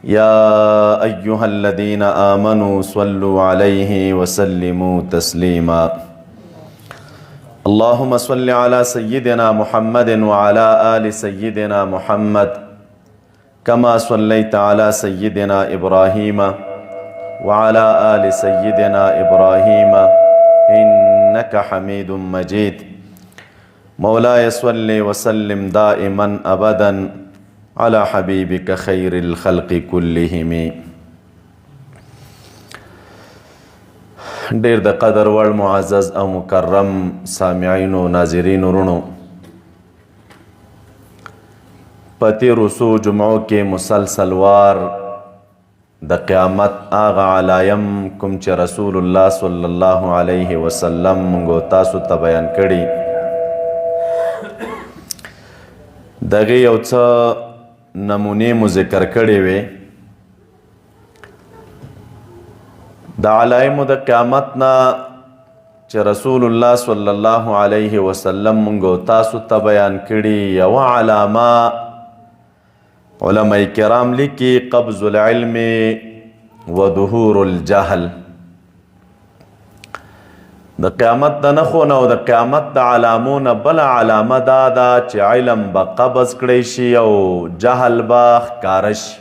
يا أيها الذين آمنوا صلوا عليه وسلموا تسليما اللهم صل على سيدنا محمد وعلى آل سيدنا محمد كما صليت على سيدنا إبراهيم وعلى آل سيدنا إبراهيم إنك حميد مجيد مولاي صل وسلم دائما أبدا على حبيبك خير الخلق كلهم. ډیر د قدر وړ معزز او مکرم سامعین و ناظرین ورونو، په تیرو څو جمعو کې مسلسل وار د قیامت هغه علایم کوم چې رسول الله صلی الله علیه وسلم موږ تاسو ته بیان کړي، دغه یو څه نمونې مو ذکر کړې وې. د علایمو د قیامت نه چې رسول الله صلی الله علیه وسلم موږ تاسو ته بیان کړي، یوه علامه علماء کرام لیکي قبض العلم و ظهور الجهل. د قیامت د نښو نه او د قیامت د علامو نه بله علامه دا ده چې علم به قبض کړی شي او جهل به ښکاره شي.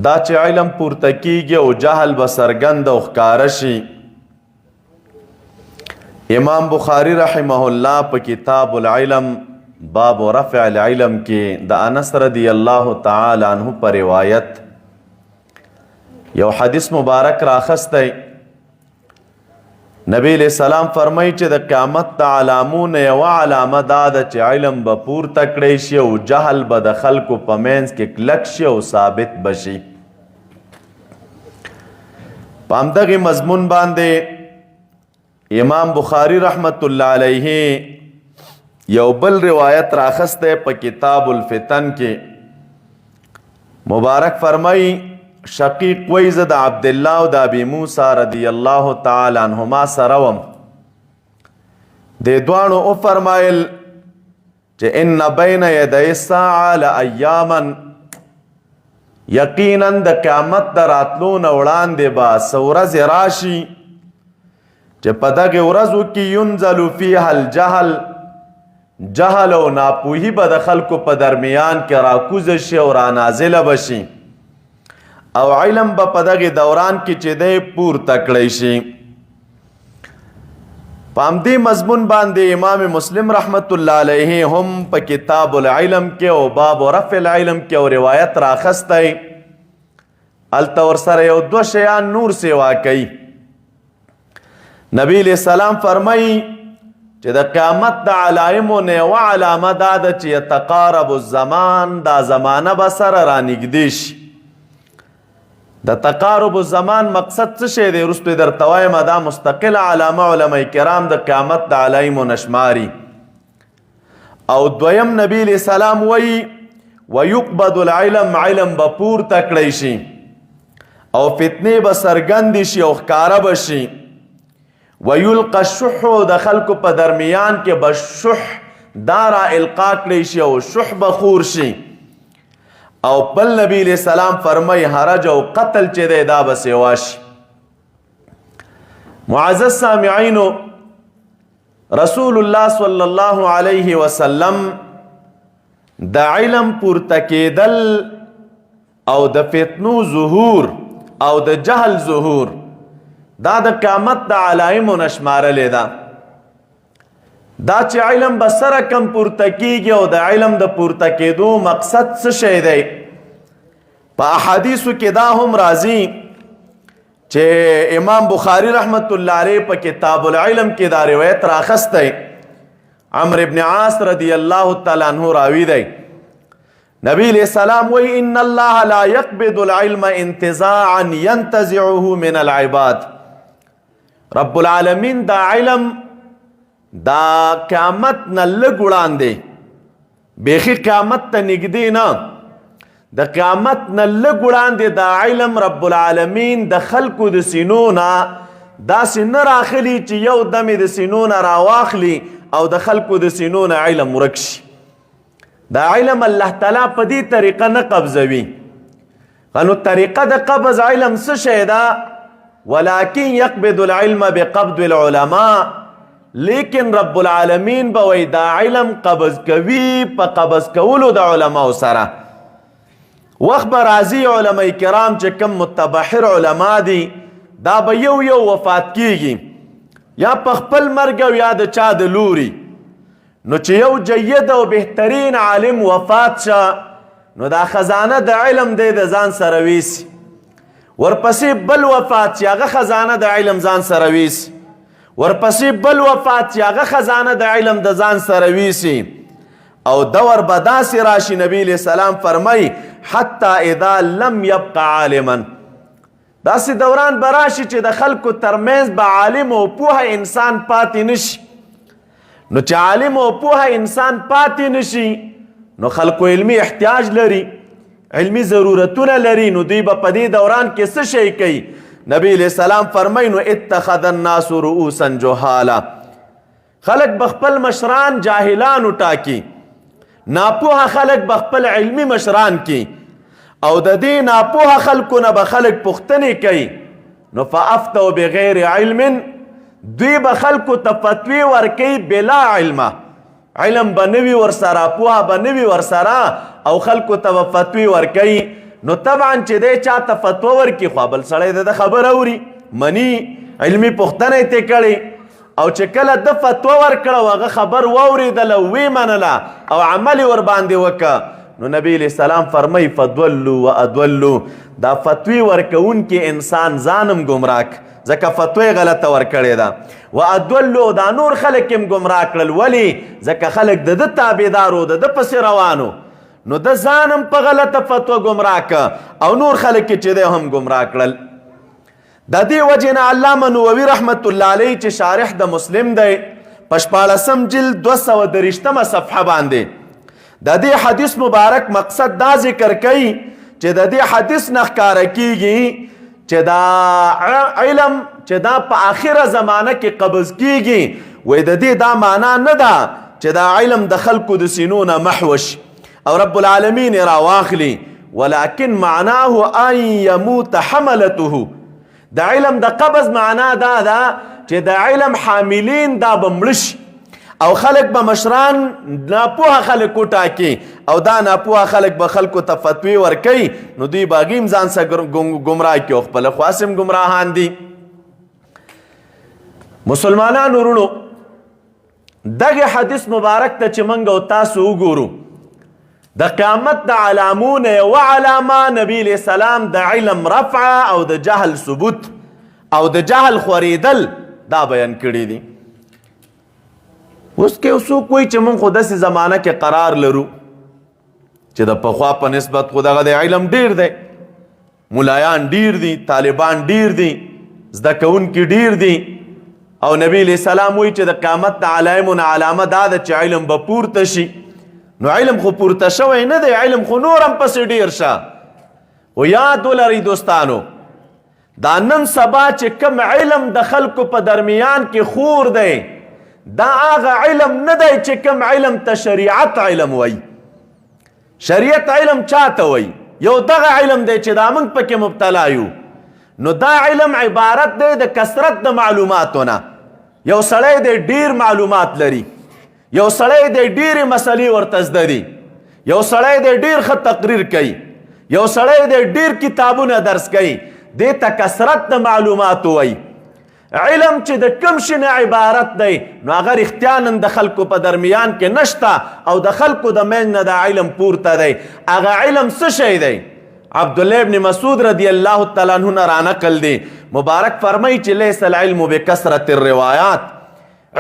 دا چې علم پورته کیږي او جهل به څرګند او ښکاره شي، امام بخاری رحمه الله په کتاب العلم باب رفع العلم کې د انس رضی الله تعالی عنه په روایت یو حدیث مبارک راخستی. نبی علیہ السلام فرمایي چې د قیامت د علامو نه یوه علامه دا ده چې علم به پورته کړی شي او جهل به د خلکو په منځ کې کلک شي او ثابت به شي. په همدغې مضمون باندې امام بخاری رحمت الله علیه یو بل روایت راخستی په کتاب الفتن کې. مبارک فرمایي شقیق وی زه د عبدالله او د ابي موسی رضی الله تعالی عنهما سره وم. دې دواړو وفرمایل چې ان بین یدی الساعه لایاما، یقینا د قیامت د راتلو نه وړاندې به څه ورځې راشي چې په دغې ورځو کې ینزل فیها الجهل، جهل او ناپوهي به د خلکو په درمیان کې راکوزه شي او رانازله به شي، او علم به په دغې دوران کې چې دی پورته کړی شي. په همدې مضمون باندې امام مسلم رحمت الله علیه هم په کتاب العلم کې او باب رفع العلم کې او روایت راخستی. هلته ورسره یو دوه شیان نور سیوا کوي. نبی علیہ السلام فرمایي چې د قیامت د علایمو نه یوه علامه دا ده چې یتقارب الزمان، دا زمانه به سره رانږدې شي. د تقارب الزمان مقصد څه شی دی وروسته درته وایم، دا مستقله علامه علماء کرام د قیامت د علایمو نشماري. او دویم نبی علیہ السلام وایي ویقبض العلم، علم به پورته کړی شي او فتنې به څرګندې شي او ښکاره به شي. ویلقى الشح، د خلکو په درمیان کې به شح دا را القا کړی شي او شح به خور شي. او بل نبی علیہ السلام فرمای حرج او قتل چې دی دا به سیوا شي. معزز سامعینو، رسول الله صلی الله علیه وسلم د علم پورته کېدل او د فتنو ظهور او د جهل ظهور دا د قیامت د علایمو نشمارلې ده. دا چې علم به سره کم پورته کیږي او د علم د پورته کېدو مقصد څه شی دی، په احادیثو کې دا هم راځي چې امام بخاری رحمت الله علیه په کتاب العلم کې دا روایت راخستی. عمرو ابن عاص رضی الله تعالی عنہ راوی دی. نبی علیہ السلام وی ان الله لا يقبض العلم انتزاعا ينتزعه من العباد. رب العالمین دا علم دا قیامت نه لږ وړاندې، بیخي قیامت ته نږدې نه، د قیامت نه لږ وړاندې دا علم رب العالمین د خلکو د سینو نه داسې نه راخلي چې یو دم د سینو نه راواخلي او د خلکو د سینو نه علم ورک شي. دا علم الله تعالی په دې طریقه نه قبضوي. نو طریقه د قبض علم څه شی ده؟ ولکن یقبض العلم بقبض العلماء. لیکن رب العالمین به وایي دا علم قبض کوي په قبض کولو د علماو سره. وخت به راځي علماء کرام چې کوم متبحر علما دي دا به یو یو وفات کیږي، یا په خپل مرګ او یا د چا د لوري. نو چې یو جید او بهترین عالم وفات شه نو دا خزانه د علم دی د ځان سره ویسي. ورپسې بل وفات چې هغه خزانه د علم ځان سره ویسي. ورپسې بل وفات چې هغه خزانه د علم د ځان سره ویسي. او دور به داسې راشي، نبی علیہ السلام فرمای حتی اذا لم یبق عالما، داسې دوران به راشي چې د خلکو ترمنځ به عالم او پوه انسان پاتې نشي. نو چې عالم او پوه انسان پاتې نشي نو خلکو علمی احتیاج لري، علمی ضرورتونه لري. نو دوی به په دې دوران کې څه شی کوي؟ نبی علیہ السلام فرمای نو اتخذ الناس رؤوسا جهالا، خلق بخپل مشران جاهلان ټاکی، ناپوه خلق بخپل علمی مشران کی، او د دې ناپوه خلقو نه به خلق پوښتنې کوي. نو فافتوا بغیر علم، دوی به خلقو ته فتوی ورکوي بلا علمه، علم به نوي ورسره، پوهه به نوي ورسره، او خلقو ته به فتوی ورکوي. نو طبعا چې دی چا ته فتوا ورکړي خو بل سړی د خبر اوري، مني، علمي پوښتنه یې ترې کړې، او چې کله د فتوا ورکړه او هغه خبر واورېدله ویې منله او عمل یې ورباندې وکړه، نو نبی علیہ السلام فرمای فضلوا واضلوا، دا فتوی ورکوونکي انسان ځانم ګمراه ځکه فتوی غلطه ورکړې ده. واضلوا، دا نور خلک هم ګمراه کړل. ولې؟ ځکه خلک د ده تابعدار و، د ده پسې روانو، نو د ځانم په غلطه فتوا ګمراه که او نور خلک چې دی هم ګمراه کړل. د دې وجې نه علامه نووي رحمت الله علیه چې شارح د مسلم دی په 14 جلد 230 صفحه باندې د دې حدیث مبارک مقصد دا ذکر کوي چې د دې حدیث نه ښکاره کیږي چې دا علم چې دا په آخره زمانه کې قبض کیږي. وایي د دې دا معنا نه ده چې دا علم د خلکو د سینو نه محوش او رب العالمین راواخلي، ولکن معناه ان یموت حملته. د علم د قبض معنا دا ده چې د علم حاملین دا به مړه شي او خلق به مشران ناپوه خلق وټاکي او دا ناپوه خلق به خلکو ته فتوی ورکوي. نو دوی به هغې هم ځان سره ګمراه کړي او خپله خو هسې هم ګمراهان دي. مسلمانانو وروڼو، دغه حدیث مبارک ته چې موږ او تاسو وګورو، د قیامت د علامونه یوه علامه نبی علیہ السلام د علم رفع او د جهل ثبوت او د جهل خورېدل دا بیان کړي دي. اوس کې څوک وایي چې موږ خو داسې زمانه کې قرار لرو چې د پخوا په نسبت خو دغه د علم ډیر دی، ملایان ډیر دي، طالبان ډیر دي، زده کوونکي ډیر دي، او نبی علیہ السلام وایي چې د قیامت د علامونه علامه دا ده چې علم به پورته شي. نو علم خو پورته شوی نه دی، علم خو نور هم پسې ډیر شه. و یاد ولرئ دوستانو، دا نن سبا چې کوم علم د خلکو په درمیان کې خور دی، دا هغه علم نه دی چې کوم علم ته شریعت علم وایي. شریعت علم چاته وایي؟ یو دغه علم دی چې دا موږ پکې مبتلا یو. نو دا علم عبارت دی د کثرت د معلوماتو نه. یو سړی دی ډیر معلومات لري، یو سړی دی ډیرې مسلې ورته زده دي، یو سړی دی ډیر ښه تقریر کوي، یو سړی دی ډیر کتابونه درس کوي، دې ته کثرت د معلوماتو وایي. علم چې د کوم شي نه عبارت دی نو هغه رښتیاً د خلکو په درمیان کې نشته او د خلکو د منځ نه د علم پورته دی. هغه علم څه شی دی؟ عبدالله ابن مسعود رضی الله تعالی عنہ نه رانقل دی، مبارک فرمایي چې لیس العلم بکثرت الروایات.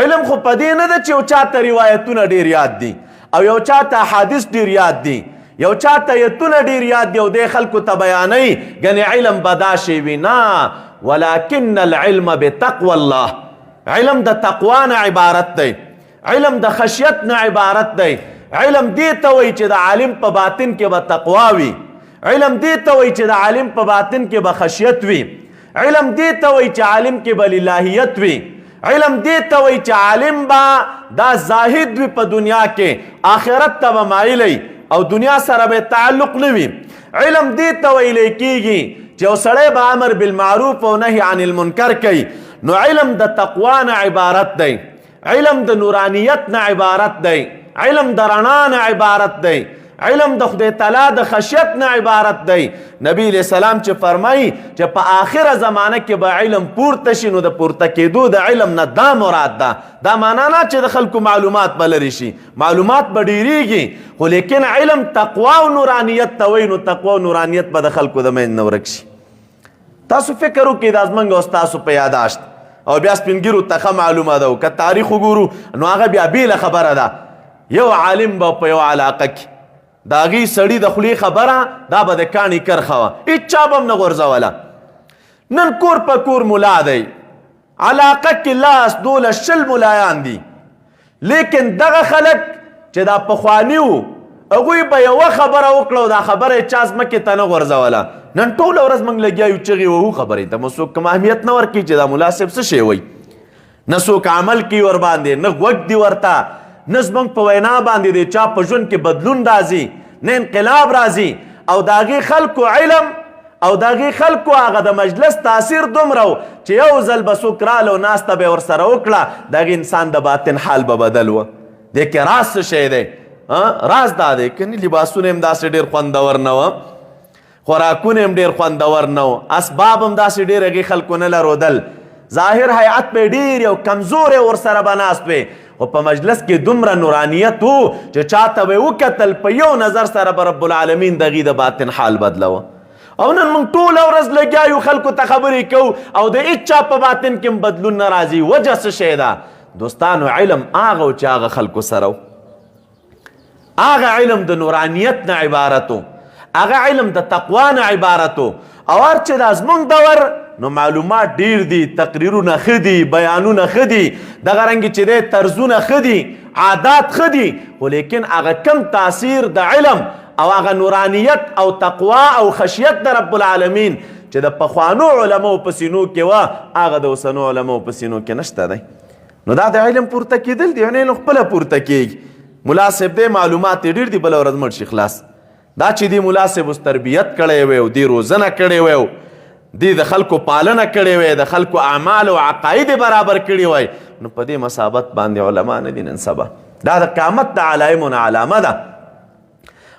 علم خو په دې نه ده چې یو چاته روایتونه ډیر یاد دي او یو چاته احادیث ډیر یاد دي، یو چاته ایتونه ډیر یاد دي او دې خلکو ته بیانوي ګنې علم به دا شی وي. نه، ولکن العلم بتقوى الله. علم د تقوا نه عبارت دی، علم د خشیت نه عبارت دی. علم دې ته وایي چې د عالم په باطن کې به تقوا وي، علم دې ته وایي چې د عالم په باطن کې به خشیت وي، علم دې ته وایي چې عالم کې به الهیت وي، علم دې ته وایي چې عالم به دا زاهد وي په دنیا کې، آخرت ته به مایلی او دنیا سره به تعلق نه وي. علم دې ته ویلی کېږي چې یو سړی به امر بالمعروف او نهي عن المنکر کوي، نو علم د تقوا نه عبارت دی، علم د نورانیت نه عبارت دی، علم د رڼا نه عبارت دی، علم د خدای تعالی د خشیت نه عبارت دی. نبی علیہ السلام چې فرمایي چې په آخره زمانه کې به علم پورته شي، نو د پورته کېدو د علم نه دا مراد ده. دا معنا نه چې د خلکو معلومات به لرې شي، معلومات به ډېرېږي، خو لیکن علم تقوا او نورانیت ته وایي، نو تقوا او نورانیت به د خلکو د منځ نه ورک شي. تاسو فکر وکړئ دا زموږ او ستاسو په یاداشت او بیا سپین ږیرو ته ښه معلومه ده، که تاریخ وګورو نو هغه بیا بېله خبره ده. یو عالم به په یو علاقه کې د هغې سړي د خولې خبره دا به د کاڼي کرښه وه، هېچا به هم نه غورځوله. نن کور په کور ملا دی، علاقه کې لاس 12 ملایان دي، لیکن دغه خلک چې دا پخواني وو هغوی به یوه خبره وکړه او دا خبره یې چا ځمکې ته نه غورځوله. نن ټوله ورځ موږ لګیا یو چغې وهو، خبرې ته مو څوک کوم اهمیت نه ورکوي چې دا ملا صاحب څه شی وایي، نه څوک عمل کوي ورباندې، نه غوږ دي ورته، نه زموږ په وینا باندې د چا په ژوند کې بدلون راځي، نه انقلاب راځي. او د هغې خلکو علم او د هغې خلکو هغه د مجلس تاثیر دومره و چې یو ځل به څوک راله او ناسته به یې ورسره وکړه، د هغې انسان د باطن حال به بدل و. دې کې راز څه شی دی؟ راز دا دی که لباسونه هم داسې ډېر خوندور نه وه، خوراکونه هم ډېر خوندور نه و، اسباب هم داسې ډېر هغې خلکو نه لرودل، ظاهر حیات به یې ډېر یو کمزوری ورسره به ناست وې، خو په مجلس کې دومره نورانیت و چې چاته به یې وکتل په یو نظر سره به رب العالمین د هغې د باطن حال بدلوه. او نن موږ ټوله ورځ لګیا یو خلکو ته خبرې کوو او د هېچا په باطن کې هم بدلون نه راځي. وجه څه شی ده؟ دوستانو علم هغه و چې هغه خلکو سره و، هغه علم د نورانیت نه عبارت و، هغه علم د تقوا نه عبارت و. او هر چې دا زموږ دور نو معلومات ډیر دي، تقریرونه ښه دي، بیانونه ښه دي، دغه رنګې چې دی طرزونه ښه دي، عادات ښه دي، خو لیکن هغه کم تاثیر د علم او هغه نورانیت او تقوا او خشیت د رب العالمین چې د پخوانو علماو په سینو کې وه، هغه د اوسنو علماو په سینو کې نشته دی. نو دا د علم پورته کېدل دی، یعنې خپله پورته کېږي. ملا صاحب دی معلومات یې ډېر دي، بله ورځ مړ شي خلاص. دا چې دی ملا صاحب اوس تربیت کړی وی او دی روزنه کړی وی او دی د خلکو پالنه کړی وی، د خلکو اعمال او عقاید برابر کړي وی، نو په دې مثابت باندې علما نه دي نن سبا. دا د قیامت د علایمو نه علامه ده.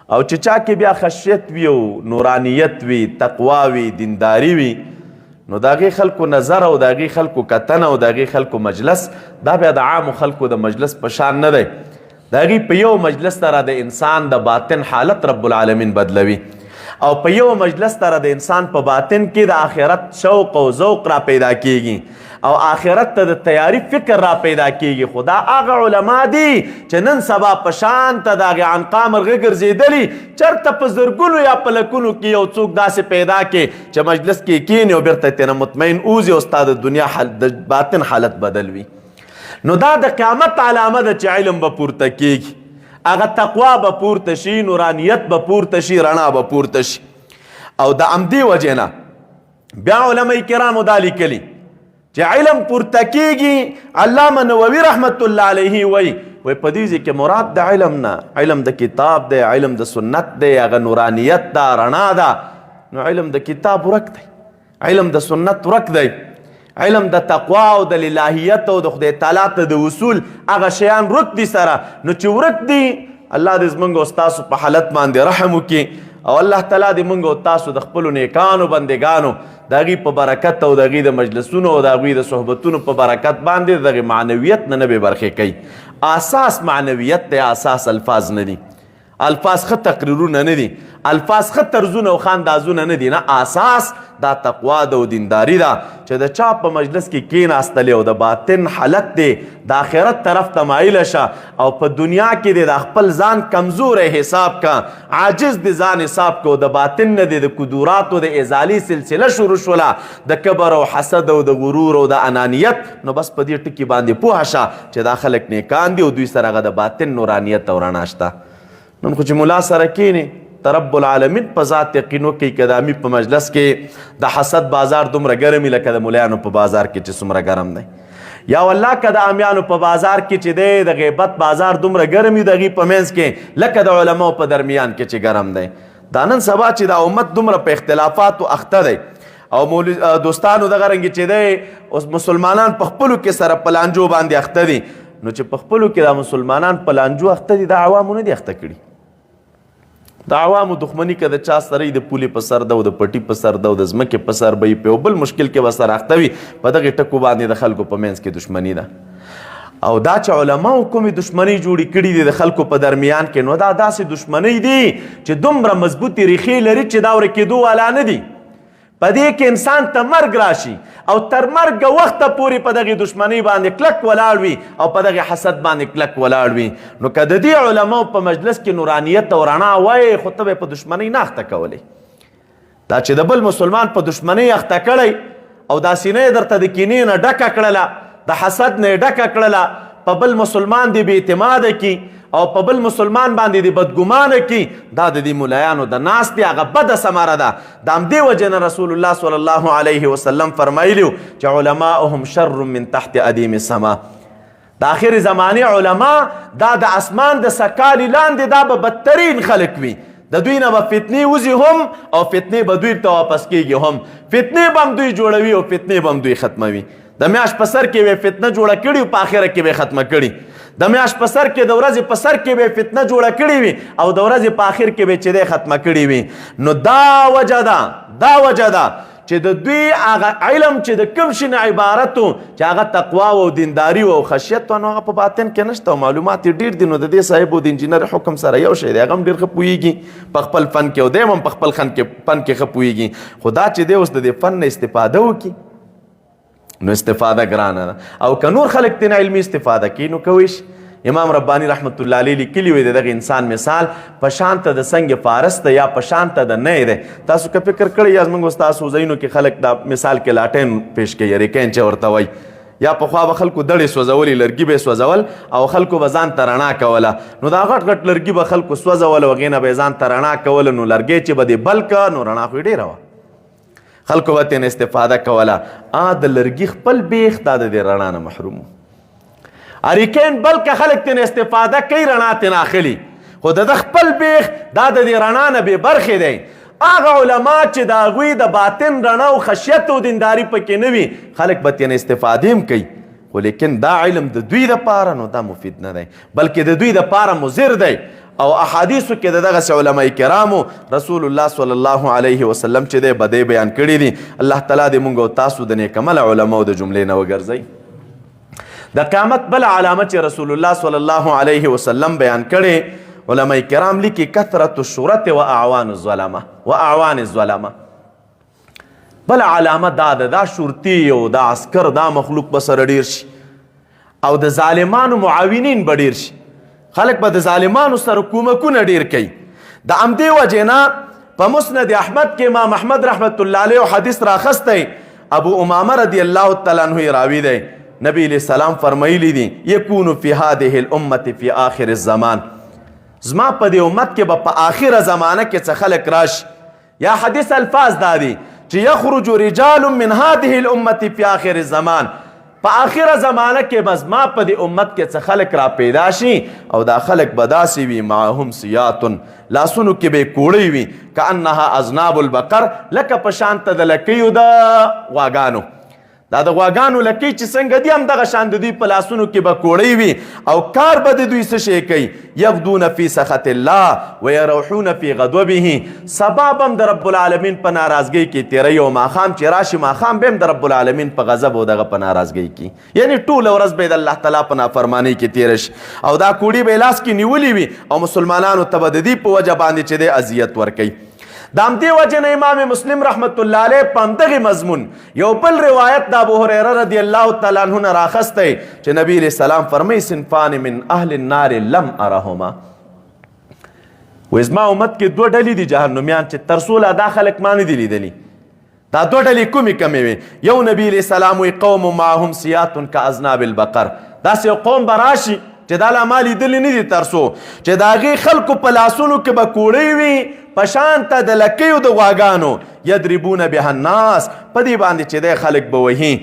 او چې چا کې بیا خشیت وي او نورانیت وي، تقوا وي، دینداري وي، نو د هغې خلکو نظر او د هغې خلکو کتنه او د هغې خلکو مجلس دا بیا د عامو خلکو د مجلس په شان نه دی. د هغې په یو مجلس سره د انسان د باطن حالت رب العالمین بدلوي، او په یو مجلس سره د انسان په باطن کې د آخرت شوق او ذوق را پیدا کیږي او آخرت ته د تیاری فکر را پیدا کیږي. خدا هغه علما دي چې نن سبا په شان ته د هغې عنقا مرغه ګرځېدلي، چېرته په زرګونو یا په لکونو کې یو څوک داسې پیدا کې چې مجلس کې کښېني او بیرته ترې نه مطمئن اوځي او ستا د دنیا د باطن حالت بدل وي. نو دا د قیامت علامه ده چې علم به پورته کیږي، هغه تقوا به پورته شي، نورانیت به پورته شي، رڼا به پورته شي. او د همدې وجې نه بیا علماء کرامو دا لیکلي چې علم پورته کیږي. علامه نووي رحمت الله علیه وایي په دې ځای کې مراد د علم نه علم د کتاب دی، علم د سنت دی، هغه نورانیت ده، رڼا ده. نو علم د کتاب ورک دی، علم د سنت ورک دی، علم د تقوا او د الهیت او د خدای تعالی ته د وصول هغه شیان ورک دي سره. نو چې ورک دي، الله دې زموږ او ستاسو په حالت باندې رحم وکړي او الله تعالی دې موږ او تاسو د خپلو نیکانو بندګانو د هغې په برکت او د هغې د مجلسونو او د هغوی د صحبتونو په برکت باندې د هغې معنویت نه بې برخې کوي. اساس معنویت دی، اساس الفاظ نه دي، الفاظ ښه تقریرونه نه دي، الفاظ ښه طرزونه او خاندازونه نه دي، نه، اساس دا تقوا ده او دینداري ده چې د چا په مجلس کې کېناستلی او د باطن حالت دی د آخرت طرف ته مایله شه او په دنیا کې دی د خپل ځان کمزوری حساب کا، عاجز دی ځان حساب کا او د باطن نه دی د کدوراتو د ازالي سلسله شروع شوله د کبر او حسد او د غرور او د انانیت. نو بس په دې ټکي باندې پوهه شه چې دا خلک نیکان دي او دوی سره هغه د باطن نورانیت او رڼا شته. نن خو چې ملا سره کښېنې رب العالمین په ذات یقینو کې کدامي په مجلس کې د حسد بازار دومره ګرمي لکه د ملایانو په بازار کې چې څومره ګرم دی یا والله که د امیانو په بازار کې چې دی د غیبت بازار دومره ګرم وي د هغې په منځ کې لکه د علماو په درمیان کې چې ګرم دی دا نن سبا چې دا امت دومره په اختلافاتو اخته دی او دوستانو دغه رنګې چې دی اوس مسلمانان په خپلو کې سره په لانجو باندې اخته دي نو چې په خپلو کې دا مسلمانان په لانجو اخته دي دا عوامو نه دي اخته کړي د عوامو دښمني که د چا سره د پولې په سر ده او د پټي په سر ده او د ځمکې په سر به یې په یو بل مشکل کې به سره اخته وي په دغې ټکو باندې د خلکو په منځ کې دښمني ده او دا چې علماو کومې دښمنۍ جوړې کړي دي د خلکو په درمیان کې نو دا داسې دښمنۍ دي چې دومره مضبوطې ریښې لري چې دا ورکېدو والا نه دي په دې کې انسان ته مرګ راشي او تر مرګه وخته پورې په دغې دښمنۍ باندې کلک ولاړ وي او په دغې حسد باندې کلک ولاړ وي نو که د دې علماو په مجلس کې نورانیت او رڼا وایي خو ته به یې په دښمنۍ نه اخته کولی دا چې د بل مسلمان په دښمنۍ اخته کړی او دا سینه یې درته د کینې نه ډکه کړله د حسد نه یې ډکه کړله په بل مسلمان دې بې اعتماده کړي او په بل مسلمان باندې د بدګمانه کی دا د دې ملایانو د ناستې هغه بده ثمره ده د همدې وجې نه رسول الله صلی الله علیه وسلم فرمایلي چې علماؤهم شر من تحت ادیم السما د آخر زمانې علما دا د اسمان د سکالي لاندې دا به بدترین خلک وي د دوی نه به فتنې وځي هم او فتنې به دوی ته واپس کېږي هم فتنې به هم دوی جوړوي او فتنې به هم دوی ختموي د میاشت په سر کې به فتنه جوړه کړي او په آخره کې به ختمه کړي د میاشت په سر کې د ورځې په سر کې به فتنه جوړه کړې وي او د ورځې په آخر کې به چې دی ختمه کړې وي نو دا وجه ده چې د دوی هغه علم چې د کوم شي نه عبارت و چې هغه تقوا او دینداري او خشیت و نو هغه په باطن کې نشته او معلومات یې ډېر دي نو د دې صاحب د انجینر حکم سره یو شی دی هغه هم ډېر ښه پوهېږي په خپل فن کې او دی هم په خپل فن کې ښه پوهېږي خو دا چې دی اوس د دې فن نه استفاده وکړي نو استفاده ګرانه ده او که نور خلک ترې علمي استفاده کوي نو کوی شي امام رباني رحمت الله علیه لیکلي وی د دغه انسان مثال په شانته د سنگ فارس ده یا په شانته د نه ده تاسو که فکر کړی یا زموږ ستاسو ځایونو کې خلک دا مثال کې لاټین پیش کوي ریکین چې ورته وایي یا پخوا به خلکو دړې سوځولې لرګي به سوځول او خلکو به ځان ته رڼا کوله نو دا غټ غټ لرګي به خلکو سوځول او هغې نه به یې ځان ته رڼا کوله نو لرګی چې به دې بل که نو رڼا خو یې ډېره وه خلکو به ترې استفاده کوله د لرګي خپل بیخ دا د دې رڼا نه محروم اریکین بلکه خلک ترې استفاده کوي رڼا ترې اخلي خو د خپل بیخ دا د دې رڼا نه بې برخې دی هغه علما چې د هغوی د باطن رڼا او خشیت او دینداري پکې نه وي خلک به ترې استفادې هم کوي خو لیکن دا علم د دوی دپاره نو دا مفید نه دی بلکې د دوی دپاره مضر دی او احادیثو کې د دغسې علماء کرامو رسول الله صلی الله علیه وسلم چې دی بدی بیان کړي دي الله تعالی دې موږ او تاسو د نیکعمله علماو د جملې نه وګرځوي د قیامت بله علامه چې رسول الله صلی الله علیه وسلم بیان کړي علماء کرام لیکي کثرت الشهرت و اعوان الظلمه بله علامه دا ده دا شورتي او دا عسکر دا مخلوق به سره ډېر شي او د ظالمانو معاونین به ډېر شي خلک به د ظالمانو سره کومکونه ډېر کوي د همدې وجې نه په مسند احمد کې امام احمد رحمت الله علیه حدیث راخستی ابو امامه رضی الله تعالی عنه راوي دی نبی علیہ السلام فرمایلی دي یکون فی هذه الامه فی آخر الزمان زما په دې امت کې به په آخره زمانه کې څه خلک راشي یا حدیث الفاظ دا دي چې یخرج رجال من هذه الامه فی آخر الزمان په آخره زمانه کې بس ما په دې امت کې څه خلک را پیدا شي او دا خلک به داسې وي معهم سیاتن لاسونو کې به کوړی وي کانها اذناب البقر لکه په شانته د لکیو د غواګانو دا د غواګانو لکۍ چې څنګه دي هم دغه شان د دوی په لاسونو کې به کوړی وي او کار به د دوی څه شی کوي یغدون فی سخط الله ویروحون فی غضبه سبا به هم د رب العالمین په ناراضګۍ کې تیروي او ماښام چې راشي ماښام به هم د رب العالمین په غضب او دغه په ناراضګۍ کې یعنی ټوله ورځ به د الله تعالی په نافرمانۍ کې تیره شي او دا کوړي به لاس کې نیولي وي او مسلمانانو ته به د دې په وجه باندې چې دی اذیت ورکوي د همدې وجې نه امام مسلم رحمت الله علیه په همدغې مضمون یو بل روایت د ابو هریره رضی الله تعالی عنه نه راخستی چې نبی علیه السلام فرمایي صنفان من اهل النار لم ارهما وایي زما امت کې دوه ډلې دي جهنمیان چې تر څو لا دا خلک ما نه دي لیدلي دا دوه ډلې کومې کمې وي یو نبی علیه السلام وایي قوم معهم سیات کاذناب البقر داسې یو قوم به راشي چې دا لا ما لیدلي نه دي تر څو چې د هغې خلکو په لاسونو کې به کوړۍ وي په شان ته د لکیو د غواګانو یضربون بها الناس په دې باندې چې دی خلک به وهي.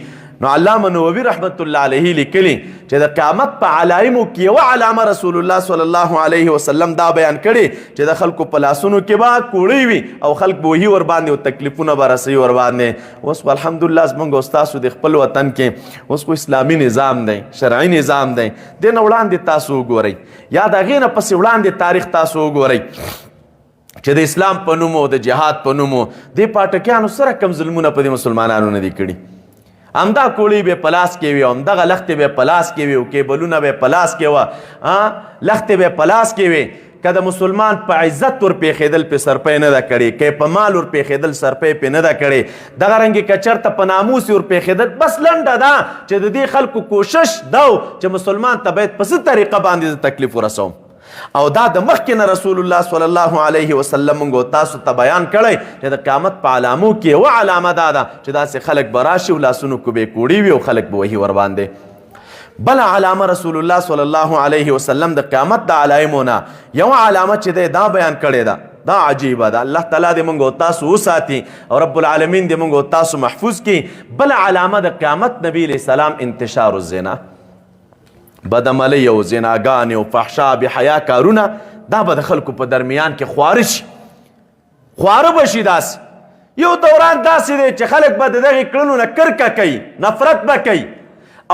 نو علامه نووي رحمت الله علیه لیکلي چې د قیامت په علایمو کې یوه علامه رسول الله صلی الله علیه وسلم دا بیان کړي چې د خلکو په لاسونو کې به کوړۍ وي او خلک به وهي ورباندې او تکلیفونه به رسوي ورباندې. اوس الحمدلله زموږ او ستاسو د خپل وطن کې اوس خو اسلامي نظام دی، شرعي نظام دی. دې نه وړاندې تاسو وګورئ یا د هغې نه پسې وړاندې تاریخ تاسو وګورئ چې د اسلام په نوم او د جهاد په نوم دې پاټکیانو سره کم ظلمونه په دې مسلمانانو نه دي کړي. همدا کوړۍ به په لاس کې وي او همدغه لښتې به په لاس کې وي او کیبلونه به په لاس کې وه، لښتې به په لاس کې وي. که د مسلمان په عزت ورپېښېدل پې سرپی نه ده کړې، که په مال ورپېښېدل سرپی پې نه ده کړې. دغه رنګې که چېرته په ناموس یې ورپېښېدل بس لنډه ده چې د دې خلکو کوشش دا چې مسلمان ته باید په څه طریقه باندې زه تکلیف ورسوم. او دا د مخکې نه رسول الله صلی الله علیه وسلم موږ تاسو ته بیان کړی چې د قیامت په علامو کې یوه علامه دا ده چې داسې خلک به راشي او لاسونو کې به یې کوړي وي او خلک به وهي ورباندې. بله علامه رسول الله صلی الله علیه وسلم د قیامت د علایمو نه یوه علامه چې دی دا بیان کړې ده، دا عجیبه ده. الله تعالی دې موږ او تاسو وساتي او رب العالمین دې موږ او تاسو محفوظ کړي. بله علامه د قیامت نبی علیه السلام انتشار الزنا، بدعملۍ او زناګانې او فحشا بحیا کارونه دا به د خلکو په درمیان کې خواره شي، خواره به شي. داسې یو دوران داسې دی چې خلک به د دغې کړنو نه کرکه کوي، نفرت به کوي.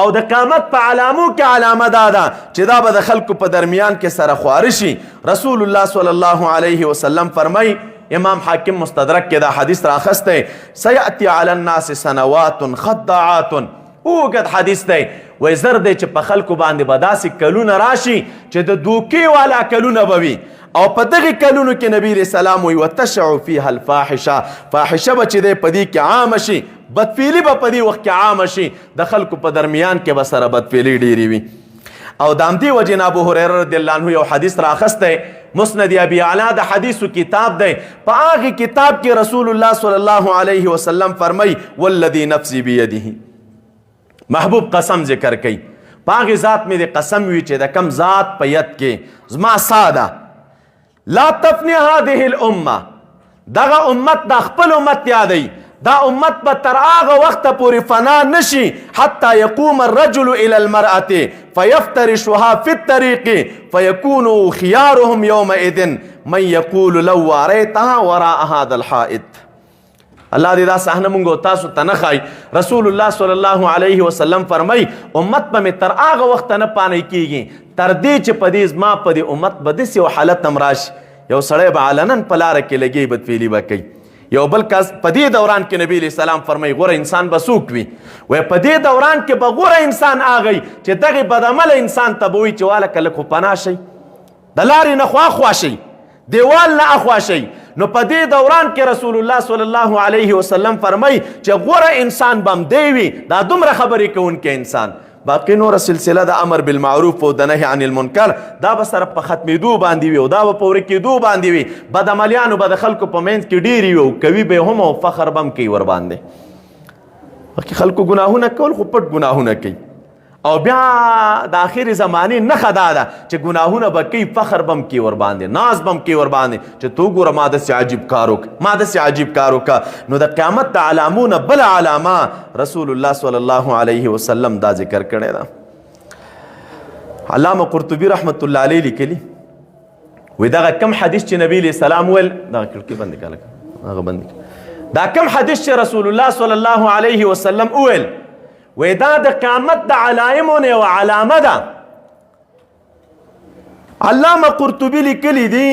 او د قیامت په علامو کې علامه دا ده چې دا به د خلکو په درمیان کې سره خواره شي. رسول الله صلی الله علیه وسلم فرمایي، امام حاکم مستدرک کې دا حدیث راخستی، سیأتی علی الناس سنوات خداعات، اوږد حدیث دی. وایي زر دی چې په خلکو باندې به داسې کلونه راشي چې د دوکې والا کلونه به وي. او په دغې کلونو کې نبي علیه السلام وایي وتشع فیها الفاحشه، فاحشه به چې دی په دې کې عامه شي، بدفعلي به په دې وخت کې عامه شي، د خلکو په درمیان کې به سره بدفعلي ډېرې وي. او د همدې وجې نه ابو هریره رضی الله عنه یو حدیث راخستی، مسند ابي اعلی د حدیثو کتاب دی. په هغې کتاب کې رسول الله صلی الله علیه وسلم فرمایي والذي نفسي بيده، محبوب قسم ذکر کوي، په هغې ذات مې د قسم وي چې د کم ذات په ید کې زما سا ده، لا تفني هذه الامه، دغه امت دا خپل امت یادوي، دا امت به تر هغه وخته پورې فنا نشي حتی یقوم الرجل الى المرأة فیفترشها فی الطریق فیکون خیارهم یومئذ من یقول لو واریتها وراء هذا الحائط. الله دې دا صحنه مونږ او تاسو ته نه ښایي. رسول الله صلی الله علیه وسلم فرمایي امت به مې تر هغه وخته نه پانی کېږي تر دې چې په دې زما په دې امت به داسې یو حالت هم راشي، یو سړی به علنن په لاره کې لګي بدفعلي به کوي. یو بل کس په دې دوران کې نبی علیه السلام فرمایي غوره انسان به څوک وي؟ وایي په دې دوران کې به غوره انسان هغی چې دغې بدعمله انسان ته به وایي چې واله که لږ خو پناه شئ، د لارې نه خو اخوا شئ، دیوال نه اخوا شئ. نو په دې دوران کې رسول الله صلی الله علیه وسلم فرمایي چې غوره انسان به هم دی وي، دا دومره خبرې کوونکی انسان. باقي نوره سلسله د امر بالمعروف او د نهي عن المنکر دا به سره په ختمېدو باندې وي او دا به په ورکېدو باندې وي. بدعملیانو به د خلکو په منځ کې ډېرې وي او کوي به هم او فخر به هم کوي ورباندې. باقي خلکو ګناهونه کول خو پټ ګناهونه کوي. او بیا د آخرې زمانې نښه دا ده چې ګناهونه به کوي، فخر به هم کوي ورباندې، ناز به هم کوي ورباندې چې تو ګوره ما داسې عجیب کار وکړه، ما داسې عجیب کار وکړه. نو د قیامت د علامو نه بله علامه رسول الله صلی الله علیه وسلم دا ذکر کړی ده. علامه قرطبي رحمت الله علیه لیکلي وایي دغه کم حدیث چې نبي علیه السلام ویل، دغه کړکۍ بندې کړه لکه هغه بندې کړه، دا کم حدیث چې رسول الله صلی الله علیه وسلم وویل وی دا د قیامت د علایمو نه یوه علامه ده. علامه قرطبي لیکلی دي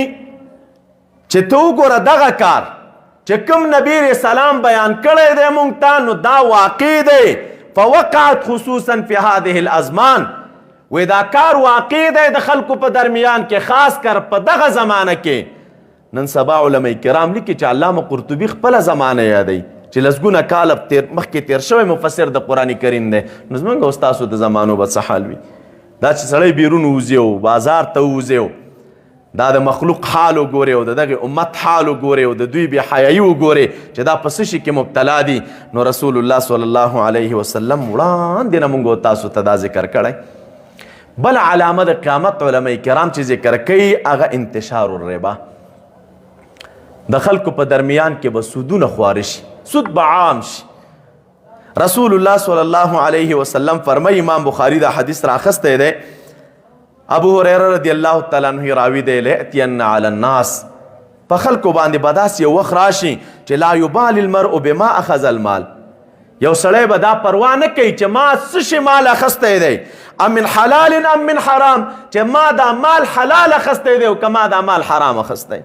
چې ته وګوره دغه کار چې کوم نبي علیه السلام بیان کړی دی موږ ته، نو دا واقع دی. فوقعت خصوصا فی هذه الازمان، وی دا کار واقع دی د خلکو په درمیان کې، خاص کر په دغه زمانه کې. نن سبا علماء کرام لیکي چې علامه قرطبي خپله زمانه یادوي چې لسګونه کاله مخکې تیر شوی مفسر د قرآن کریم دی. نو زموږ او ستاسو د زمانو به څه حال وي؟ دا چې سړی بیرون ووځي او بازار ته ووځي، دا د مخلوق حال وګوري او د دغې امت حال وګوري او د دوی بې حیایي وګوري چې دا په څه شي کې مبتلا دي. نو رسول الله صلی الله علیه وسلم وړاندې نه موږ او تاسو ته دا ذکر کړی. بل علامه د قیامت علماء کرام چې ذکر کوي هغه انتشار الربا، د خلکو په درمیان کې به سودونه خواره شي، سود به عام شي. رسول الله صلی الله علیه وسلم فرمای، امام بخاری دا حدیث راخسته دی، ابو هریره رضی الله تعالی عنہ راوی دی، لاتین علی الناس، په خلکو باندې بداس یو وخت راشي چې لا یبال المرء بما اخذ المال، یو سړی به دا پروا نه کوي چې ما څه شي مال اخستی دی، ام من حلال ام من حرام، چې ما دا مال حلال اخستی دی او که ما دا مال حرام اخستی.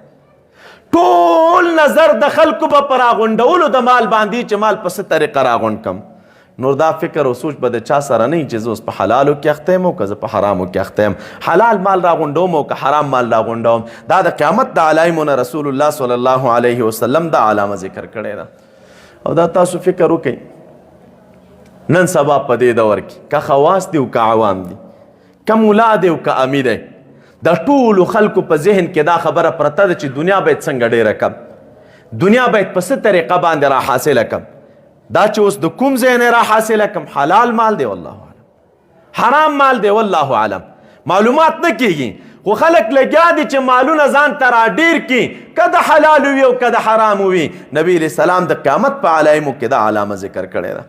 ټول نظر د خلکو به پر راغونډولو د مال باندې چې مال په څه طریقه راغونډ کم. نور دا فکر او سوچ به د چا سره نه وي چې زه اوس په حلالو کې اخته یم او که زه په حرامو کې اخته یم، حلال مال راغونډوم او که حرام مال راغونډوم. دا د قیامت د علایمونه رسول الله صلی الله علیه وسلم دا علامه ذکر کړې ده. او دا تاسو فکر وکئ نن سبا په دې دور کې که خواص دي او که عوام دي، که ملا دی او که امی دی، د ټولو خلکو په ذهن کې دا خبره پرته ده چې دنیا باید څنګه ډېره کم، دنیا باید په څه طریقه باندې را حاصله کم. دا چې اوس د کوم ځای نه را حاصله کم، حلال مال دی والله اعلم، حرام مال دی والله اعلم، معلومات نه کېږي. خو خلک لګیا دي چې مالونه ځان ته را ډېر کړي، که د حلال وي او که د حرام وي. نبی علیه السلام د قیامت په علایمو کې دا علامه ذکر کړې ده.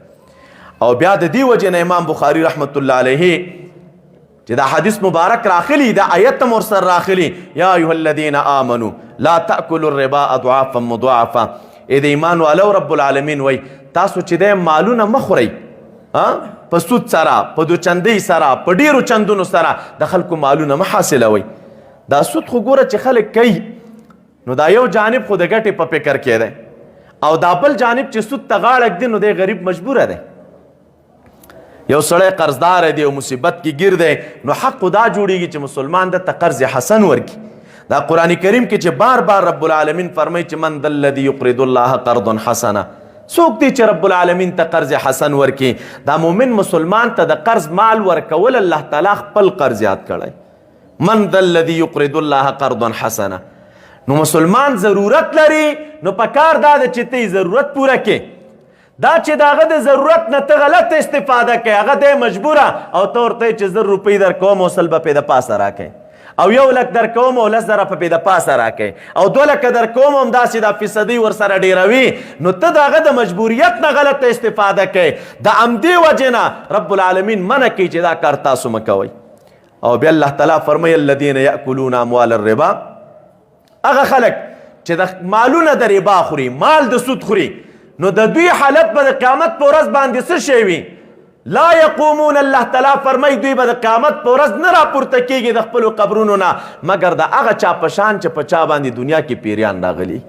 او بیا د دې وجې نه امام بخاري رحمت الله علیه چې دا حدیث مبارک راخلی، دا آیت هم ورسره راخلی، یا ایها الذین آمنوا لا تأکلوا الربا اضعافا مضاعفا. ای د ایمان والو رب العالمین وی تاسو چې د مالونه مه خورئ په سود سره، په دوچندۍ سره، په ډیرو چندونو سره د خلکو مالونه مه حاصلوئ. دا سود خو ګوره چې خلک کوي نو دا یو جانب خو د ګټې په فکر کې دی، او دا بل جانب چې سود ته غاړه ږدي نو دی غریب مجبوره دی. یو سړی قرضدار دی او مصیبت کې ګیر دی، نو حق خو دا جوړیږي چې مسلمان د ته قرض حسن ورکي. دا قرآن کریم کې چې بار بار رب العالمین فرمایي چې من ذا الذي يقرض الله قرضا حسنا، څوک دی چې رب العالمین ته قرض حسن ورکي. دا مومن مسلمان ته د قرض مال ورکول الله تعالی خپل قرض یاد کړی، من ذا الذي يقرض الله قرضا حسنا. نو مسلمان ضرورت لري، نو پکار دا ده چې ته ضرورت پوره کې. دا چې داغه د ضرورت نه ته غلط استفاده کوي، هغه دی مجبوره او ته ورته چې 1000 روپۍ درکوم او 100 به د پاسه راکوي، او 1 لک درکوم او 10,000 په د پاسه راکوي، او 2 لکه درکوم هم داسې دا فیصدي ورسره ډېروي، نو ته د هغه د مجبوریت نه غلط استفاده کوي. د همدې وجې نه رب العالمین منع کوي چې دا کار تاسو مه کوئ. او بیا الله تعالی فرمایي الذین یأکلون اموال الربا، هغه خلک چې د مالونه د ربا خوري، مال د سود خوري، نو د دوی حالت به د قیامت په ورځ باندې څه شی وي؟ لا یقومون. الله تعالی فرمایي دوی به د قیامت په ورځ نه راپورته کېږي د خپلو قبرونو نه مګر د هغه چا په شان چې په چا باندې دنیا کې پیریان راغلي.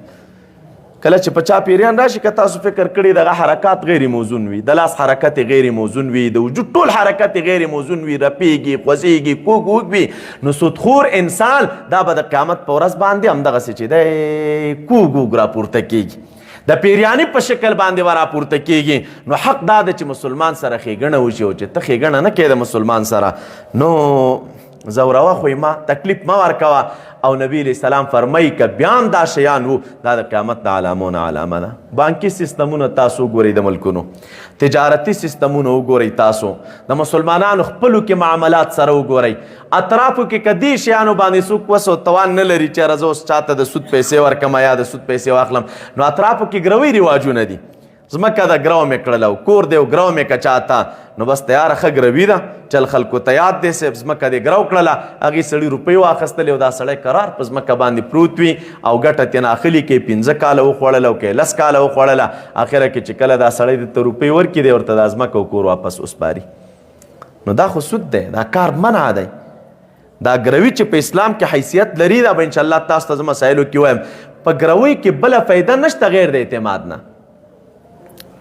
کله چې په چا پیریان راشي که تاسو فکر کړي دغه حرکات غیر موزون وي، د لاس حرکت غیر موزون وي، د وجود ټول حرکت غیر موزون وي، رپیږي، خوځېږي، کوږ وي، نو سودخور انسان دا به د قیامت په ورځ باندې همدغسې چې دی کوږ راپورته کېږي، د پیریانی په شکل باندې ورا پورته کېږي. نو حق دا ده چې مسلمان سره ښېګڼه وشي، او چې ته ښېګڼه نه کوې د مسلمان سره نو زوروه خو ما تکلیف مه ورکوه. او نبی علیه السلام فرمایي که بیا هم دا شیان وو دا د قیامت د علامو نه علامه ده. بانکي سیستمونه تاسو وګورئ، د ملکونو تجارتي سیستمونه وګورئ، تاسو د مسلمانانو خپلو کې معاملات سره وګورئ، اطرافو کې که دې شیانو باندې څوک وس او توان نه لري چې یاره زه اوس چاته د سود پیسې ورکړم یا د سود پیسې واخلم، نو اطرافو کې ګروي رواجونه دي، ځمکه ده ګرو مې کړله او کور دی او ګرو مې که چاته، نو بس تیاره ښه ګروي ده، چل خلکو ته یاد دی صاحب ځمکه دې ګرو کړله، هغې سړي روپۍ واخیستلې او دا سړی قرار په ځمکه باندې پروت وي او ګټه ترېنه اخلي کې 15 کاله وخوړله او که 10 کاله وخوړله، اخره کې چې کله دا سړی درته روپۍ ورکړي دی ورته دا ځمکه او کور واپس وسپاري. نو دا خو سود دی، دا کار منع دی. دا ګروي چې په اسلام کې حیثیت لري دا به انشاءالله تاسو ته زه مسایلو کې وایم. په ګروۍ کې بله فایده نشته غیر د اعتماد نه.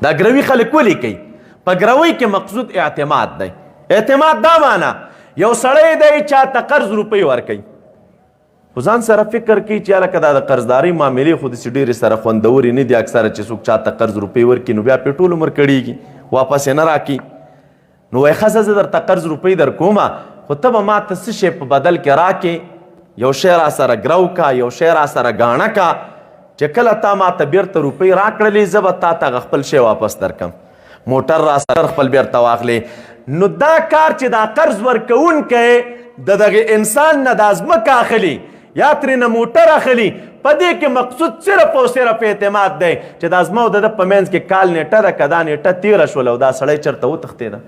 دا ګروي خلک ولې کوي؟ په ګروۍ کې مقصود اعتماد دی. اعتماد دا معنا یو سړی دی چاته قرض روپۍ ورکوي، خو ځان سره فکر کوي چې هلکه دا د قرضدارۍ معاملې خو داسې ډېرې سره خوندورې نه دي، اکثره چې څوک چاته قرض روپۍ ورکړي نو بیا پرې ټول عمر کړېږي، واپس یې نه راکړي. نو وایي ښه زه درته قرض روپۍ در کومه، خو ته به ما ته څه شی په بدل کې راکې، یو شی را سره ګرو کا، یو شی را سره ګاڼه کا، چې کله تا ما ته بیرته روپۍ راکړلې زه به تا ته هغه خپل شی واپس درکم. موټر را سره خپل بیرته واخلې، نو دا کار چې دا قرض ورکوونکی د دغه انسان نه دا ځمکه اخلي یا ترېنه موټر اخلي، په دې کې مقصود صرف او صرف اعتماد دی چې دا زما او د ده په منځ کې کال نیټه ده، که دا نیټه تېره شوله او دا سړی چېرته وتښتېده،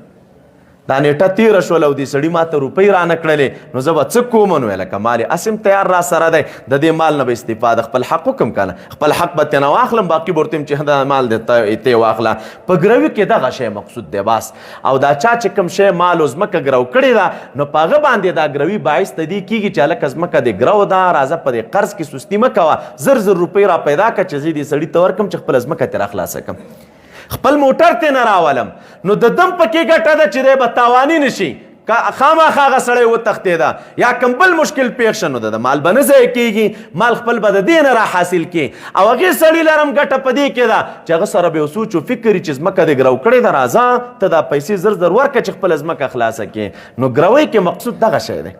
دا نیټه تېره شوله او دې سړي ما ته روپۍ رانه کړلې، نو زه به څه کوم؟ نو لکه مال یې هسې تیار را سره دی، د دې مال نه به استفاده خپل حق وکړم که نه، خپل حق به ترېنه واخلم، باقي به ورته یم چې دا مال دی ته واخله. په ګروي کې دغه شی مقصود دی بس. او دا چا چې کوم شی مال او ځمکه ګرو کړې ده، نو په هغه باندې دا ګروي باعث د دې کېږي چې هلکه ځمکه دې ګرو ده، راځه په دې قرض کې سستي مه کوه، زر زر روپۍ را پیدا کړه چې زه دې سړي ته ورکړم چې خپله ځمکه ترې راخلاصه کړم، خپل موټر ته نه راولم. نو د دم پکې ګټه ده چې دی به تاواني نشي، خامخا هغه سړی وتښتېده یا کوم بل مشکل پیښ شه، نو د مال به نه ضایع کېږي، مال خپل به د دې نه را حاصل کړي. او هغې سړي لرم ګټه په دې کې ده چې هغه سره به یو سوچ و فکر وي چې ځمکه دې ګرو کړې ده، راځه ته دا پیسې زر زر ورکړه چې خپله ځمکه خلاصه کړې. نو ګروۍ کې مقصود دغه شی دی.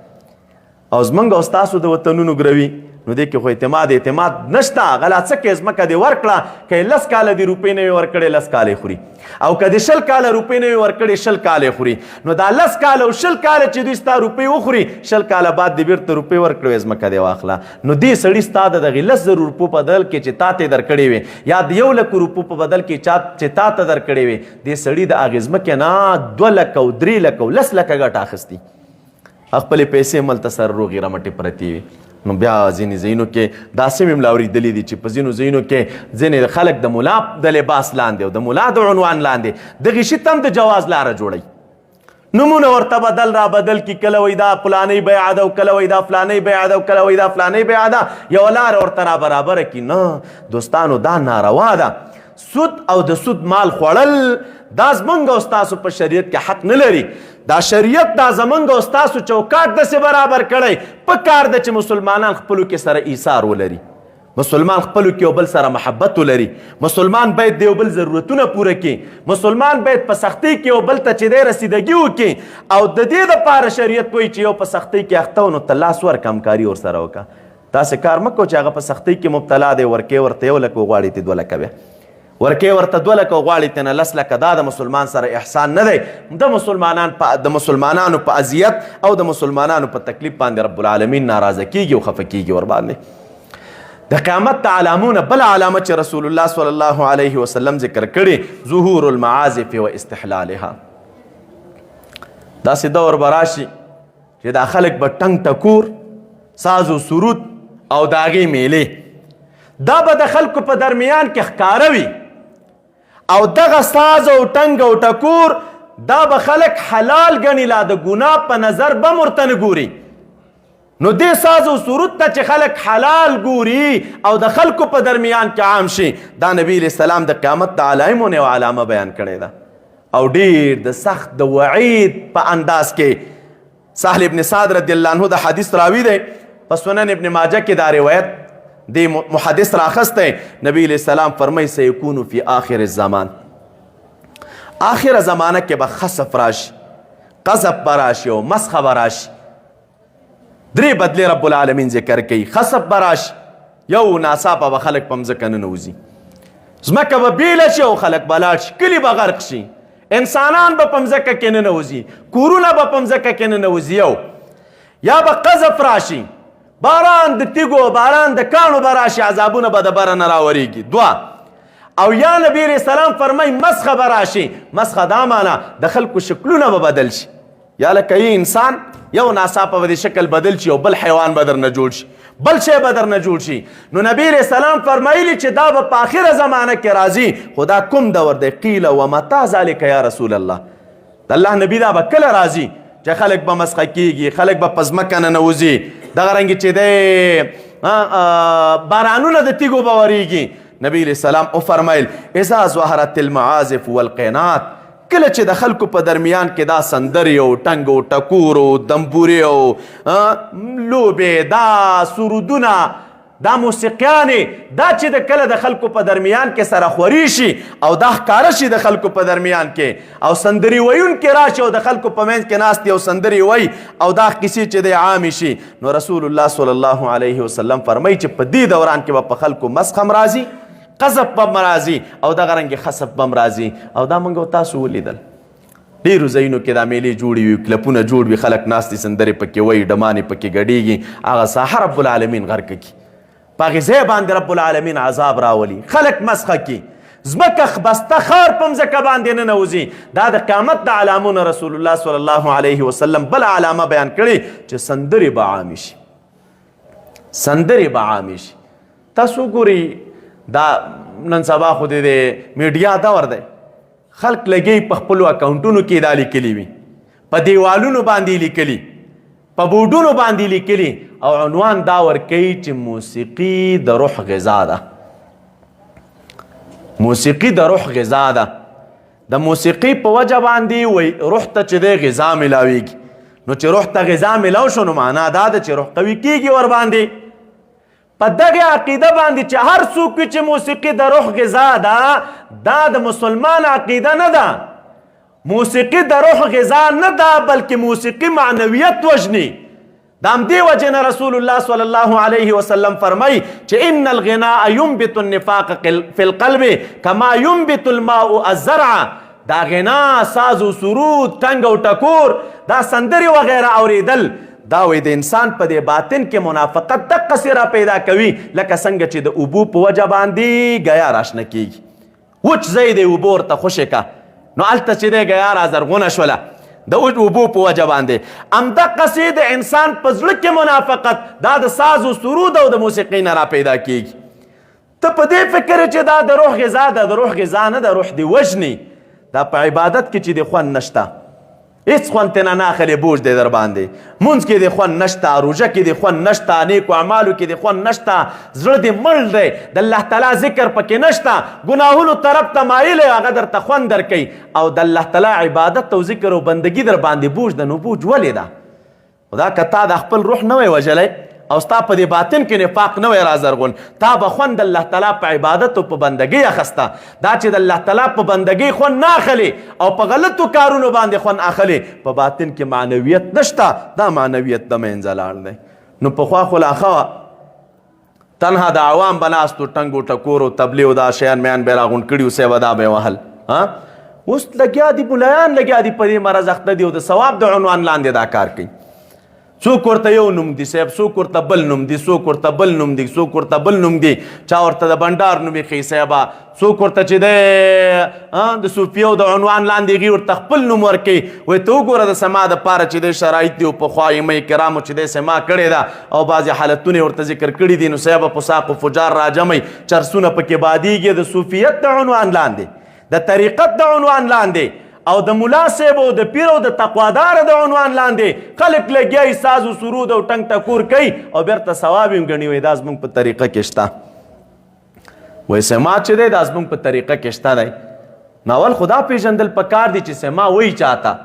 او زمونږ او ستاسو د وطنونو ګروي، نو دې کې خو اعتماد نشته، غلا څه کې ځمکه دې ورکړه، که یې 10 کاله دې روپۍ نه وي ورکړې 10 کاله یې خوري، او که دې 20 کاله روپۍ نه وي ورکړې 20 کاله یې خوري. نو دا 10 کاله او 20 کاله چې دوی ستا روپۍ وخوري، 20 کاله بعد دې بیرته روپۍ ورکړې ځمکه دې واخله. نو دې سړي ستا د دغې 10,000 روپو په بدل کې چې تا ته یې درکړې وي، یا د 1,00,000 روپو په بدل کې چې تا ته درکړې وي، دې سړي د هغې ځمکې نه 2 لکه او 3 لکه او 10 لکه ګټه اخیستي، خپلې پیسې ملته سره روغې رمټې پرتې وي. نو بیا ځینې ځایونو کې داسې مې ملا اورېدلي دي چې په ځینو ځایونو کې ځینې خلک د ملا د لباس لاندې او د ملا د عنوان لاندې دغې شي ته هم د جواز لاره جوړوي، نومونه ورته بدل را بدل کي، کله وایي دا فلانۍ بیعه ده او کله وایي دا فلانۍ بیعه ده او کله وایي دا فلانۍ بیعه ده، یوه لاره ورته را برابره کړي. نه دوستانو، دا ناروا ده. سود او د سود مال خوړل دا زمونږ او ستاسو په شریعت کې حق نه لري. دا شریعت دا زمونږ او ستاسو چوکاټ داسې برابر کړی، په کار ده چې مسلمانان خپلو کې سره ایثار ولري، مسلمان خپلو کې یو بل سره محبت ولري، مسلمان باید د یو بل ضرورتونه پوره کړي، مسلمان باید په سختۍ کې یو بل ته چې دی رسیدګي وکړي. او د دې دپاره شریعت وایي چې یو په سختۍ کې اخته و نو ته لاس ورکړه، همکاري ورسره وکړه. داسې کار مه کوه چې هغه په سختۍ کې مبتلا دی، ورکې ورته 1 لکه وغواړي ته 2 لکه، بیا ورکې ورته 2 لکه وغواړي ته نه 10 لکه. دا د مسلمان سره احسان نه دی. د مسلمانانو په اذیت او د مسلمانانو په تکلیف باندې رب العالمین ناراضه کیږي او خفه کیږي ورباندې. د قیامت ته علامونه، بل علامه چې رسول الله صلی الله علیه وسلم ذکر کړي، ظهور المعازف و استحلالها. داسې دور به راشي چې دا خلک به ټنګ ټکور، ساز و سرود او د هغې میلې دا به د خلکو په درمیان کې ښکاره وي، او دغه ساز او ټنګ او ټکور دا به خلک حلال ګڼي، لا د ګناه په نظر به هم ورته نه ګوري. نو دې ساز او سرود ته چې خلک حلال ګوري او د خلکو په درمیان کې عام شي، دا نبی علیه السلام د قیامت د علایمو نه یوه علامه بیان کړې ده، او ډېر د سخت د وعید په انداز کې. سهل ابن سعد رضی الله عنه د حدیث راوي دی، په سنن ابن ماجه کې دا روایت دی محدث راخسته. نبی علیہ السلام فرمائی سیکونو فی آخر الزمان، آخر زمانه کې به خسف راشي، قذف براشي او مسخ براشي. 3 بدلی رب العالمین ذکر کوي. خسف براشي، یو ناڅاپه به خلک په مځکه ننوځي، ځمکه به بیله شي او خلک به لاړ شي، کلي به غرق شي، انسانان به په مځکه کې ننوځي، کورونه به په مځکه کې ننوځي. یا به قذف راشي، باران د تیګو، باران د کاڼو به راشي، عذابونه به د بره نه راورېږي. 2 او یا نبی علیه السلام فرمایي مسخه به راشي. مسخه دا معنا د خلکو شکلونه به بدل شي، یا لکه یې انسان یو ناڅاپه به د شکل بدل شي او بل حیوان به درنه جوړ شي، بل شی به درنه جوړ شي. نو نبی علیه السلام فرمایلي چې دا به په آخره زمانه کې راځي. خو دا کوم دور دی؟ قیل ومتا ذلک یا رسول الله، د الله نبي دا به کله راځي چې خلک به مسخه کېږي، خلک به په ځمکه ننوځي، دغه رنګې چې دی بارانونه د تیږو به ورېږي. نبی علیه السلام وفرمیل اذا ظهرت المعازف والقینات، کله چې د خلکو په درمیان کې دا سندرې او ټنګ او ټکور او دمبورې او لوبې، دا سرودونه، دا موسیقیانې، دا چې د کله د خلکو په درمیان کې سره خوري شي او دا ښکاره شي د خلکو په درمیان کې، او سندري ویونکي راشي او د خلکو په منځ کې ناست او سندري وی او دا کیسې چې د عامې شي، نو رسول الله صلی الله علیه وسلم فرمایي چې په دې دوران کې به په خلکو مسخ هم راځي، قذف به هم راځي او دغه رنګې خسف به هم راځي. او دا موږ او تاسو ولیدل، ډېرو ځایونو کې دا میلې جوړې وي کلپونه جوړ وي خلک ناستې سندرې پکې وایي ډمانې پکې ګډېږي هغه ساحه رب العالمین غرقه کي په هغې ځای باندې رب العالمین عذاب راولي خلک مسخه کي ځمکه بسته ښار په مځکه باندې ننوځي دا د قیامت د علامونه رسول الله صلی الله علیه وسلم بله علامه بیان کړې چې سندرې به عامې شي سندرې به عامې شي تاسو ګورئ دا نن سبا خو د میډیا دور دی خلق لګي په خپلو اکاونټونو کې دا لیکلي وي په دیوالونو باندې لیکلي په بورډونو باندې لیکلي او عنوان دا ورکوي چې موسیقي د روح غذا ده موسیقي د روح غذا ده د موسیقي په وجه باندې وای روح ته چې دی غذا ملاویږي نو چې روح ته غذا ملاو شو نو معنا دا ده چې روح قوي کیږي ور باندې په دغه عقیده باندې چې هر څوک چې موسیقي د روح غذا ده دا د مسلمان عقیده نه ده موسیقي د روح غذا نه ده بلکې موسیقي معنویت وژني د همدې وجې نه رسول الله صلی الله علیه وسلم فرمایي چې ان الغناء ينبت النفاق في القلب كما ينبت الماء الزرع دا غنا ساز و سرود ټنګ او ټکور دا سندرې وغیره اوریدل دا وی د انسان په دې باطن کې منافقت دقسې را پیدا کوي لکه څنګه چې د اوبو په وجه باندې ګیا راشنه کیږي وچ ځای دی اوبو ورته خوشې کا نو هلته چې دی ګیا را زرغونه شوله د اوبو په وجه باندې همدقسې د انسان په زړه کې منافقت دا د ساز و سرود او د موسیقۍ نه را پیدا کیږي ته په دې فکر چې دا د روح غذا ده د روح غذا نه ده روح دی وژني دا په عبادت کې چې د خوند نشته هیڅ خوند ترې نه اخلي بوج دی در باندې مونځ کې د خوند نشته روژه کې د خوند نشته نیکو اعمالو کې د خوند نشته زړه دې مړ دی د الله تعالی ذکر پکې نشته ګناهونو طرف ته مایل یې هغه درته خوند درکوي او د الله تعالی عبادت او ذکر او بندګي در باندې بوج ده نو بوج ولې ده خو دا که تا د خپل روح نه وی وژلی او ستا په دې باطن کې نفاق نه وی رازرغون تا به خوند الله تعالی په عبادت او په بندګۍ اخسته دا چې د الله تعالی په بندګۍ خوند نه اخلي او په غلطو کارونو باندې خوند اخلي په باطن کې معنویت نشته دا معنویت د منځه لاړ دی نو پخوا خو لا ښه وه تنها د عوام به ناستو ټنګ و ټکور او تبلیغ دا شیان میان به یې راغونډ کړي اوس یې به دا به یې وهل اوس لګیا دي ملایان لګیا دي په دې مرض اخته دي او د ثواب د عنوان لاندې دا کار کوي څوک ورته یو نوم دی صاحب څوک ورته بل نوم دی څوک ورته بل نوم دی څوک ورته بل نوم دی چا ورته د بنډار نوم یې صاحبه څوک ورته چې دی د صوفیو د عنوان لاندې هغوی ورته خپل نوم ورکوي وایي ته وګوره د سما دپاره چې دی شرایط دي او پخوا ائمه کرامو چې دی سما کړې ده او بعضې حالتونه یې ورته ذکر کړي دي نو صاحبه فساق و فجار راجمئ چرسونه پکې بادیږي د صوفیت د عنوان لاندې د طریقت د عنوان لاندې او د ملا صاحب او د پیر او د تقوادار د عنوان لاندې خلک لګیایي ساز و سرود او ټنګ ټکور کوي او بیرته ثواب یې ګڼي وایي دا زموږ په طریقه کې شته وایي سما چې دی دا زموږ په طریقه کې شته دی نو اول خدا پیژندل پکار دي چې سما وایي چاته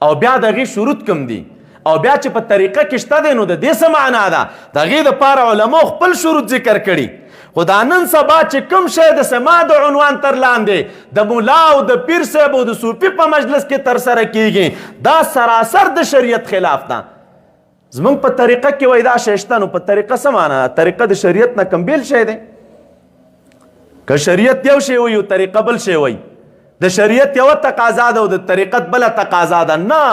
او بیا د هغې شروط کم دي او بیا چې په طریقه کې شته دی نو د دې څه معنا ده د هغې دپاره علماو خپل شروط ذکر کړي خو دا نن سبا چې کوم شی د سما د عنوان تر لاندې د ملا او د پیر صاحب او د صوفي په مجلس کې ترسره کیږي دا سراسر د شریعت خلاف ده زمونږ په طریقه کې وایي دا شی شته نو په طریقه څه معنا طریقه د شریعت نه کم بیل شی دی که شریعت یو شی وایي او طریقه بل شی وایي د شریعت یوه تقاضا ده او د طریقت بله تقاضا ده نه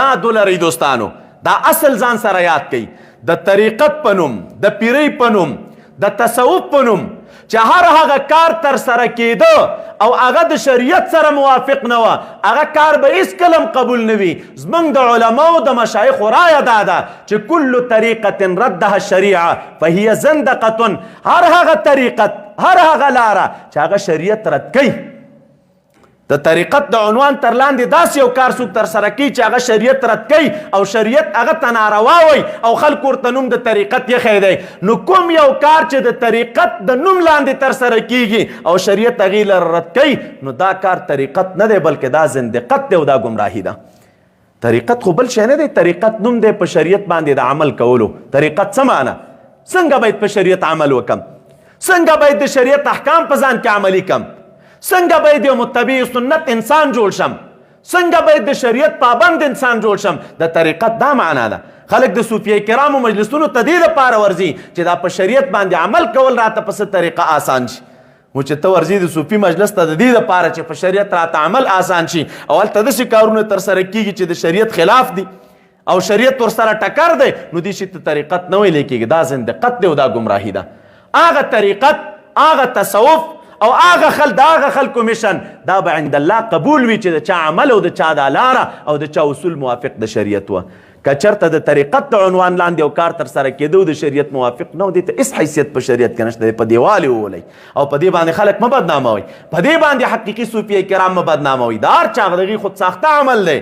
یاد ولرئ دوستانو دا اصل ځان سره یاد کوي د طریقت په نوم د پیرۍ په نوم د تصوف په نوم چې هر هغه کار تر سره کېده او هغه د شریعت سره موافق نه وه هغه کار به هېڅکله هم قبول نه وي زموږ د علماو د مشایخو رایه دا ده چې کل طریقة ردها الشریعه فهي زندقة هر هغه طریقت هر هغه لاره چې هغه شریعت رد کوي د طریقت د عنوان تر لاندې داسې یو کار څوک ترسره کوي چې هغه شریعت رد کوي او شریعت هغه ته ناروا وایي او خلکو ورته نوم د طریقت ایښی دی نو کوم یو کار چې د طریقت د نوم لاندې ترسره کیږي او شریعت هغې لره رد کوي نو دا کار طریقت نه دی بلکې دا زندقت دی او دا ګمراهي ده طریقت خو بل شی نه دی طریقت نوم دی په شریعت باندې د عمل کولو طریقت څه معنی څنګه باید په شریعت عمل وکم څنګه باید د شریعت احکام په ځان کې عملي کم څنګه باید یو متبع سنت انسان جوړ شم څنګه باید د شریعت پابند انسان جوړ شم د طریقت دا معنا ده خلک د صوفیه کرامو مجلسونو ته دې لپاره ورځي چې دا په شریعت باندې عمل کول راته په څه طریقه آسان شي مو چې ته ورځې د صوفي مجلس ته د دې دپاره چې په شریعت راته عمل آسان شي او هلته داسې کارونه ترسره کېږي چې د شریعت خلاف دي او شریعت ورسره ټکر دی، نو دې شي ته طریقت نه ویلی کېږي، دا زندقت دی او دا ګمراهي ده. هغه طریقت، هغه تصوف او هغه خلکو میشن دا به عند الله قبول وي چې د چا عمل او د چا دا لاره او د چا اصول موافق د شریعت وه. که چېرته د طریقت د عنوان لاندې یو کار ترسره کېده او د شریعت موافق نه و، دې ته هېڅ حیثیت په شریعت کې نشته، په دیوالې وولئ او په دې باندې خلک مه بدناموئ، په دې باندې حقیقي صوفیه کرام مه بدناموئ. دا هر چا دغې خود ساخته عمل دی.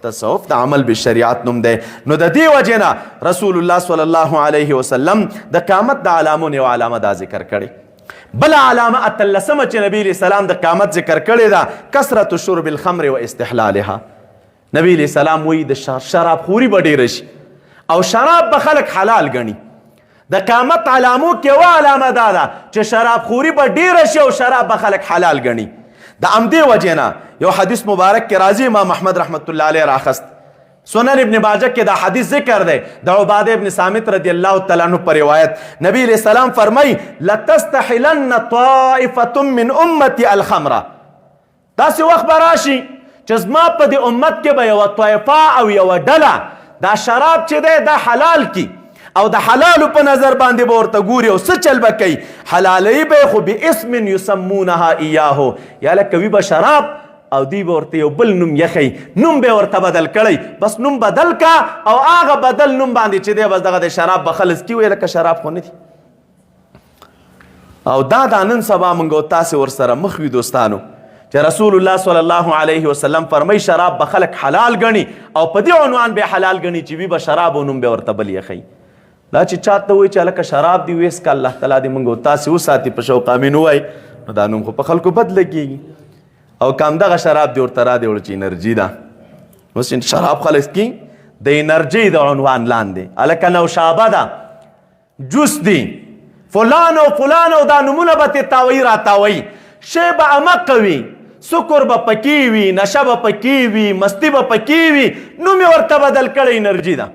تصوف د عمل بالشریعت نوم دی. نو د دې وجې نه رسول الله صلی الله علیه وسلم د قیامت د علامو یو علامه دا ذکر کړې. بله علامه اتلسمه چې نبي علیه السلام د قیامت ذکر کړې ده، کثرت شرب الخمر و استحلالها. نبی علیه السلام وایي د شراب خوري به ډېره شي او شراب به خلک حلال ګڼي. د قیامت علامو کې یوه علامه دا ده چې شراب خوري به ډېره شي او شراب به خلک حلال ګڼي. د همدې وجې نه یو حدیث مبارک کې راځي، امام احمد رحمت الله علیه راخست، سنن ابن ماجه کې دا حدیث ذکر دی د عباده ابن صامت رضی الله تعالی عنہ پر روایت. نبی علیہ السلام فرمای لتستحلن طائفة من امتی الخمر. داسې وخت به راشي چې زما په دې امت کې به یوه طایفه او یوه ډله دا شراب چې دی دا حلال کی او د حلالو په نظر باندې به ورته ګوري او څه چل به کوي، حلالوي به خو باسم یسمونها ایاهو، یا لکه وي به شراب او دوی به ورته یو بل نوم یخی، نوم به ورته بدل کړی، بس نوم بدل کا او هغه بدل نوم باندې چې دی بس دغه د شراب به خلص کي وی لکه شراب خو نه دي. او دا د نن سبا موږ او تاسې ورسره مخ وي دوستانو چې رسول الله صلی الله علیه وسلم فرمای شراب به خلک حلال ګڼي او په دې عنوان به حلال ګڼي چې وي به شراب او نوم به ورته بل یخی. دا چې چاته وایي چې هلکه شراب دی ویس که الله تعالی دې موږ او تاسې وساتي په شوق امین ووایي، نو دا نوم خو په خلکو بد لګېږي. او که همدغه شراب دې ورته را دې وړه چې انرژي ده، اوس شراب خلک کي د انرژۍ د عنوان لاندې هلکه نوشابه ده، جوس دی، فلان او فلان او دا نومونه به ترې تاویي را تاویي، شی به عمقه وي، سکر به پکې وي، نشه به پکې وي، مستی به پکې وي، نوم یې ورته بدل کړی انرژي ده،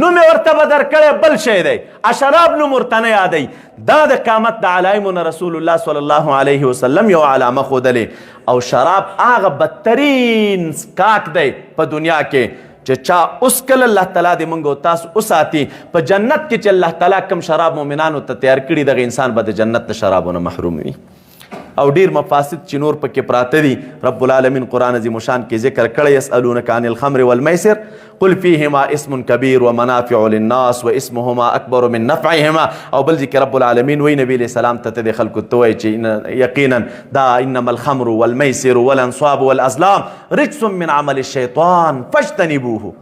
نوم یې ورته بدل کړی بل شی دی، شراب نوم ورته نه یادوي. دا د قیامت د علایمو نه رسول الله صلی الله علیه وسلم یو علامه ښودلې. او شراب هغه بدترین څښاک دی په دنیا کې چې چا اوس کله الله تعالی دې موږ او تاسو وساتي په جنت کې چې الله تعالی کوم شراب مؤمنانو ته تیار کړي دغه انسان به د جنت د شرابو نه محروم وي. او ډیر مفاسد چې نور پکې پراته دي رب العالمین قرآن عظیم شان کې ذکر کړی، یسألونک عن الخمر والمیسر قل فیهما اسم کبیر ومنافع للناس واسمهما اکبر من نفعهما. او بل ذکر رب العالمین وی نبی علیہ السلام ته د خلکو ته وایي چې یقینا دا انما الخمر والمیسر والانصاب والازلام رجس من عمل الشیطان فاجتنبوه.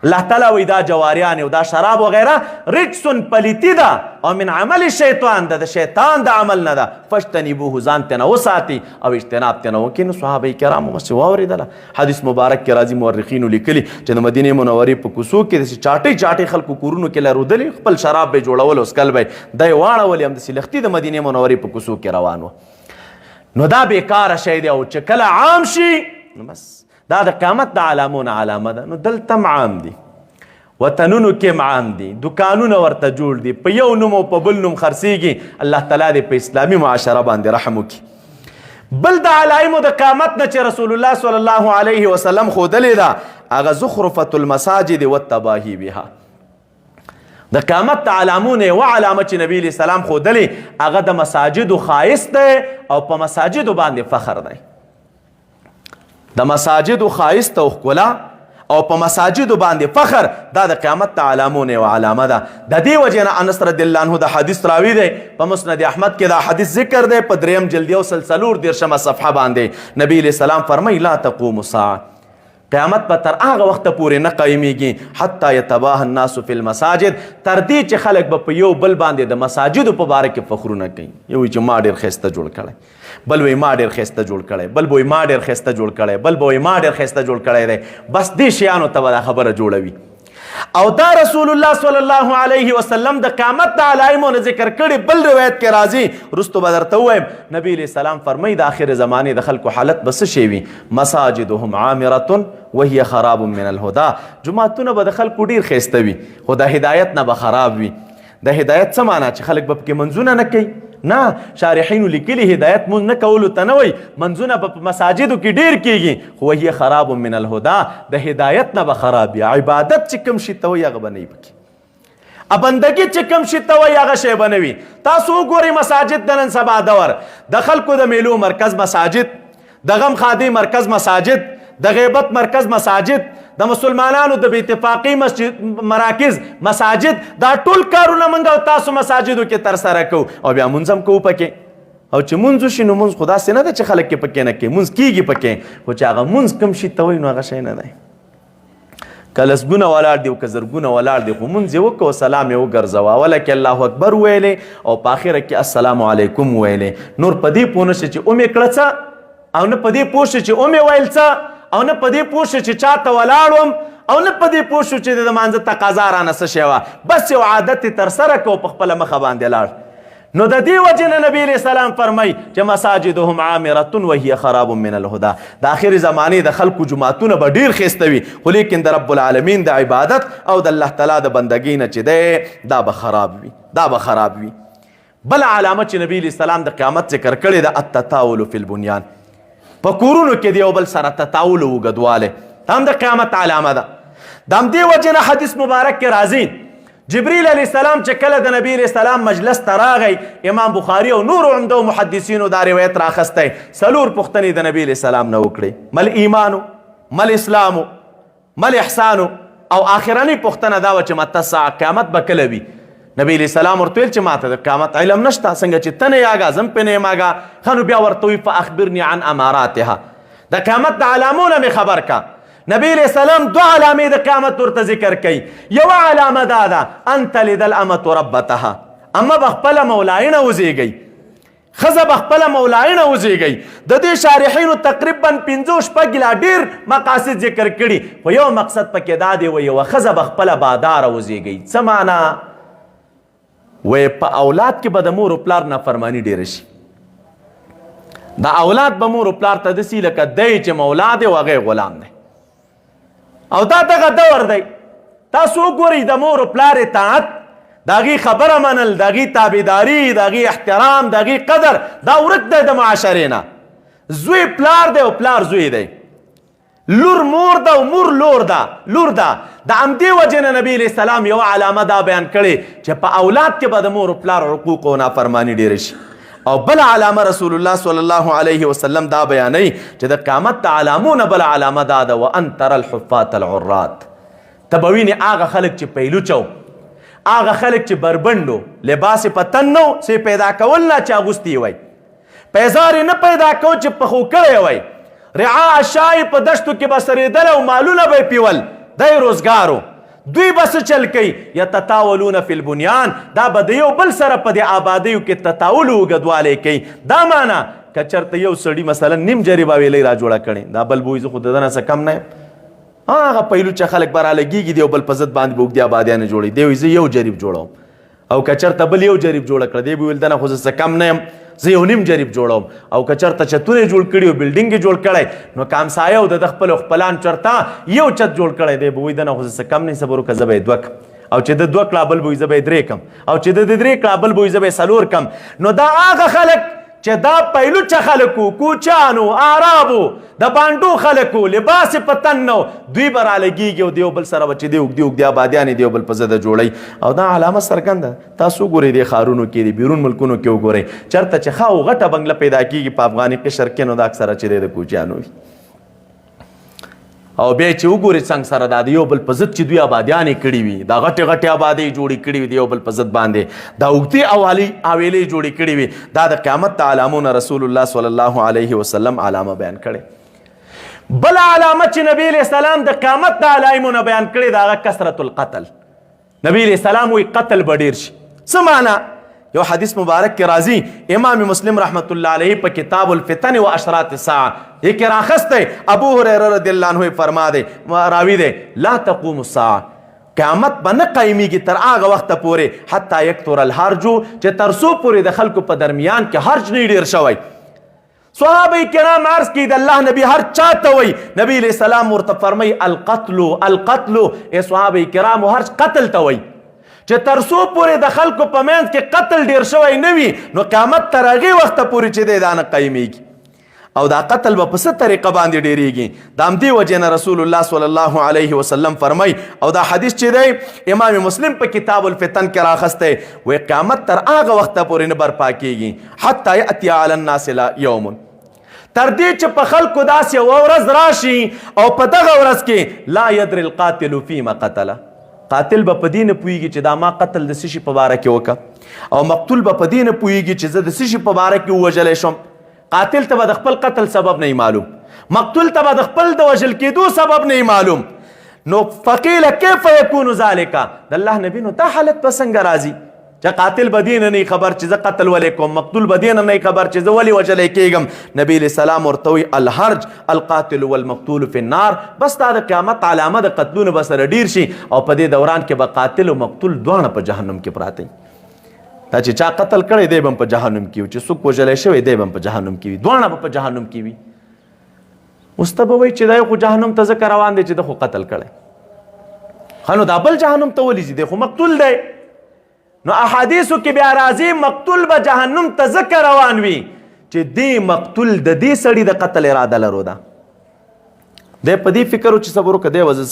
الله تعالی وی دا جواریان او دا شراب وغیره رجسن پلیتی ده او من عمل شیطان ده، د شیطان د عمل نه ده، فاجتنبوه ځان ته نه وساتي او اجتناب ته نه وکړي. نو صحابه کرامو مس واورېدله حدیث مبارک کې راځي مورخینو لیکلي چې د مدینې منورې په کوڅو کې داسې چاټۍ چاټۍ خلکو کورونو کې لرودلي، خپل شراب به یې جوړول او څکل به یې، دا یې واړولې همداسې لښتي د مدینې منورې په کوڅو کې روان وه. نو دا بېکاره شی دی او چې کله عام شي نو بس دا د قیامت د علامو نه علامه ده. نو دلته هم عام دي، وطنونو کې هم عام دي، دکانونه ورته جوړ دي، په یو نوم او په بل نوم خرڅېږي. الله تعالی دې په اسلامي معاشره باندې رحم وکړي. بل د علایمو د قیامت نه چې رسول الله صلی الله علیه وسلم ښودلې ده هغه زخرفة المساجد والتباهي بها. د قیامت د علامو نه یوه علامه چې نبي علیه السلام ښودلې هغه د مساجدو ښایست دی او په مساجدو باندې فخر دی. د مساجدو ښایست او ښکلا او په مساجدو باندې فخر دا د قیامت د علامو نه یوه علامه ده. د دې وجې نه انس رضی الله عنه د حدیث راوي دی په مسند احمد کې دا حدیث ذکر دی په 3 جلد 134 صفحه باندې. نبی علیه السلام فرمایي لا تقوم الساعه، قیامت به تر هغه وخته پورې نه قایمیږي حتی یتباه الناس فی المساجد، تر دې چې خلک به په یو بل باندې د مساجدو په باره کې فخرونه کوي. یو چې ما ډېر ښایسته جوړ کړی، بل وایي ما ډېر ښایسته جوړ کړی، بل به وایي ما ډېر ښایسته جوړ کړی، بل به وایي ما ډېر ښایسته جوړ کړی دی. بس دې شیانو ته به دا خبره جوړوي. او دا رسول الله صلی الله علیه وسلم د قیامت د علایمو نه ذکر کړي. بل روایت کې راځي، رستو به درته ووایم، نبی علیه السلام فرمایي د آخر زمانې د خلکو حالت به څه شی وي؟ مساجدهم عامرة وهي خراب من الهدى. جماعتونه به د خلکو ډېر ښایسته وي خو د هدایت نه به خراب وي. د هدایت څه معنا؟ چې خلک به پکې منځونه نه کوي نه شارحینو لیکلي هدایت مونږ نه کولو ته نه وایي منځونه به په مساجدو کې ډېر کېږي خو وهي خراب من الهدا د هدایت نه به خراب وي عبادت چې کوم شي ته وایي هغه به نه وي پکې بندګي چې کوم شي ته وایي هغه شی به نه وي تاسو وګورئ مساجد د نن سبا دور د خلکو د میلو مرکز مساجد د غم خادي مرکز مساجد د غیبت مرکز مساجد د مسلمانانو د بې اتفاقي مسجد مراکز مساجد دا ټول کارونه موږ او تاسو مساجدو کې ترسره کوو او بیا مونځ هم کوو پکې او چې مونځ وشي نو مونځ خو داسې نه ده چې خلک یې پکې نه کوي مونځ کېږي پکې خو چې هغه مونځ کوم شي ته وایي نو هغه شی نه دی که لسګونه ولاړ دی او که زرګونه ولاړ دی خو مونځ یې وکړو سلام یې وګرځوه اوله کې الله اکبر ویلې او په آخره کې السلام علیکم ویلې نور په دې پوه نه شي چې اومې کړه څه او نه په دې پوه شي چې اومې ویل څه او نه په دې پوه شو چې چاته ولاړم او نه په دې پوه شو چې د مانځه تقاضا رانه څه شی وه بس یو عادت یې ترسره کړو په خپله مخه باندې لاړ نو د دې وجې نه نبي علیه السلام فرمایي چې مساجدهم عامرة وهي خراب من الهدى د آخرې زمانې د خلکو جوماتونه به ډېر ښایسته وي خو لیکن د رب العالمین د عبادت او د الله تعالی د بندګۍ نه چې دی دا به خراب وي بله علامه چې نبي علیه السلام د قیامت ذکر کړې ده التطاول فی البنیان په کورونو کې د یو بل سره تطاول اوږدوالی هم د قیامت علامه ده د همدې وجې نه حدیث مبارک کې راځي جبریل علیه السلام چې کله د نبی علیه السلام مجلس ته راغی امام بخاري او نورو عمدو محدثینو دا روایت راخستی څلور پوښتنې د نبی علیه السلام نه وکړې مل ایمانو مل اسلامو مل احسانو او آخرنۍ پوښتنه دا وه چې مته الساعه قیامت به کله وي نبی علیه السلام ورته ویل چې ماته د قیامت علم نشته څنګه چې ته نه یاږه زه هم پې نه یم آګه ښه نو بیا ورته وي فاخبرني عن اماراتها د قیامت د علامو نه مې خبر کا نبی علیه السلام دو علامې د قیامت ورته ذکر کوي یوه علامه دا ده ان تلد الامة ربتها اما به خپله مولایڼه وزیږئ ښځه به خپله مولایڼه وزیږئ د دې شارحینو تقریبا 5-6 لا ډېر مقاصد ذکر کړي خو یو مقصد پکې دا دی و یوه ښځه به خپله باداره وزیږئ څه معنا وی په اولاد کې به د مور و پلار نافرماني ډېره شي د اولاد به مور و پلار ته داسې لکه دی چې مولا دی او هغه غلام دی او دا دغه دور دی تاسو وګورئ د مور و پلار اطاعت د هغې خبره منل د هغې تابعداري د هغې احترام د هغې قدر دا ورک دی د معاشرې نه زوی پلار دی او پلار زوی دی لور مور ده او مور لور ده د همدې وجې نه نبي علیه السلام یوه علامه دا بیان کړې چې په اولاد کې به د مور و پلار حقوق او نافرماني ډېره شي او بل علامه رسول الله صلی الله علیه وسلم دا بیانوي چې د قیامت د علامو نه بل علامه دا ده وان ترى الحفاة العرات ته به وینې هغه خلک چې پیلوچو هغه خلک چې بربنډو لباس یې په تن نه څه پیدا کول نه چې اغوستي وی پیزار یې نه پیدا کو چې پخو کړی وی رعاء الشای په دشتو کې به سرېدل او مالونه به یې پیول دی روزګارو دوی بس چل کوي یتطاولون فی البنیان دا به د یو بل سره په دې آبادیو کې تطاول اوږدوالی کوي دا معنا که چېرته یو سړي مثلا نیم جریب اویلی را جوړه کړې دا بل بوی زه خو د ده نه څه کم نه یم هغه پهلوچه خلک به رالګېږي د یو بل په ضد باندې به اوږدې آبادیانې جوړوي دی وایي زه یو جریب جوړوم او که چېرته بل یو جریب جوړه کړه دی به ویل دنه خو زه څه کم نه یم زه یو نیم جریب جوړوم او که چېرته چتونه یې جوړ کړي او بلډینګ یې جوړ کړی نو که همسایه او د ده خپل خپلان چېرته یو چت جوړ کړی دی به وایي دنه خو زه څه کم نه صبر وکړه زه به یې 2 کم او چې د 2 کړه بل به وایي زه به یې 3 کم او چې د 3 کړه بل به وایي زه به یې 4 کم نو دا هغه خلک چې دا پیلوچه خلکو کوچانو عربو د بانډو خلکو لباس په تن نو دوی به رالګېږي او د یو بل سره به چې دی اوږدې آبادیانې د یو بل په ضده جوړوي او دا علامه څرګنده تاسو وګورئ دې ښارونو کې د بیرون ملکونو کې وګورئ چېرته چې ښه او غټه بنګله پیدا کېږي په افغاني قشر کې نو دا اکثره چې دی د کوچیانو وي او بیا چې وګورئ څنګه سره دا د یو بل په ضد چې دوی آبادیانې کړي وي دا غټې غټې آبادۍ جوړې کړي وي د یو بل په ضد باندې دا اوږدې حویلۍ جوړې کړي وي دا د قیامت د علامو نه رسول الله صلی الله علیه وسلم علامه بیان کړې بله علامه چې نبی علیه السلام د قیامت د علایمو نه بیان کړې د هغه کثرت القتل نبی علیه السلام وایي قتل به ډېر شي څه معنا یو حدیث مبارک کې راځي امام مسلم رحمت الله علیه په کتاب الفتن و اشراط الساعه یہ کہ راخستے ابو ہریرہ رضی اللہ عنہ فرما دے راوی دے لا تقوم الساعه قیامت بنه قایمیږي تر هغه وخته پورې حتی یکثر الحرج چې تر څو پورې د خلکو په درمیان کې حرج نه ډېر شوی صحابه کرام عرض کی د الله نبی هر چاته وی نبی علیہ السلام ورته فرمای القتل ای صحابه کرام هر قتل ته وی چې تر څو پورې د خلکو په منځ کې قتل ډیر شوی نه وي نو قیامت تر هغې وخته پورې چې دی دا نه قایمیږي او دا قتل به په څه طریقه باندې ډیریږي د همدې وجې نه رسول الله صلی الله علیه وسلم فرمای او دا حدیث چې دی امام مسلم په کتاب الفتن کې راخستی وایي قیامت تر هغه وخته پورې نه برپا کیږي حتی یأتی علی الناس یوم تر دې چې په خلکو داسې یوه ورځ راشي او په دغه ورځ کې لا یدري القاتل فیما قتله قاتل به په دې نه پوهېږي چې دا ما قتل د څه شي په باره کې وکړه او مقتول به په دې نه پوهېږي چې زه د څه شي په باره کې ووژلی شم قاتل ته به د خپل قتل سبب نه معلوم مقتول ته به د خپل د وژل کېدو سبب نه معلوم نو فقیل کیف یکون ذالک د الله نبی نو دا حالت به څنګه راځي چې قاتل به دې نه خبر چې زه قتل ولې کوم مقتول به دې نه خبر چې زه ولې وژلی کېږم نبی علیه السلام ورته وایي الحرج القاتل والمقتول فی النار بس دا د قیامت علامه د قتلونه به سره ډیر شي او په دې دوران کې به قاتل او مقتول دواړه په جهنم کې پراته وي دا چې چا قتل کړی دی به هم په جهنم کې وي چې څوک وژلی شوی دی به هم په جهنم کې وي دواړه به په جهنم کې وي اوس ته به وایي چې دی خو جهنم ته ځکه روان دی چې ده خو قتل کړی ښه نو دا بل جهنم ته ولې ځي دی خو مقتول دی نو احادیثو کې بیا راځي مقتول به جهنم ته ځکه روان وي چې دې مقتول د دې سړي د قتل اراده لرو ده دی په دې فکر و چې صبر وکړه دی به زه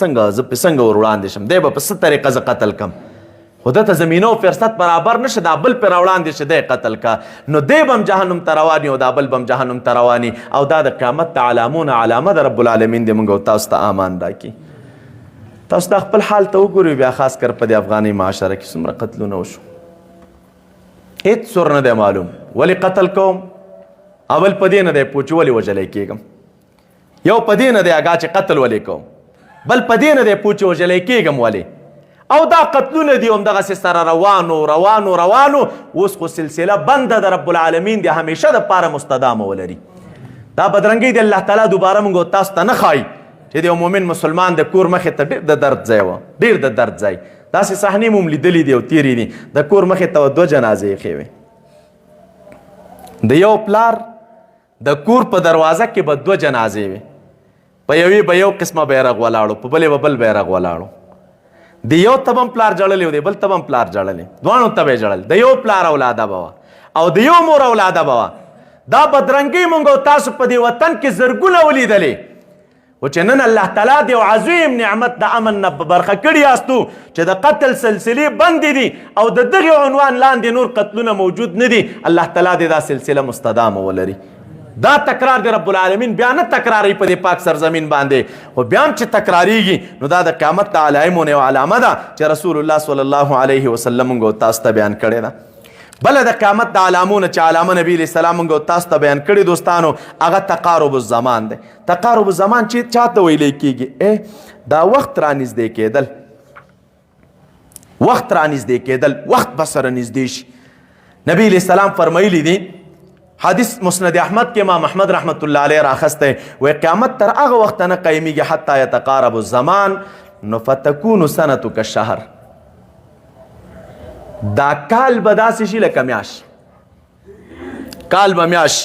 څنګه ور وړاندې شم دی به په څه طریقه زه قتل کم خو ده ته زمینه او فرصت برابر نشه دا بل پرې راوړاندې شه دی قتل کا نو دی به هم جهنم ته روان وي او دا بل به هم جهنم ته روان وي او دا د قیامت د علامونه علامه د رب العالمین دی موږ او تاسو ته امان راکړي تاسو دا خپل حال ته وګورئ بیا خاص کر په د افغاني معاشره کې څومره قتلونه وشو هېڅ سور نه دی معلوم ولې قتل کوم اول په دې نه دی پوه چې ولې وژلی کېږم یو په دې نه دی اګاه چې قتل ولې کوم بل په دې نه دی پوه چې وژلی کېږم ولې او دا قتلونه دي همدغسې سره روانو اوس خو سلسله بنده د رب العالمین دی همیشه دپاره مستدامه ولري دا بدرنګۍ د الله تعالی دوباره موږ تاسو ته نه ښایي چې د یو مؤمن مسلمان د کور مخې ته ډېر د درد ځای وه ډېر د درد ځای داسې صحنې مو هم لیدلي دي او تېرې دي د کور مخې ته 2 جنازې ایښې وې د یو پلار د کور په دروازه کې به 2 جنازې وې په یوې به یو قسمه بیرغ ولاړو په بلې به بل بیرغ ولاړو د یو ته به هم پلار جړلی او د بل ته به هم پلار جړلی دواړو ته به یې جړل د یو پلار اولاده به وه او د یو مور اولاده به وه دا بدرنګۍ مونږ او تاسو په دې وطن کې زرګونه ولیدلې و چې نن الله تعالی د یو عظیم نعمت د امن نه په برخه کړي یاستو چې د قتل سلسلې بندې دي او د دغې عنوان لاندې نور قتلونه موجود نه دي الله تعالی دې دا سلسله مستدامه ولري دا تکرار د رب العالمین بیا نه تکراری په دې پاک سرزمین باندې خو بیا هم چې تکراریږي نو دا د قیامت د علایمو یوه علامه ده چې رسول الله صلی الله علیه وسلم موږ تاسو ته بیان کړې ده بله د قیامت د علامو نه چې علامه نبي علیه السلام موږ تاسو ته بیان کړي دوستانو هغه تقارب الزمان دی تقارب الزمان چې چاته ویلی کېږي دا وخت رانږدې کېدل وخت رانږدې کېدل وخت به سره نږدې شي نبي علیه السلام فرمایلی دي حدیث مسند احمد کې امام احمد رحمت الله علیه راخسته وی قیامت تر هغه وخت نه قایمیږي حتی یتقارب الزمان نو فتکون سنتو کالشهر دا کال به داسې شي لکه میاش کال به میاش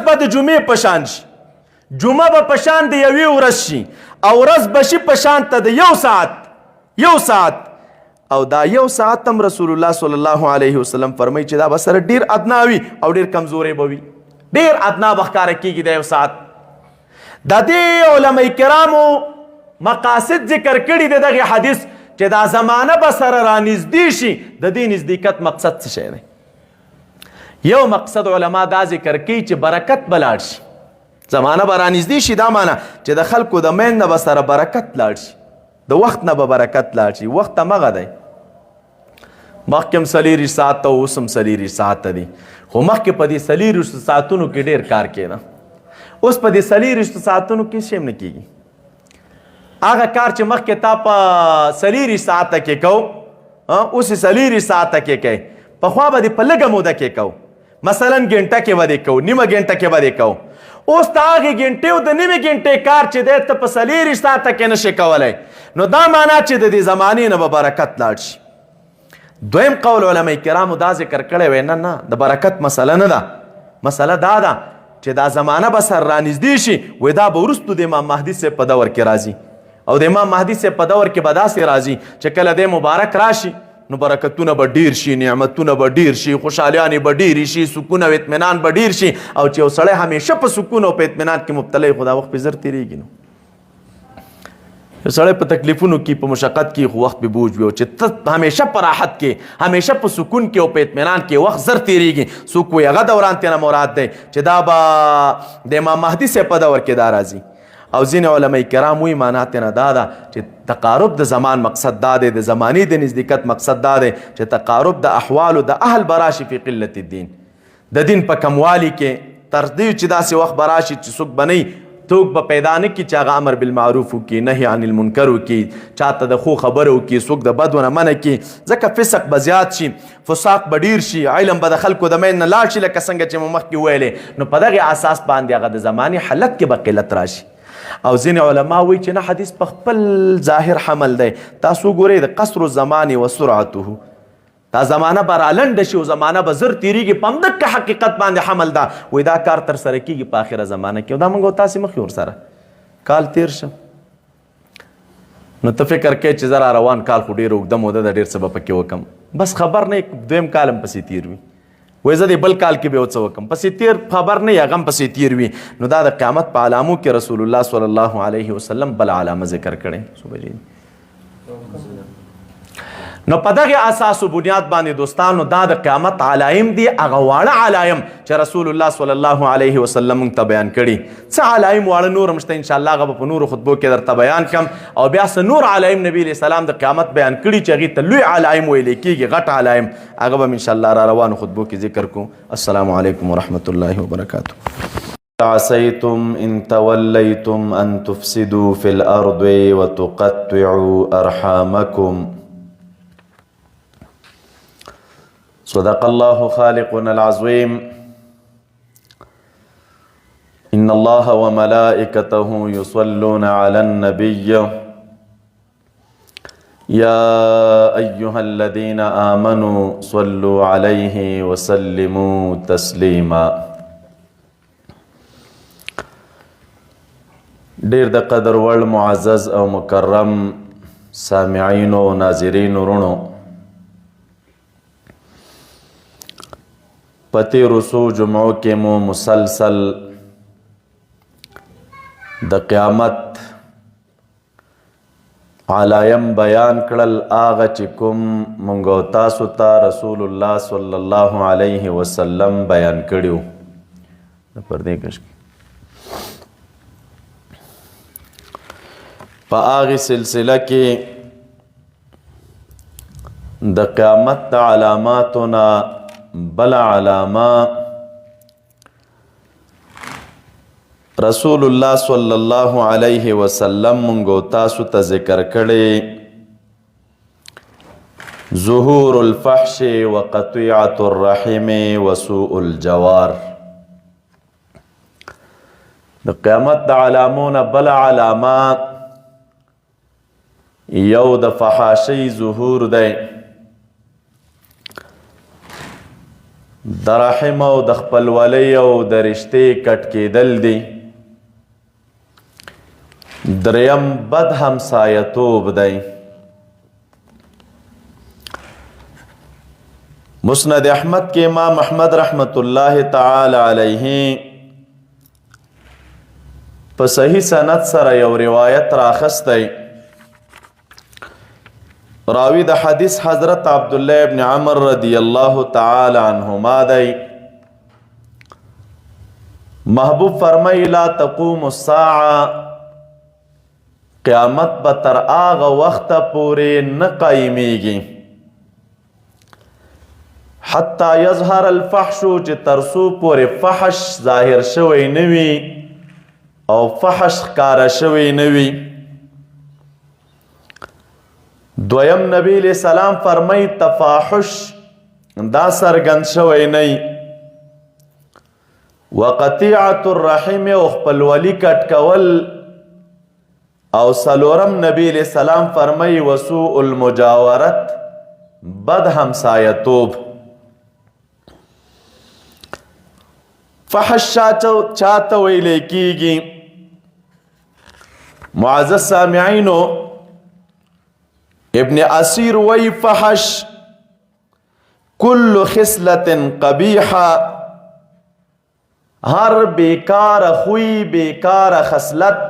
به د جمعې په شان شي جمعه به په شان د یوې ورځ شي او ورځ به شي په شان ته د یو ساعت او دا یو ساعت هم رسول الله صلی الله علیه وسلم فرمایي چې دا به سره ډیر ادنا وي او ډیر کمزورې به وي ډیر ادنا به ښکاره کېږي د یو ساعت د دې علما کرامو مقاصد ذکر کړي د دغې حدیث چې دا زمانه به سره رانږدې شي د دې نزدېکت مقصد څه شی دی یو مقصد علما دا ذکر کوي چې برکت به لاړ شي زمانه به رانږدې شي دا معنی چې د خلکو د مین نه به سره برکت لاړ شي د وخت نه به برکت لاړ شي وخت همغه دی مخکې هم 4 ساعته اوس هم 4 ساعته دي خو مخکې په دې 4 ساعتونو کې ډېر کار کېده اوس په دې 4 ساعتونو کې شی هم نه کېږي هغه کار چې مخکې تا په 4 ساعته کې کو اوس 4 ساعته کې کوي پخوا به دې په لږه موده کې کو مثلا ګنټه کې به دې کو نیمه ګنټه کې به دې کو اوس د هغې ګنټې او د نیمې ګنټې کار چې دی ته په 4 ساعته کې نشې کولی نو دا معنا چې د دې زمانې نه به برکت لاړ شي دویم قول علما کرامو دا ذکر کړی وی نه د برکت مسله نه ده مسله دا ده چې دا زمانه به سر رانږدې شي وی دا به وروستو د امام مهدي صاحب په دور کې راځي او د امام مهدي صاحب په دور کې به داسې راځي چې کله دی مبارک راشي نو برکتونه به ډیر شي، نعمتونه به ډیر شي، خوشحالیانې به ډیرې شي، سکون او اطمینان به ډیر شي، او چې یو سړی همیشه په سکون او په اطمینان کې مبتلا وي خو دا وخت پې زر تېرېږي. نو یو سړی په تکلیفونو کې په مشقت کې خو وخت پې بوج وي، او چې ته همیشه په راحت کې همیشه په سکون کې او په اطمینان کې وخت زر تېرېږي. څوک وایي هغه دوران تېنه مراد دی چې دا به د امام مهدي صاحب په دور کې دا راځي. او ځینې علماء کرام وایي معنا تېنه دا ده چې تقارب د زمان مقصد دا دی، د زماني د نزدېکت مقصد دا دی چې تقارب د احوالو د اهل براشي فی قلت الدین، د دین په کموالي کې تر دې چې داسې وخت براشي چې څوک به نه څوک به پیدا نه کړي چې هغه امر بالمعروف وکړي، نهي عن المنکر وکړي، چاته د ښو خبره وکړي، څوک د بدو نه منع کړي، ځکه فسق به زیات شي، فساق به ډیر شي، علم به د خلکو د منځ نه لاړ شي، لکه څنګه چې مو مخکې ویلې. نو په دغې اساس باندې هغه د زماني حالت کې به قلت راشي. او ځینې علما وایي چې نه حدیث په خپل ظاهر حمل دی. تاسو ګورئ د قصر الزمان و سرعته، دا زمانه به رالنډه شي او زمانه به زر تېرېږي، په همدغه حقیقت باندې حمل ده. وایي دا کار تر سره کېږي په آخره زمانه کې، او دا موږ او تاسې مخکې ورسره کال تېر شه نو ته فکر کوې چې زه را روان کال خو ډېر اوږده موده ده، ډېر څه به پکې وکړم، بس خبر نه دویم کال هم پسې تېر وي، وایي زه د بل کال کې به یو څه وکړم، پسې تېر خبر نه هغه هم پسې تېر وي. نو دا د قیامت په علامو کې رسول الله صلی الله علیه وسلم بل علامه ذکر کړی. نو په دغه اساس او بنیاد باندې دوستانو دا د قیامت علایم دي، هغه واړه علایم چې رسول الله صلی الله علیه وسلم موږ ته بیان کړي. څه علایم واړه نور هم شته، انشاءالله هغه به په نورو خطبو کې درته بیان کړم. او بیا څه نور علایم نبی علیه السلام د قیامت بیان کړي چې هغې ته لوی علایم ویلی کېږي، غټ علایم، هغه به انشاءالله را روانو خطبو کې ذکر کوو. السلام علیکم ورحمة الله وبرکاته. عسیتم ان تولیتم ان تفسدوا فی الارض وتقطعوا ارحامکم. صدق الله خالقنا العظيم. إن الله وملائكته يصلون على النبي يا أيها الذين آمنوا صلوا عليه وسلموا تسليما. ډیر د قدر وړ معزز او مکرم سامعین او ناظرین ورونو، پتی رسو جمعو کې مو مسلسل د قیامت علایم بیان کړل، آغا چې کوم مونږ او تاسو ته رسول الله صلی الله علیه وسلم بیان کړیو. د پردې کشک په هغې سلسله کې د قیامت د علاماتو نه بل علامه رسول الله صلی الله علیه وسلم مونږ تاسو ته ذکر کړي ظهور الفحش وقطيعة الرحم وسوء الجوار. د قیامت د علامونه بل علامات یو د فحاشۍ ظهور دی، د رحم او د خپلولۍ او د رشتې کټ کېدل دي، دریم بد همسایتوب دی. مسند احمد کې امام احمد رحمت الله تعالی علیه په صحیح سند سره یو روایت راخستی. راوی د حدیث حضرت عبدالله ابن عمر رضی اللہ تعالی عنہما دی. محبوب فرمائی لا تقوم الساعة، قیامت به تر آغا وقت پوری نقائمیگی حتی یظهر الفحشو چې ترسو پوری فحش ظاهر شوی نوی او فحش ښکاره شوی نوی. دویم نبی علیہ السلام فرمائی تفاحش دا سرګند شوی نی، وقطیعة الرحم او خپلولی کټ کول، او سلورم نبی علیہ السلام فرمائی وسوء المجاورت بد همسایتوب. فحش چاته ویلې کیږي؟ معزز سامعینو، ابن اسیر وی فحش کل خصلت قبیحہ، ہر بیکار خوی بیکار خصلت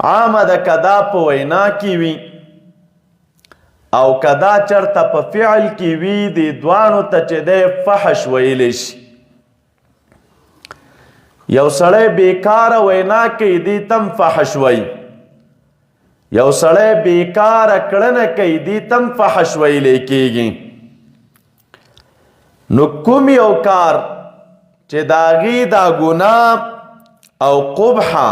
عامد کدا په وینا کی وی او کدا چرته په فعل کی وی، دی دوانو ته چې دی فحش ویلی شي. یو سړی بیکار وینا کوي دی تم فحش وی، یو سړی بیکار کړنه کوي دی تم فحش ویلی کیږي. نو کوم یو کار چې داغي دا ګناه او قبحه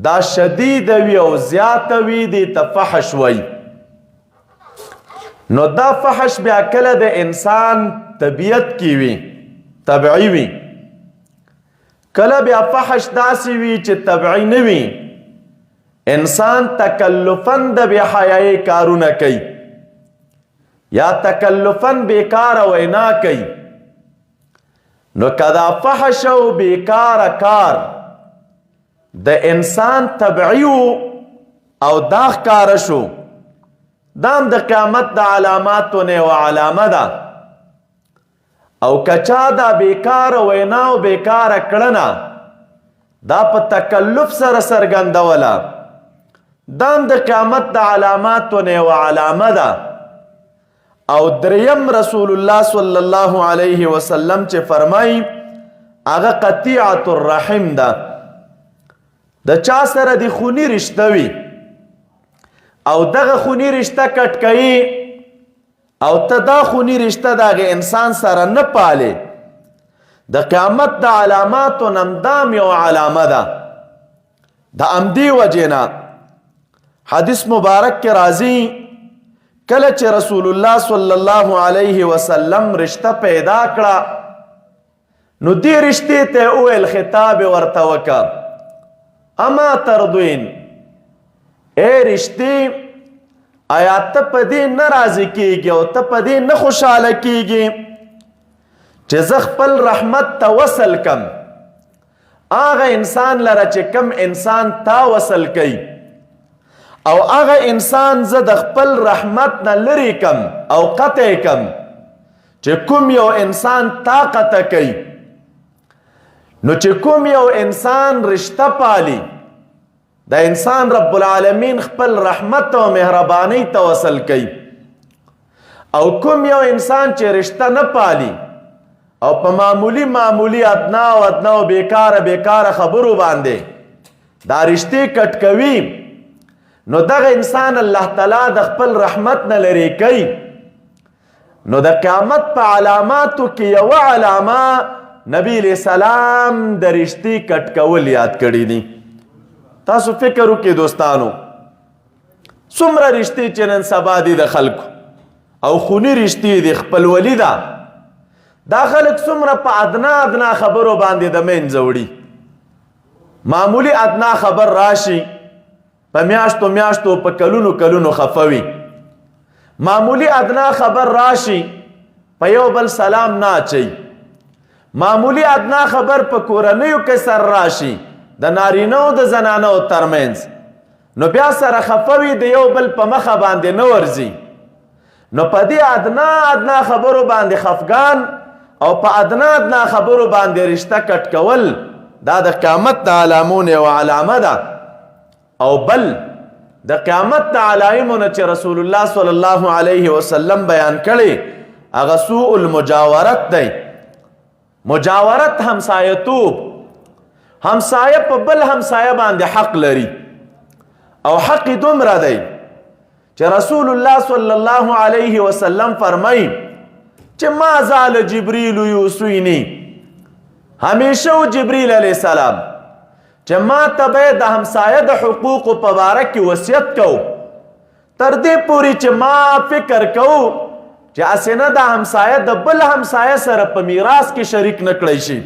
دا شدید وی او زیات وی دی ته فحش وی. نو دا فحش بیا کله د انسان طبیعت کی وی، طبعی وی. کله بیا فحش داسی وی چې طبعی نه وی، انسان تکلفاً د بی حیائی کارونه کوي یا تکلفاً بیکار وینا کوي. نو کدا فحش او بیکار کار د انسان طبعی او داغ کار شو، دام د قیامت د علاماتو نه و علامه ده. او کچا دا بیکار وینا او بیکار کړنه دا په تکلف سره سرګندوله، دام د قیامت د علاماتو نه و علامه ده. او دریم رسول الله صلی الله علیه وسلم چې فرمای هغه قطیعة الرحم ده. د چا سره دی خونی رشته وي او دغه خونی رشته کټ کوي او ته دا خونی رشته دغه انسان سره نه پالې، د قیامت د علاماتو نمدام یو علامه ده. د امدی وجینا حدیث مبارک کې راځي کله چې رسول الله صلی الله علیه وسلم رشته پیدا کړه نو دی رشته ته اویل خطاب ورته وکړه، اما تردوین اے رشتی آیا ته په دې نه راضي کیږي او ته په دې نه خوشحاله کیږي چې زه خپل رحمت ته وصل کم هغه انسان لره چې کم انسان تا وصل کوي، او هغه انسان زه د خپل رحمت نه لري کم او قطع کم چې کوم یو انسان تا قطع کوي. نو چې کوم یو انسان رشته پالی د انسان رب العالمین خپل رحمت او مهربانی ته وصل کوي، او کوم یو انسان چې رشته نه پالی او په معمولی ادنا او بیکار خبرو باندې دا رشته کټ کوي، نو دغه انسان الله تعالی د خپل رحمت نه لري کوي. نو د قیامت په علاماتو کې یو علامه نبی علیہ السلام د رشتې کټ کول یاد کړی دي. تاسو فکر وکړئ دوستانو، څومره رشتې چې نن سبا دي د خلکو او خونی رشتې دي، خپلولي ده، دا خلک څومره په ادنا خبرو باندې د منځه وړي. معمولی ادنا خبر راشي په میاشتو په کلونو خفوي، معمولی ادنا خبر راشي په یو بل سلام نه اچي، معمولی ادنا خبر په کورنیو کې سر راشي د نارینو د زنانو ترمنځ، نو بیا سره خفوي د یو بل په مخه باندې نه ورځي. نو په دې ادنا خبرو باندې خفګان او په ادنا خبرو باندې رشته کټ کول دا د قیامت د علامونه او علامه ده. او بل د قیامت د علایمونه چې رسول الله صلی الله علیه وسلم بیان کړي هغه سوء المجاورت دی. مجاورت همسایتوب، همسایه په بل همسایه باندې حق لري، او حق دومره دی چې رسول الله صلی الله علیه وسلم فرمایي چې ما زال جبریل یوصینی، همیشه جبریل علیه السلام چې ما ته به د همسایه د حقوقو په باره کې وصیت کو، تر دې پورې چې ما فکر کو چې اسنه د همسایه د بل همسایه سره په میراث کې شریک نه کړی شي.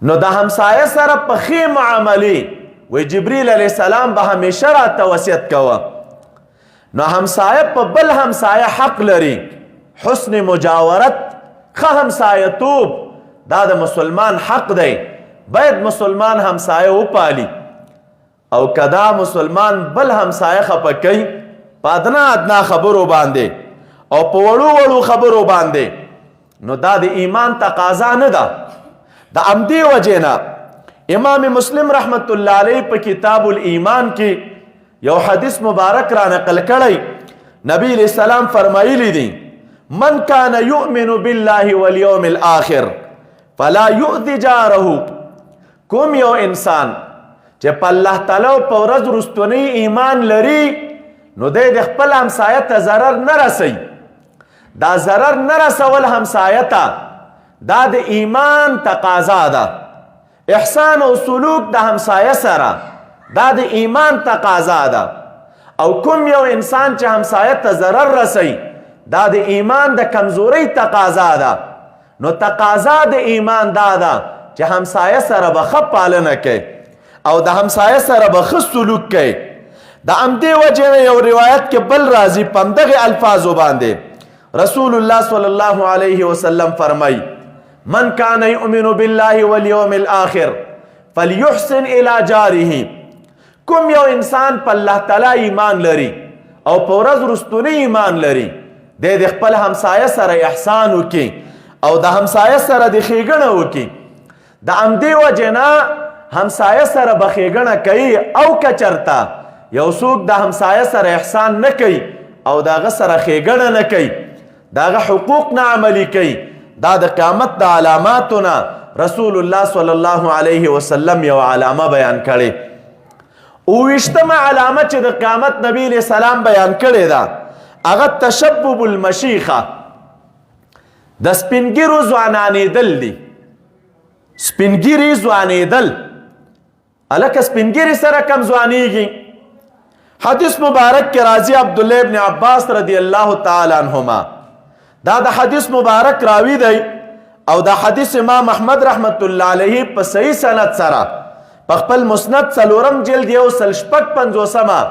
نو د همسایه سره په ښې معاملې وی جبریل علیه السلام به همیشه راته وصیت کوه. نو همسایه په بل همسایه حق لري. حسن مجاورت، ښه همسایه توب دا د مسلمان حق دی، باید مسلمان همسایه وپالي. او کدا مسلمان بل همسایه خفه کوي په ادنا خبرو باندې او په وړو خبرو باندې، نو دا د ایمان تقاضا نه ده. د همدې وجې نه امام مسلم رحمت الله علیه په کتاب الایمان کې یو حدیث مبارک را نقل کړی. نبی علیہ السلام فرمایلی دی من کان یؤمن بالله والیوم الاخر فلا یؤذی جاره. کوم یو انسان چې په الله تعالی او په ورځ وروستنی ایمان لري نو د خپل همسایه ته ضرر نه رسوي. دا ضرر نه رسول همسایه ته دا د ایمان تقاضا ده. احسان او سلوک د همسایه سره دا د ایمان تقاضا ده. او کوم یو انسان چې همسایه ته ضرر رسوي دا د ایمان د کمزورۍ تقاضا ده. نو تقاضا د ایمان دا ده چې همسایه سره به ښه پالنه کوي او د همسایه سره به ښه سلوک کوي. د همدې وجې نه یو روایت کې بل راځي په همدغې الفاظو باندې رسول الله صلی الله علیه وسلم فرمایي من کان یؤمن بالله والیوم الاخر فلیحسن الی جاره. کوم یو انسان په الله تعالی ایمان لري او په ورځ وروستنی ایمان لري د خپل همسایه سره احسان وکړي او د همسایه سره د ښېګڼه وکړي. د همدې وجې نه همسایه سره به ښېګڼه کوي او که چېرته یو څوک د همسایه سره احسان نه کوي او د هغه سره ښېګڼه نه کوي، د هغه حقوق نه عملي کوي، دا د قیامت د علاماتو نه رسول الله صلی الله علیه وسلم یو علامه بیان کړې. 28مه علامه چې د قیامت نبی علیہ السلام بیان کړې ده هغه تشبب المشیخه، د سپینګیرو ځوانانېدل دي. سپینګیري ځوانېدل، هلکه سپینګیري سره کم ځوانېږي. حدیث مبارک کې راځي عبدالله ابن عباس رضی الله تعالی عنهما دا د حدیث مبارک راوی دی او دا حدیث امام احمد رحمت الله علیه په صحیح سند سره په خپل مسند 4م جلد 156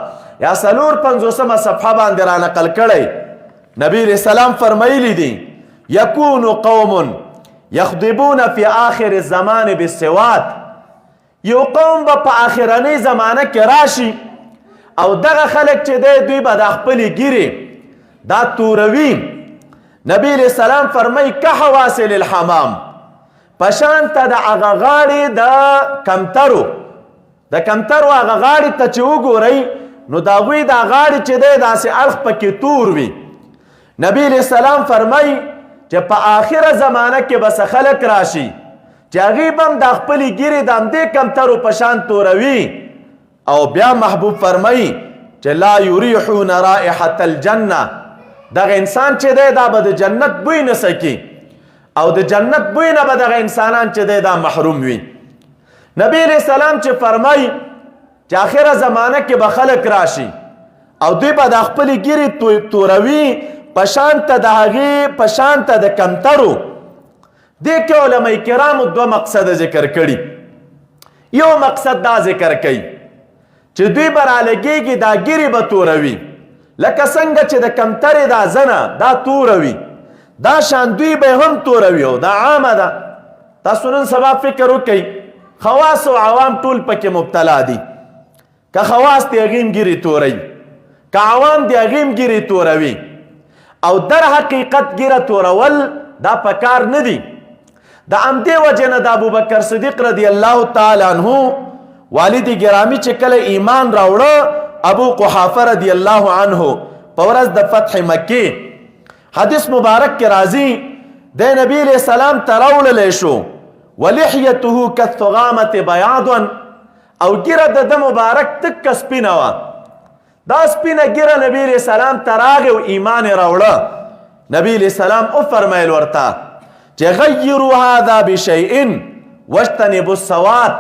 یا 450 صفحه باندې را نقل کړی. نبی علیہ السلام فرمایلی دی یکون قوم یخضبون فی آخر الزمان بالسواد. یو قوم به په آخرنی زمانه کې راشي او دغه خلک چې دی دوی به د خپلې ګیرې دا توروي. نبی علیہ السلام فرمای که حواصل الحمام، پشانته د هغه غاړې د کمترو هغه غاړې ته چې وګورئ نو د هغوی دا غاړې چې دی داسې اړخ پکې تور وي. نبی علیہ السلام فرمای چې په آخره زمانه کې به څه خلک راشي چې هغوی به هم د خپلې ګیرې د همدې کمترو په شان توروي. او بیا محبوب فرمای چې لا یریحون رائحة الجنه، دغه انسان چې دی دا به د جنت بوی نه سکي او د جنت بوی نه به دغه انسانان چې دی دا محروم وي. نبی علیہ السلام چې فرمای چې آخره زمانه کې به خلک راشي او دوی به د خپلې ګیرې توروي په شانته د هغې په شانته د کمترو. دې کې علماء کرامو 2 مقصد ذکر کړي. یو مقصد دا ذکر کوي چې دوی به رالګېږي دا ګیرې به توروي لکه څنګه چې د کمترې دا زنه دا توروي دا شان دوی به هم توروي او دا عامه ده. تاسو نن سبا فکر وکئ خواص او عوام ټول پکې مبتلا دي. که خواص د هغې هم ګیرې توروي که عوام د هغې هم ګیرې توروي او در حقیقت ګیره تورول دا پکار نه دي. د همدې وجې نه د ابوبکر صدیق رضی الله تعالی عنه والد گرامی چې کله ایمان راوړه ابو قحافه رضی الله عنه په ورځ د فتح مکې حدیث مبارک کې راځي د نبی علیہ السلام ته راوړلی شو ولحیته کالثغامة بیاض او ګیره د ده مبارک تکه سپینه وه. دا سپینه ګیره نبی علیہ السلام ته راغی او ایمان یې راوړه. نبی علیہ السلام وفرمیل ورته چې غیروا هذا بشیء واجتنبوا السواد.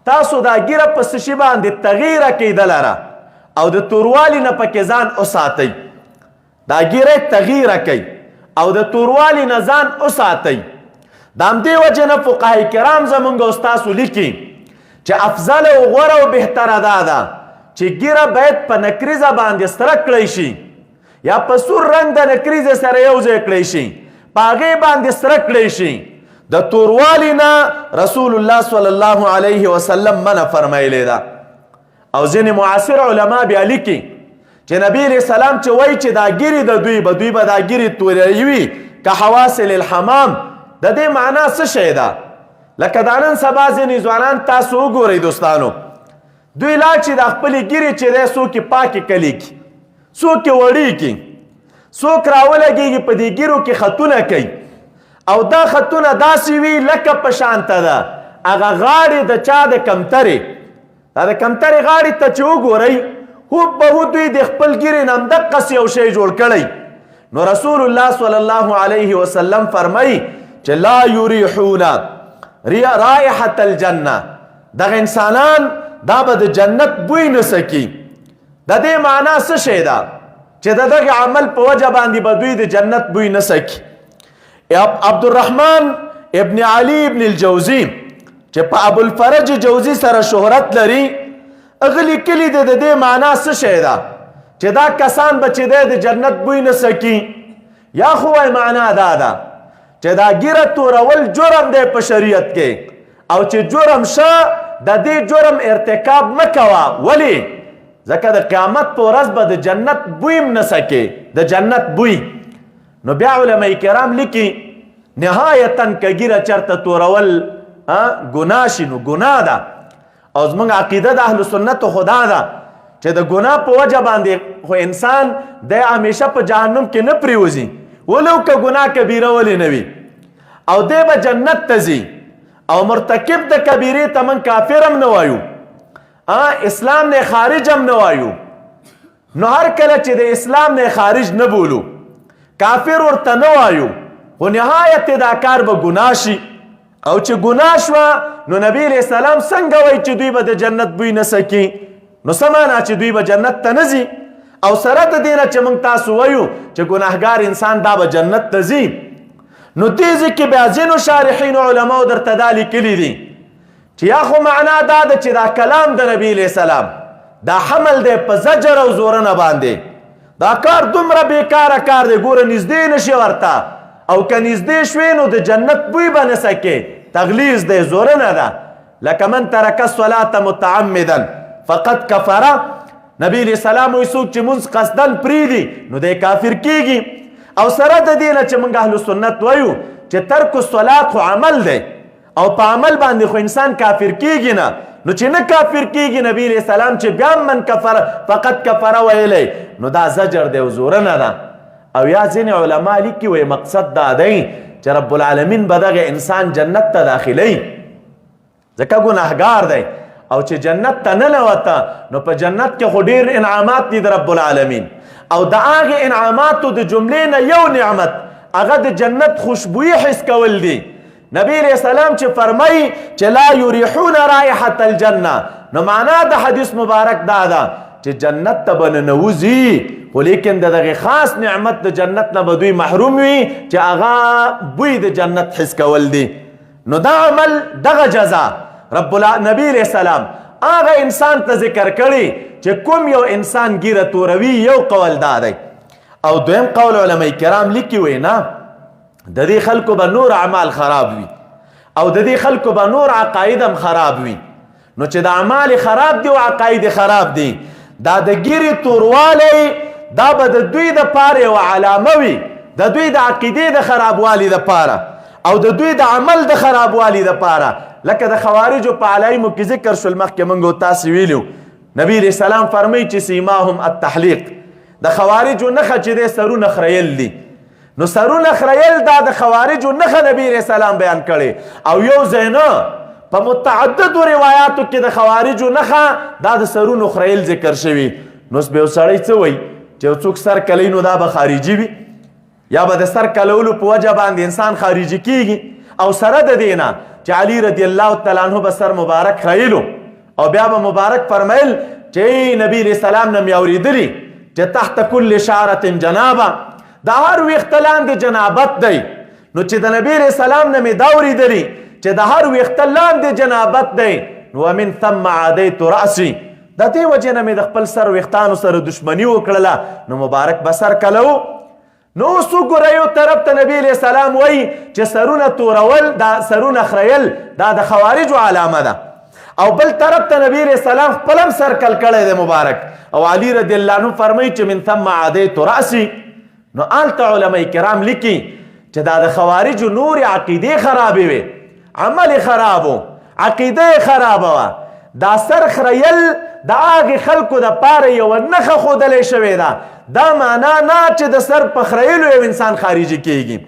تاسو دا ګیره په څه شي باندې تغییره کیده لره او د توروالي نه پکې ځان وساتئ. دا ګیره تغییره کوي او د توروالي نه ځان وساتئ. د همدې وجې نه فقهای کرام زمونږ او ستاسو لیکي چې افضل او غوره او بهتره دا ده چې ګیره باید په نکریزه باندې سره کړی شي یا په سور رنګ د نکریزې سره یو ځای کړی شي په هغې باندې سره کړی شي. د توروالي نه رسول الله صلی الله علیه وسلم منع فرمایلی ده. او ځینې معاصر علما بیا لیکي چې نبی علیه السلام چې وایي چې دا ګیرې د دوی به دا ګیرې توروي که حواصل الحمام د دې معنا څه شی ده؟ لکه دا نن سبا ځینې ځوانان تاسو وګورئ دوستانو، دوی لا چې د خپلې ګیرې چې دی څوک یې پاکې کلی کي، څوک یې وړي کي، څوک راولګېږي په دې ګیرو کې خطونه کوي او دا خطونه داسې وي لکه په شانته ده هغه غاړې د چا د کمترې، دا د کمترې غاړې ته چې وګورئ هوبهو دوی د خپل ګیرې نه همدقسې یو شی جوړ کړی. نو رسول الله صلی الله علیه وسلم فرمایي چې لا یریحون رائحة الجنه، دغه انسانان دا به د جنت بوی نه سکي. د دې معنا څه شی ده؟ چې د دغه عمل په وجه باندې به دوی د جنت بوی نه سکي. عبدالرحمن ابن علي ابن الجوزي چې په ابوالفرج جوزي سره شهرت لري، هغه لیکلي دی د دې معنا څه شی ده چې دا کسان به چې دی د جنت بوی نه سکي. یا خو وایي معنا دا ده چې دا ګیره تورول جرم دی په شریعت کې، او چې جرم شه د دې جرم ارتکاب مه کوه. ولې؟ ځکه د قیامت په ورځ به د جنت بوی هم نه سکې، د جنت بوی. نو بیا علماء کرام لیکي نهایتا که ګیره چرته تورول ګناه شي نو ګناه ده، او زموږ عقیده د اهل سنتو خو دا ده چې د ګناه په وجه باندې خو انسان د همیشه په جهنم کې نه پریوځي، ولو که ګناه کبیره ولې نه وي، او دی به جنت ته ځي. او مرتکب د کبیرې ته من کافر هم نه وایو، اسلام نه خارج هم نه وایو. نو هر کله چې د اسلام نه خارج نه بولو، کافر ورته نه وایو، خو نهایت دا کار به ګناه شي. او چې ګناه شوه نو نبی علیه السلام څنګه وایي چې دوی به د جنت بوی نه سکي؟ نو څه معنا چې دوی به جنت ته نه ځي؟ او سره د دې نه چې موږ تاسو وایو چې ګناهګار انسان دا به جنت ته ځي. نو دې ځای کې بیا ځینو شارحینو علماو درته دا لیکلي دي چې یا خو معنا دا ده چې دا کلام د نبی علیه السلام دا حمل دی په زجر او زورنه باندې، دا کار دومره بیکاره کار دی، ګوره نږدې نشي ورته، او که نږدې شوې نو د جنت بوی به نه سکې، تغلیظ دی، زورنه ده. لکه من ترک الصلاة متعمدا فقد کفره، نبی علیہ السلام وی څوک چې مونځ قصدن پرېږدي نو دی کافر کیږي. او سره د دې نه چې موږ اهل سنت وایو چې ترک الصلات خو عمل دی، او په عمل باندې خو انسان کافر کیږي نه. نو چې نه کافر کیږي نبی علیہ السلام چې بیا من کفر فقد کفره ویلی نو دا زجر دی او زورنه ده. او یا ځینې علما لیکي وایي مقصد دا دی چې رب العالمین به دغه انسان جنت ته داخلوي، ځکه ګناهګار دی، او چې جنت ته ننوته نو په جنت کې خو ډېر انعامات دي د رب العالمین، او د هغې انعاماتو د جملې نه یو نعمت هغه د جنت خوشبویي حس کول دي. نبی علیہ السلام چې فرمایي چې لا یریحون رائحة الجنه، نو معنا د حدیث مبارک دا ده چې جنت ته به ننوځي، خو لیکن د دغه خاص نعمت د جنت نه به دوی محروم وي چې هغه بوی د جنت حس کول دي. نو دا عمل دغه جزا نبی علیہ السلام هغه انسان ته ذکر کړي چې کوم یو انسان ګیره توروي، یو قول دا دی. او دویم قول علماء کرام لیکي وی نه، د دې خلکو به نور اعمال خراب وي، او د دې خلکو به نور عقاید هم خراب وي. نو چې د اعمال خراب دي او عقاید خراب دي، دا د ګیرې توروالی دا به د دوی د پاره یو علامه وي، د دوی د عقیدې د خرابوالي د پاره، او د دوی د عمل د خرابوالي د پاره. لکه د خوارجو په علایمو کې ذکر شول، مخکې موږ تاسو ویلو نبی علیہ السلام فرمایي چې سیماهم التحلیق، د خوارجو نښه چې دی سرونه خریل دي. نو سرونه خریل دا د خوارجو نښه نبی علیہ السلام بیان کړي. او یو ځای نه، په متعددو روایاتو کې د خوارجو نښه دا د سرونو خریل ذکر شوي. نو اوس به یو سړی څه وایي چې یو څوک سر کلی نو دا به خارجي وي، یا به د سر کلولو په وجه باندې انسان خارجي کیږي. او سره د دې نه چې علی رضی الله تعالی عنہ به سر مبارک خریلو، او بیا به مبارک فرمایل چې نبی علیہ السلام نه مې اورېدلي چې تحت کل شعرة جنابه، دا هر ویښته لاندې جنابت دی. نو چې د نبی علیہ السلام نه مې دا اورېدلي چې د هر ویښته لاندې جنابت دی، نو ومن ثم عادیت رأسي، د دې وجې نه مې د خپل سر ویښتانو سره دشمني وکړله، نو مبارک به سر کلو. نو اوس وګوره یو طرف ته نبی علیہ السلام وایي چې سرونه تورول، دا سرونه خریل دا د خوارجو علامه ده، او بل طرف ته نبی علیہ السلام خپلم سرکل کړی دی مبارک. او علی رضی الله عنه فرمایي چې من ثم عادیت رأسی. نو آلته علماء کرام لیکي چې دا د خوارجو نور عقیدې خرابې وې، عمل خراب و، عقیده خرابه وه. دا سر خریل د هغې خلکو دپاره یوه نښه ښودلی شوې ده. دا معنا نه چې د سر په خریلو یو انسان خارجي کیږي.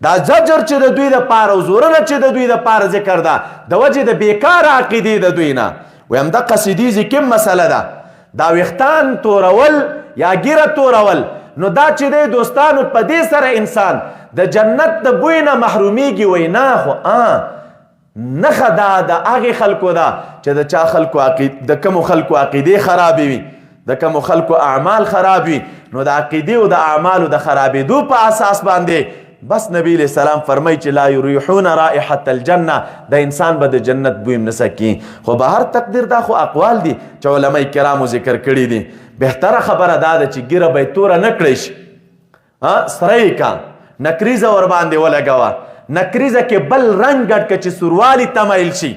دا زجر چې د دوی دپاره او زورنه چې د دوی دپاره ذکر ده د وجې د بیکاره عقیدې د دوی نه. ویم دقه سیدیزې کوم مسله ده دا ویښتان تورول یا ګیره تورول. نو دا چې دی دوستانو په دې سره انسان د جنت د بوی نه محرومیږي. وی نه خو نښه دا د هغې خلکو ده چې د چا خلکو د کومو خلکو عقیدې خرابې وي، د کومو خلکو اعمال خراب وي. نو د عقیدې او د اعمالو د خرابېدو په اساس باندې بس نبی علیہ السلام فرمای چې لا یریحون رائحة الجنه، د انسان به د جنت بوی هم نسکي. خو به هر تقدیر دا خو اقوال دي چې علماء کرامو ذکر کړي دي. بهتره خبره دا ده چې ګیره به یې توره نه کړی شي، سره یې کا نکریزه ورباندې ولګوه. نکریزه کې بل رنګ ګډ که چې سوروالي تمایل شي.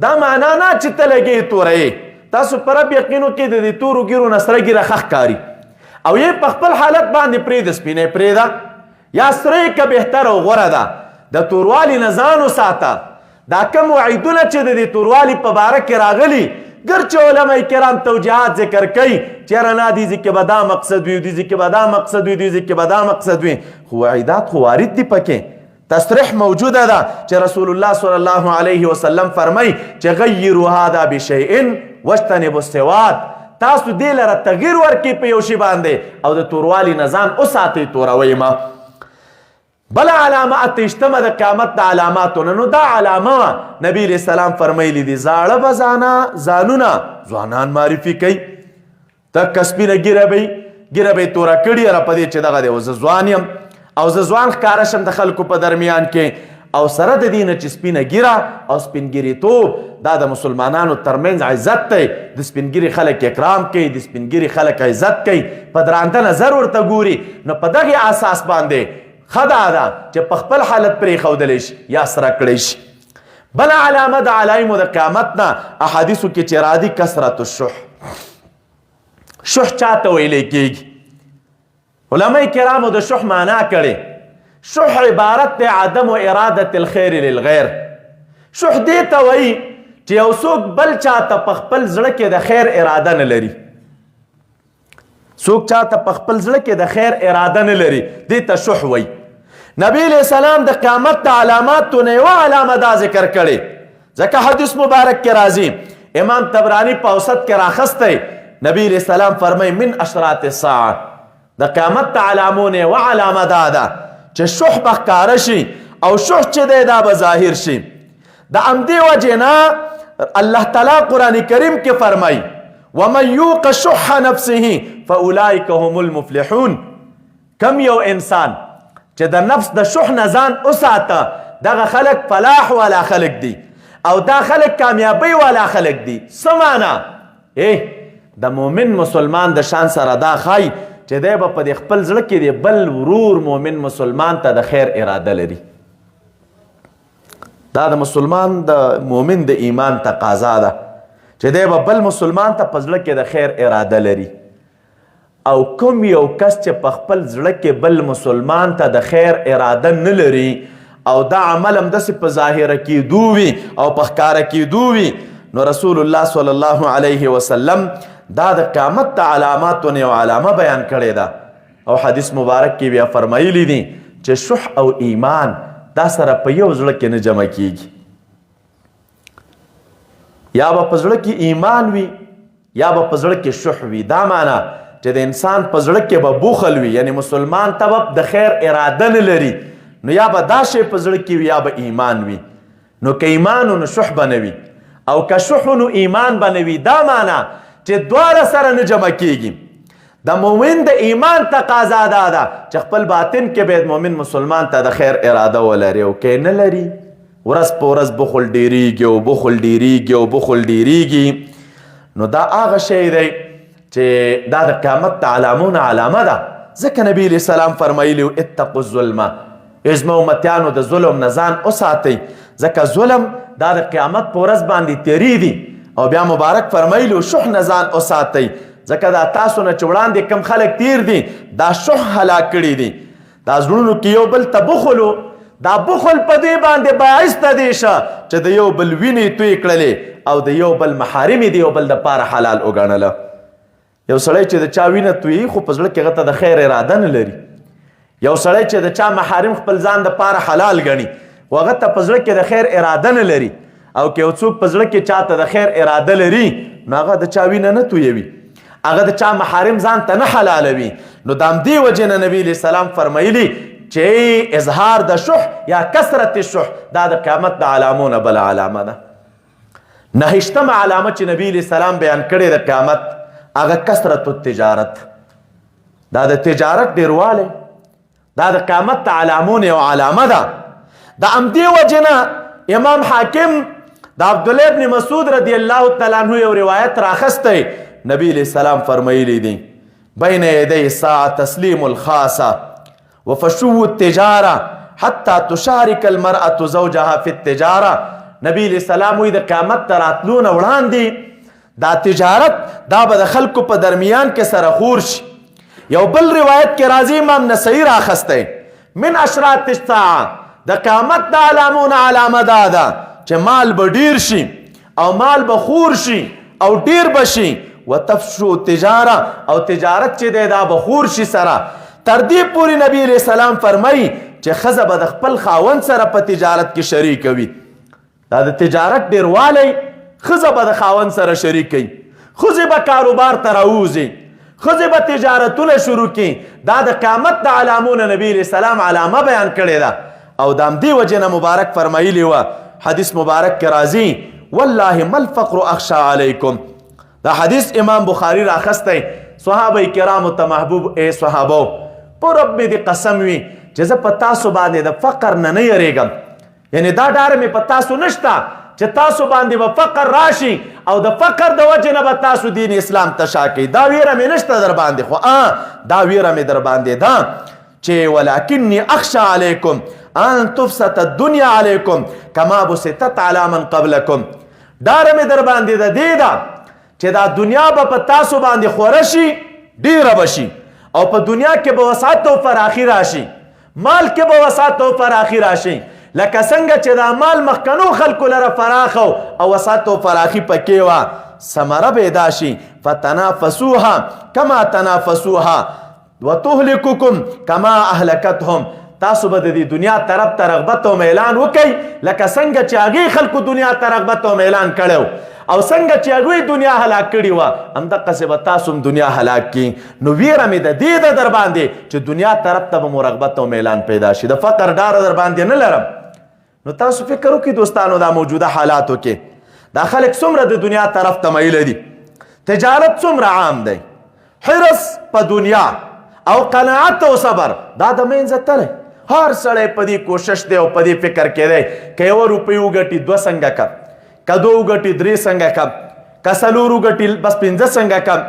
دا معنا نه چې ته لګې توره یې. تاسو په رب یقین وکړئ د دې تورو ګیرو نه سره ګیره ښه ښکاري او یې په خپل حالت باندې پرېږده، سپینې پرېږده یا سره که بهتره او غوره ده. د توروالي نه ځان وساته. دا کوم وعیدونه چې د دې توروالي په باره کې راغلي ګرچې علماء کرام توجیهات ذکر کوي چېرې نه دې ځای کې به دا مقصد وي، دې ځای کې به دا مقصد وي، دې ځای کې به دا مقصد وي، خو وعیدات خو وارد دي پکې. تصریح موجوده ده چې رسول الله صلی الله علیه وسلم فرمای چې غیروا هذا بشیء واجتنبوا السواد. تاسو دې لره تغییر ورکړئ په یو شي باندې او د توروالي نه ځان وساتئ، توروئ مه. بل علامه اتشتمه د قیامت د علاماتو نه. نو دا علامه نبی علیہ السلام فرمایلی دي زاړه به ځانونه ځوانان معرفي کوي. تکه سپینه ږیره به یې توره کړي را په دې چې دغه دی او زه ځوان یم او زه ځوان ښکاره شم د خلکو په درمیان کې. او سره د دې نه چې سپینه ږیره او سپینګیریتوب دا د مسلمانانو ترمنځ عزت دی. د سپینګیري خلک اکرام کوي، د سپینګیري خلک عزت کوي، په درانده نظر ورته ګوري. نو په دغې اساس باندې ښه دا ده چې په خپل حالت پرېښودلی شي یا سره کړی شي. بله علامه د علایمو د قیامت نه احادیثو کې چې راځي کثرت الشح. شح چاته ویلی کېږي؟ علماء کرامو د شح معنا کړې. شح عبارت دی عدم ارادة الخیر للغیر. شح دې ته وایي چې یو څوک بل چاته په خپل زړه کې د خیر اراده نه لري. څوک چاته په خپل زړه کې د خیر اراده نه لري، دې ته شح وایي. نبی علیہ السلام د قیامت د علاماتو نه یوه علامه دا ذکر کړې. ځکه حدیث مبارک کې راځي، امام تبرانی په اوسط کې راخستی. نبی علیہ السلام فرمایي من اشراط الساعه، د قیامت د علامو نه یوه علامه دا ده چې شح به ښکاره شي او شح چې دی دا به ظاهر شي. د همدې وجې نه الله تعالی قرآن کریم کې فرمایي ومن یوق شح نفسه فاولئک هم المفلحون. کم یو انسان چې د نفس د شح نه ځان وساته دغه خلک فلاح والا خلک دي او دا خلک کامیابی والا خلک دي. څه معنا؟ د مؤمن مسلمان د شان سره دا ښایي چې دی به په دې خپل زړه کې دی بل ورور مؤمن مسلمان ته د خیر اراده لري. دا د مسلمان د مؤمن د ایمان تقاضا ده چې دی به بل مسلمان ته په زړه کې د خیر اراده لري. او کوم یو کس چې په خپل زړه کې بل مسلمان ته د خیر اراده نه لري او دا عمل همداسې په ظاهره کېدو وي او په ښکاره کېدو وي، نو رسول الله صلی الله علیه وسلم دا د قیامت د علاماتو نه یو علامه بیان کړې ده. او حدیث مبارک کې بیا فرمایلی دي چې شح او ایمان دا سره په یو زړه کې نه جمع کېږي. یا به په زړه کې ایمان وي یا به په زړه کې شح وي. دا معنا چې د انسان په زړه کې به بخل وي، یعنی مسلمان ته به د خیر اراده نه لري، نو یا به دا شی په زړه کې وي یا به ایمان وي. نو که ایمان نو شح به نه وي او که شح نو ایمان به نه وي. دا معنا چې دواړه سره نه جمع کېږي. د مؤمن د ایمان تقاضا دا ده چې خپل باطن کې باید مؤمن مسلمان ته د خیر اراده ولري او که نه لري ورځ په ورځ بخل ډیریږي او بخل ډیریږي او بخل ډیریږي. نو دا هغه شی دی چې دا د قیامت د علامو نه علامه ده. ځکه نبی علیہ السلام فرمایلي اتقوا الظلم، زما امتیانو د ظلم نه ځان وساتئ، ځکه ظلم دا د قیامت په ورځ باندې تیری دي. او بیا مبارک فرمایلو شح نه ځان وساتئ، ځکه دا تاسو نه چې وړاندې کم خلک تیر دي دا شح هلاک کړي دي. دا زړونو کې یو بل ته بخلو، دا بخل په دې باندې باعث ته دی شه چې د یو بل وینې توی کړلې او د یو بل محارم د یو بل دپاره حلال وګڼله. یو سړی چې د چا وینه تویي خو په زړه کې هغه ته د خیر اراده نه لري. یو سړی چې د چا محارم خپل ځان دپاره حلال ګڼي خو هغه ته په زړه کې د خیر اراده نه لري. او که یو څوک په زړه کې چاته د خیر اراده لري نو هغه د چا وینه نه تویوي، هغه د چا محارم ځان ته نه حلالوي. نو د همدې وجې نه نبي علیه السلام فرمایلي چې اظهار د شح یا کثرت الشح دا د قیامت د علامو نه بله علامه ده. 9مه علامه چې نبي علیه السلام بیان کړې د قیامت هغه کثرت التجارت، دا د تجارت ډیروالی، دا د قیامت د علامو نه یو علامه ده. د همدې وجې نه امام حاکم د عبدالله ابن مسعود رضی الله تعالی عنه یو روایت راخستی. نبی علیہ السلام فرمایلی دی بین یدی الساعه تسلیم الخاصه وفشو التجاره حتی تشارک المرأة زوجها فی التجاره. نبی علیہ السلام وی د قیامت تر راتلو نه وړاندې دا تجارت دا به د خلکو په درمیان کې سره خور شي. یو بل روایت کې راځي امام نسائی راخستی من اشراط الساعه د قیامت د علامو نه علامه دا ده چې مال به ډیر شي او مال به خور شي او ډیر به شي. وتفشو تجاره او تجارت چې دی دا به خور شي سره. تر دې پورې نبی علیہ السلام فرمایي چې ښځه به د خپل خاوند سره په تجارت کې شریک وي. دا د تجارت ډیروالی ښځه به د خاوند سره شریک وي، ښځې به کاروبار ته راوځي، ښځې به تجارتونه شروع کړي. دا د قیامت د علامو نه نبی علیہ السلام علامه بیان کړې ده. او د همدې وجې نه مبارک فرمایلي وه حدیث مبارک کې راځي والله ما الفقر اخشى علیکم. دا حدیث امام بخاری راخستی. صحابه کرامو ته محبوب ای صحابو په رب مې دې قسم وي چې زه په تاسو باندې د فقر نه نه یریږم، یعنی دا ډاره مې په تاسو نشته چې تاسو باندې به فقر راشي او د فقر د وجې نه به تاسو دین اسلام ته شا کوئ. دا ویره مې نشته در باندې، خو دا ویره مې در باندې ده چې ولکنی اخشى علیکم ان تفسد الدنیا علیکم کما بسطت علی من قبلکم. ډاره مې در باندې د دې ده چې دا دنیا به په تاسو باندې خوره شي، ډیره به شي، او په دنیا کې به وسعت او فراخي راشي، مال کې به وسعت او فراخي راشي. لکه څنګه چې دا مال مخکنو خلکو لره فراخ او وسعت او فراخي پکې وه، ثمره به دا شي فتنافسوها کما تنافسوها وتهلكکم کما اهلکتهم. تاسو به د دې دنیا طرف ته رغبت او میلان وکئ لکه څنګه چې هغې خلکو دنیا ته رغبت او میلان کړی او څنګه چې هغوی دنیا هلاک کړې وه همدقسې به تاسو هم دنیا هلاک کړي. نو ویره مې د دې ده در باندې چې دنیا طرف ته به مو رغبت او میلان پیدا شي، د فقر ډاره در باندې نه لرم. نو تاسو فکر وکړئ دوستانو دا موجوده حالاتو کې دا خلک څومره د دنیا طرف ته میله دي، تجارت څومره عام دی، حرص په دنیا او قناعت او صبر دا د منځه تلی. هر سړی په دې کوشش دی او په دې فکر کې دی که 1 روپۍ وګټي 2 څنګه کم، که 2 وګټي 3 څنګه کم، که 4 وګټي بس 5 څنګه کم.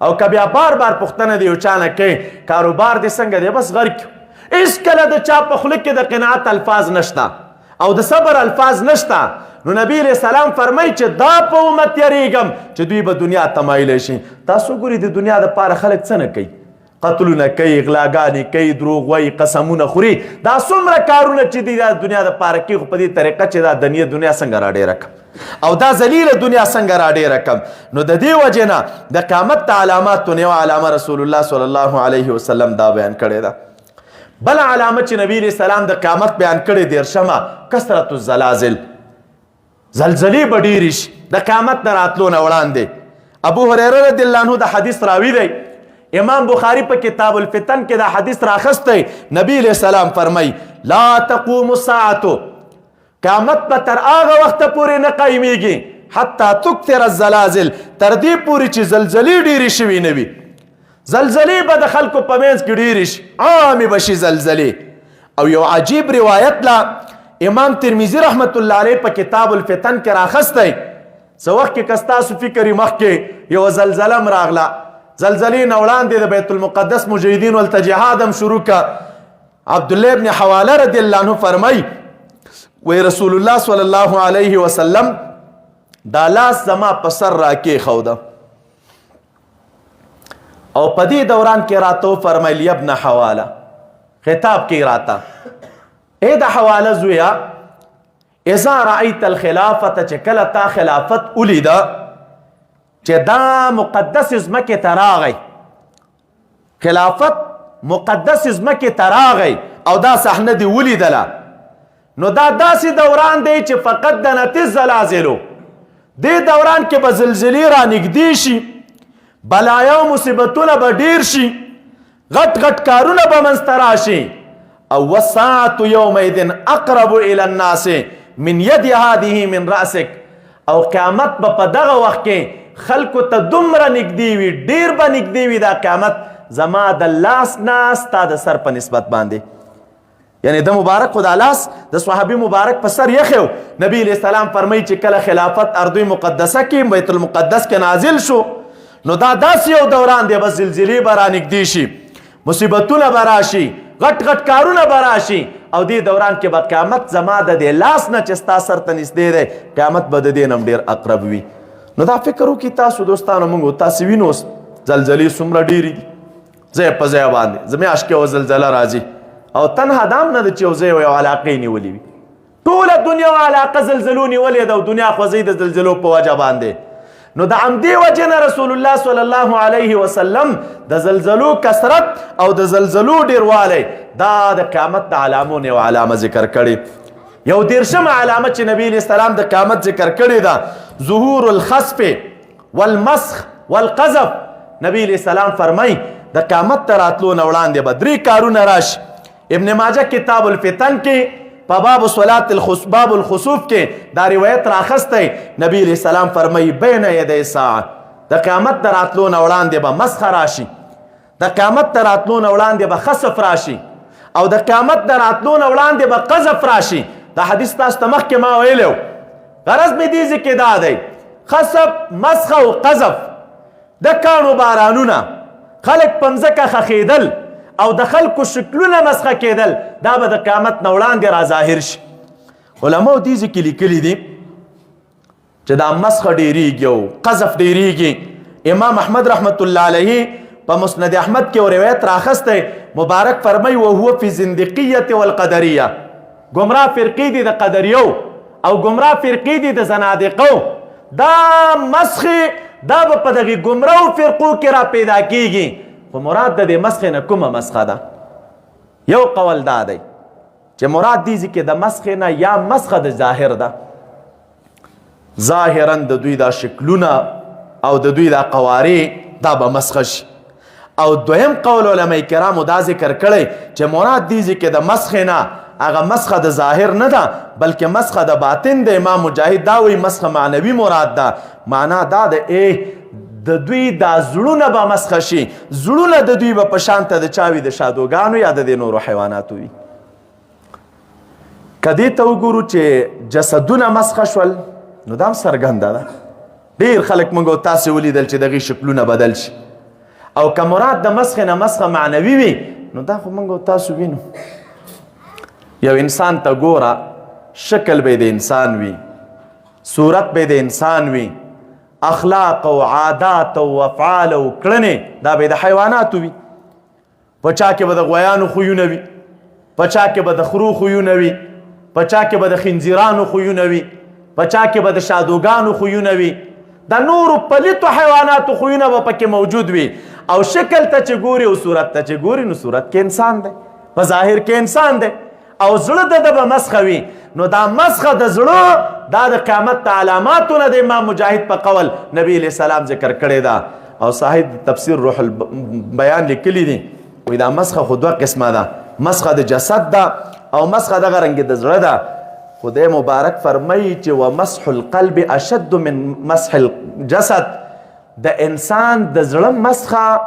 او که بیا بار بار پوښتنه د یو چا نه کوي کاروبار دې څنګه دی، بس غر کړو. هېڅکله د چا په خوله کې د قناعت الفاظ نشته او د صبر الفاظ نشته. نو نبی علیہ السلام فرمایي چې دا په امت یریږم چې دوی به دنیا ته مایلی شي. تاسو ګورئ د دنیا دپاره خلک څه نه کوي، قتلونه کوي، غلاګانې کوي، دروغ وایي، قسمونه خوري. دا څومره کارونه چې دي دا دنیا دپاره کوي، خو په دې طریقه چې دا دنیا څنګه راډېره کړم او دا ذلیله دنیا څنګه راډېره کړم. نو د دې وجې نه د قیامت د علاماتو نه یوه علامه رسول الله صلی الله علیه وسلم دا بیان کړې ده. بله علامه چې نبی علیه السلام د قیامت بیان کړې 13مه کثرت الزلازل، زلزلې به ډېرې شي د قیامت نه راتلو نه وړاندې. ابو هریره رضی الله عنه د حدیث راوي دی، امام بخاری په کتاب الفتن کې دا حدیث راخستی. نبی علیہ السلام فرمای لا تقوم الساعة، قیامت به تر هغه وخته پورې نه قایمیږي حتی تکثر الزلازل، تر دې پورې چې زلزلې ډېرې شوي نه وي. زلزلې به د خلکو په منځ کې ډېرې شي، عامې به شي زلزلې. او یو عجیب روایت لا امام ترمذي رحمت الله علیه په کتاب الفتن کې راخستی. څه وخت کې که ستاسو فکر مخکې یوه زلزله م راغله، زلزلې نه وړاندې د بیت المقدس مجاهدین ولته جهاد هم شروع که. عبدالله ابن حواله رضی الله عنه فرمای وی رسول الله صلی الله علیه وسلم دا لاس زما په سر راکېښوده او په دې دوران کې راته وفرمیل یا ابن حواله خطاب کې راته ای د حواله زویه اذا رأیت الخلافة چې کله تا خلافت ولیده چې دا مقدس ځمکې ته راغی خلافت مقدس ځمکې ته راغی او دا صحنه دې ولیدله نو دا داسې دوران دی چې فقط دنت الزلازلو دې دوران کې به زلزلې را نږدې شي بلایا او مصیبتونه به ډیر شي غټ غټ کارونه به منځته راشي او والساعة یومئذ اقرب الى الناس من ید هذه من رأسک او قیامت به په دغه وخت کې خلکو ته دومره نږدې وي ډیر به نږدې وي دا قیامت زما د لاس نه ستا د سر په نسبت باندې یعنی د مبارک خدا لاس د صحابي مبارک په سر یخو نبی علیہ السلام فرمایي چې کله خلافت ارض مقدسه کې بیت المقدس کې نازل شو نو دا داسې یو دوران دی بس زلزلې به را نږدې شي مصیبتونه به راشي غټ غټ کارونه به راشي او دې دوران کې به قیامت زما د دې لاس نه چې ستا سر ته نږدې دی قیامت به د دې نه ډېر اقرب وي نو دا فکر وکړئ تاسو دوستانو موږ تاسې وینو زلزلې څومره ډېرې دي ځای په ځای باندې زه میاشت کې یوه زلزله راځي او تنها دام نه ده چې یو ځای یو علاقې نیولې وي ټوله دنیا علاقه زلزلو نیولې ده او دنیا خوځوي د زلزلو په وجه باندې نو د همدې وجې نه رسول الله صلی الله علیه وسلم د زلزلو کثرت او د زلزلو ډیروالی دا د قیامت د علامو نه یو علامه ذکر کړې یو دیرشمه علامه چې نبی علیه السلام د قیامت ذکر کړې ده ظهور الخسف والمسخ والقذف نبی علیه السلام فرمایي د قیامت ته راتلو نه وړاندې به درې کارونه راشي ابن ماجه کتاب الفتن کې په باب صلات باب الخسوف کې دا روایت راخستی نبی علیہ السلام فرمایي بین یدی ساعه د قیامت ته راتلو نه وړاندې به مسخ راشي د قیامت ته راتلو نه وړاندې به خسف راشي او د قیامت ته راتلو نه وړاندې به قذف راشي دا حدیث تاسو ته مخکې ما ویلی غرض مې دې ذکر دا دی خسف مسخ او قذف د کاڼو بارانونه خلک په مځکه خښېدل او د خلکو شکلونه مسخه کېدل دا به د قیامت نه وړاندې را ظاهر شي علماو دې ځکې لیکلي دي چې دا مسخه ډېرېږي او قذف ډېرېږي امام احمد رحمت الله علیه په مسند احمد کې یو روایت راخستی مبارک فرمایي وهو فی زندقیة والقدریه ګمراه فرقې دي د قدریو او ګمراه فرقې دي د زنادقو دا مسخې دا به په دغې ګمراهو فرقو کې را پیدا کېږي خو مراد د دې مسخې نه کومه مسخه ده یو قول دا دی چې مراد دې ځکې د مسخې نه یا مسخه د ظاهر ده ظاهرا د دوی دا شکلونه او د دوی دا قوارې دا به مسخه شي او دویم قول علماء کرامو دا ذکر کړی چې مراد دې ځکې د مسخې نه هغه مسخه د ظاهر نه ده بلکې مسخه د باطن د امام مجاهد دا وایي مسخه معنوي مراد ده معنا دا د د دوی دا زړونه به مسخه شي زړونه د دوی به په شان ته د چا وي د شادوګانو یا د دې نورو حیواناتو وي که دې ته وګورو چې جسدونه مسخه شول نو دا هم څرګنده ده ډېر خلک موږ او تاسې ولیدل چې دغې شکلونه بدل شي او که مراد د مسخې نه مسخه معنوي وي نو دا خو موږ او تاسو وینو یو انسان ته ګوره شکل به د انسان وي صورت به د انسان وي اخلاق او عادات او افعال او کړنې دا به د حیواناتو وي په چا کې به د غویانو خویونه وي په چا کې به د خرو خویونه وي په چا کې به د خنزیرانو خویونه وي په چا کې به د شادوګانو خویونه وي د نورو پلیتو حیواناتو خویونه به پکې موجود وي او شکل ته چې ګوري او صورت ته چې ګوري نو صورت کې انسان دی په ظاهر کې انسان دی او زړه د به مسخه وي نو دا مسخه د زړه دا د قیامت د علاماتو نه د امام مجاهد په قول نبی علیہ السلام ذکر کړی دا او صاحب تفسیر روح البیان لیکلی دي وایي دا مسخه خو دوه قسمه ده مسخه د جسد ده او مسخه دغه رنګ د زړه ده خدای مبارک فرمایي چې ومسح القلب اشد من مسح الجسد د انسان د زړه مسخه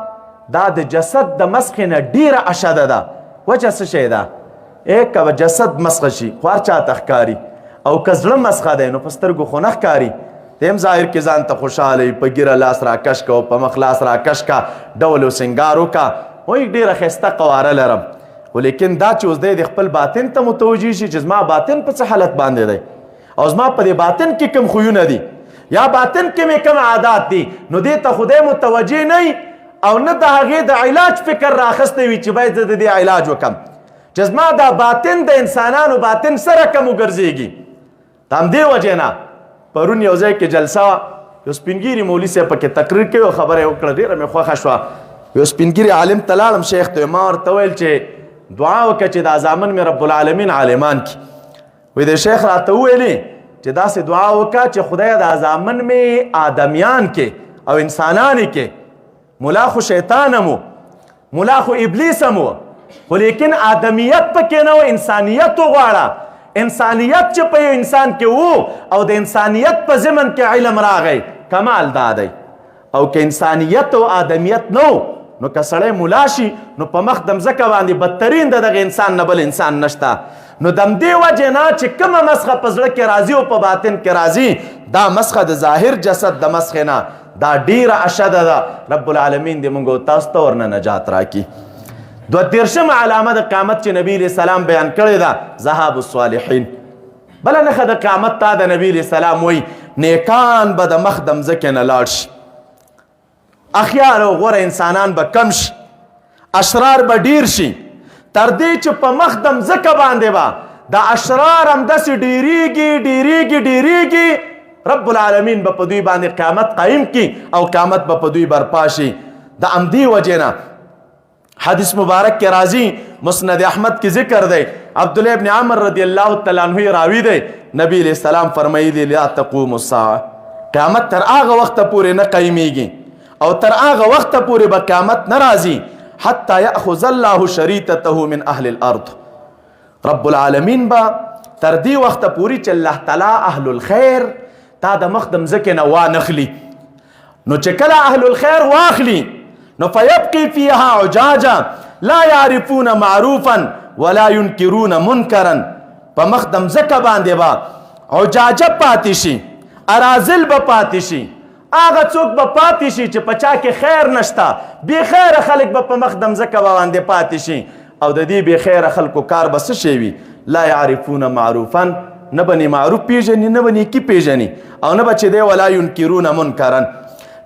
دا د جسد د مسخې نه ډیره اشده ده وجه څه شی ده که جسد مسخه شي خو هر چاته ښکاري او که زړه مسخه دی نو په سترګو خو نه ښکاري ته هم ظاهر کې ځان ته خوشحاله وي په ګیره لاس راکش که او په مخ لاس راکش که ډول و سنګار وکړه وایي ډېره ښایسته قواره لرم خو لیکن دا چې اوس دی د خپل باطن ته متوجه شي چې زما باطن په څه حالت باندې دی او زما په دې باطن کې کوم خویونه دي یا باطن کې مې کوم عادات دي، نو دې ته خدای متوجه نه او نه د هغې د علاج فکر راخستی وي چې باید زه د دې علاج وکم، چې زما دا باطن د انسانانو باطن سره کم وګرځېږي. د همدې وجې نه پرون یو ځای کې جلسه وه، یو سپینګیري مولي صاحب پکې تقریر کوي او خبره یې وکړه، ډېره مې خوښه شوه. یو سپینګیري عالم ته لاړم، شیخ ته ما ورته ویل چې دعا وکړه چې دا زامن مې رب العالمین عالمان کړي. وایي د شیخ راته وویلې چې داسې دعا وکړه چې خدای دا زامن مې آدمیان کې او انسانان کې، ملا خو شیطان هم و، ملا خو ابلیس هم و، خو لیکن آدمیت پکې نه و، انسانیت وغواړه. انسانیت چې په یو انسان کې وو او د انسانیت په ضمن کې علم راغی، کمال دا دی. او که انسانیت او آدمیت نو نو که سړی ملا شي نو په مخ د مځکه باندې بدترین د دغه انسان نه بل انسان نشته. نو د همدې وجې نه چې کومه مسخه په زړه کې راځي او په باطن کې راځي، دا مسخه د ظاهر جسد د مسخې نه دا ډیره اشده ده. رب العالمین دې موږ او تاسو ته ورنه نجات راکړي. 32 علامه د قیامت چې نبی علیہ السلام بیان کړې ده، ذهاب الصالحین. بله نښه د قیامت تا د نبی علیہ السلام وایي نیکان به د مخ د مځکې نه لاړ شي، اخیار او غوره انسانان به کم شي، اشرار به ډیر شي، تر دې چې په مخ د مځکه باندې به د اشرار همداسې ډیریږي. رب العالمین به په دوی باندې قیامت قایم کی او قیامت به په دوی برپا شي. د همدې وجې نه حدیث مبارک کې راځي، مسند احمد کې ذکر دی، عبدالله ابن عمر رضی الله تعالی عنہ راوی دی، نبی علیہ السلام فرمایلی لا تقوم الساعه، قیامت تر هغه وخته پورې نه قایمیږي او تر هغه وخته پورې به قیامت نه راځي حتی یأخذ الله شریطته من اهل الارض. رب العالمین به تر دې وخته پورې چې الله تعالی اهل الخیر تا د مخ د مځکې نه وانخلي، نو چې کله اهل الخیر واخلي نو فیبقي فیها عجاجا لا یعرفون معروفا ولا ينکرون منکرا. په مخ د مځکه باندې به عجاجه پاتې شي، ارازل به پاتې شي، هغه څوک به پاتې شي چې په چا کې خیر نشته، بې خیره خلک به په مخ د مځکه باندې پاتې شي او د دې بې خیره خلکو کار به څه شی وي؟ لا یعرفون معروفا، نه به معروف پیژني، نه به نیکي پیژني، او نه به چې دی ولا ينکرون منکرا.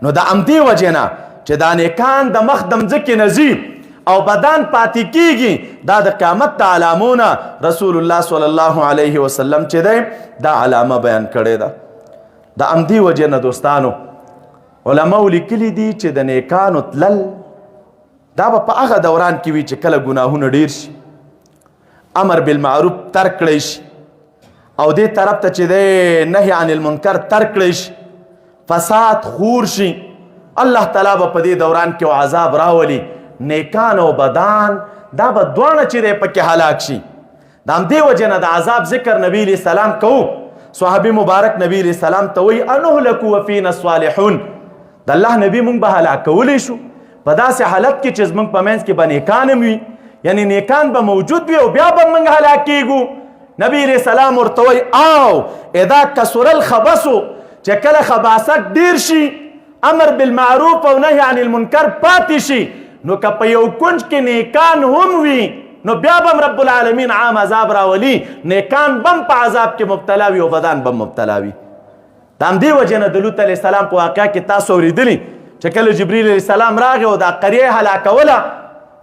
نو د همدې وجې نه چې دا نیکان د مخ د مځکې نه ځي او بدن پاتې کیږي، دا د قیامت د علامونه رسول الله صلی الله علیه وسلم چې دی دا علامه بیان کړې ده. د همدې وجې نه دوستانو علماو لیکلي دي چې د نیکانو تلل دا به په هغه دوران کې وي چې کله ګناهونه ډیر شي، امر بالمعروف ترک کړی شي او دې طرف ته چې دی نهی عن المنکر ترک کړی شي، فساد خور شي، الله تعالی به په دې دوران کې عذاب راولي. نیکان او بدان دا به دواړه چې دی پکې هلاک شي. د همدې وجې نه د عذاب ذکر نبی علیہ السلام کوو، صحابي مبارک نبی علیہ السلام ته وایي انهلکو وفینا الصالحون، د الله نبی مونږ به هلاک کولی شو په داسې حالت کې چې زمونږ په منځ کې به نیکان هم وي، یعنی نیکان به موجود وي او بیا به مونږ هلاک کیږو. نبی علیہ السلام ورته وایي او اذا کثر الخبث، چې کله خباثت ډیر شي، امر بالمعروف او نهی عن المنکر پاتې شي، نو که په یو کنج کې نیکان هم وي نو بیا بم رب العالمین عام عذاب راولي، نیکان بم په عذاب کې مبتلا وي او بدن بم مبتلا وي. د همدې وجې نه د لوط علیه السلام په واقعه کې تاسو اورېدلي چې کله جبریل علیه السلام راغی او دا قریه هلاکوله،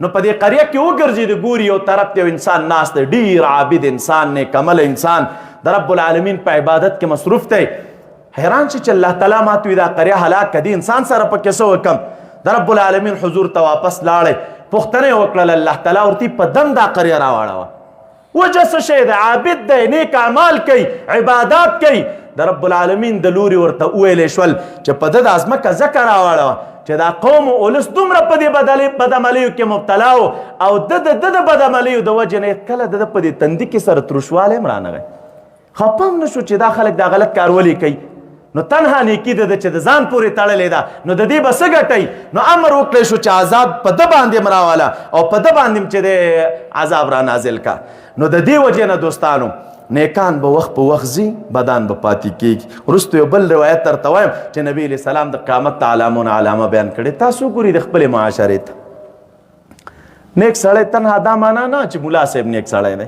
نو په دې قریه کې وګرځېد، ګوري یو طرف ته یو انسان ناست دی، ډېر عابد انسان، نیک عمل انسان، د رب العالمین په عبادت کې مصروف دی. حیران شي چې الله تعالی ماته وي دا قریه هلاک کړي، انسان سره پکې څه وکړم؟ د رب العالمین حضور ته واپس لاړی، پوښتنه یې وکړله، الله تعالی ورته په دم دا قریه راواړوه. وجه څه شی دی؟ عابد دی، نیک اعمال کوي، عبادات کوي. د رب العالمین د لوري ورته وویلی شول چې په ده دا ځمکه ځکه راواړوه چې دا قوم و اولس دومره په دې بدعملیو کې مبتلا و او د بدعملیو د وجې نه کله د ده په دې تندي کې سره تروشوالی هم رانغی، خفه هم نه شو چې دا خلک دا غلط کار ولې کوي. نو تنها نیکي ده چې د ځان پورې تړلې ده، نو د دې به څه ګټئ؟ نو امر وکړی شو چې عذاب په ده باندې م راوله او په ده باندې م چې د عذاب را نازل کا. نو د دې وجې نه دوستانو نیکان به وخت په وخت ځي، بدان به پاتې کېږي. وروسته یو بل روایت درته وایم چې نبی علیه السلام د قیامت د علامونه علامه بیان کړې. تاسو ګورئ د خپلې معاشرې ته، نیک سړی تنها دا معنا نه چې ملا صاحب نیک سړی دی.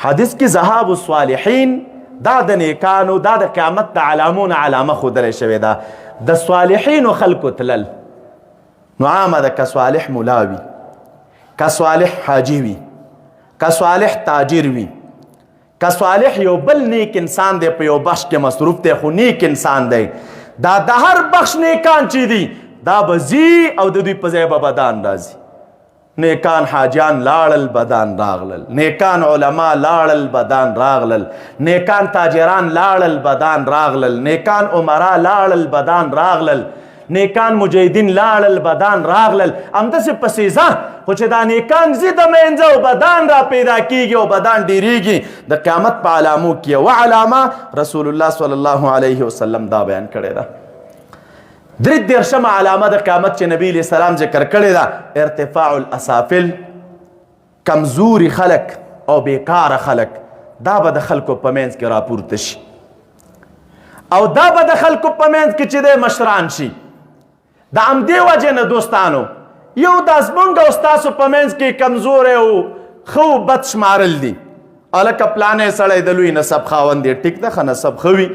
حدیث کې ذهاب الصالحین دا د نیکانو دا د قیامت د علامون علامه ښودلی شوې ده. د صالحینو خلکو تلل نو عامه ده که صالح ملا وي، که صالح حاجي وي، که صالح تاجر وي، که صالح یو بل نیک انسان دی په یو بخش کې مصروف دی خو نیک انسان دی. دا د هر بخش نیکان چې دي دا به ځي او د دوی په ځای به بدان راځي. نیکان حاجیان لاړل بدان راغلل، نیکان علما لاړل بدان راغلل، نیکان تاجران لاړل بدان راغلل، نیکان عمرا لاړل بدان راغلل، نیکان مجاهدین لاړل بدان راغلل. همداسې پسې ځه خو چې دا نیکان ځي د منځه او بدان را پیدا کیږي او بدان ډیریږي. د قیامت په علامو کې یوه علامه رسول الله صلی الله علیه وسلم دا بیان کړې ده. درې دېرشمه علامه د قیامت چې نبی علیه السلام ذکر کړې ده ارتفاع الاسافل. کمزوري خلک او بیکاره خلک دا به د خلکو په منځ کې راپورته شي او دا به د خلکو په منځ کې چې دی مشران شي. د همدې وجې نه دوستانو یو دا زمونږ او ستاسو په منځ کې کمزوری او ښه بد شمارل دي. هلکه پلانی سړی د لوی نسب خاوند دی، ټیک ده ښه نسب ښه وي.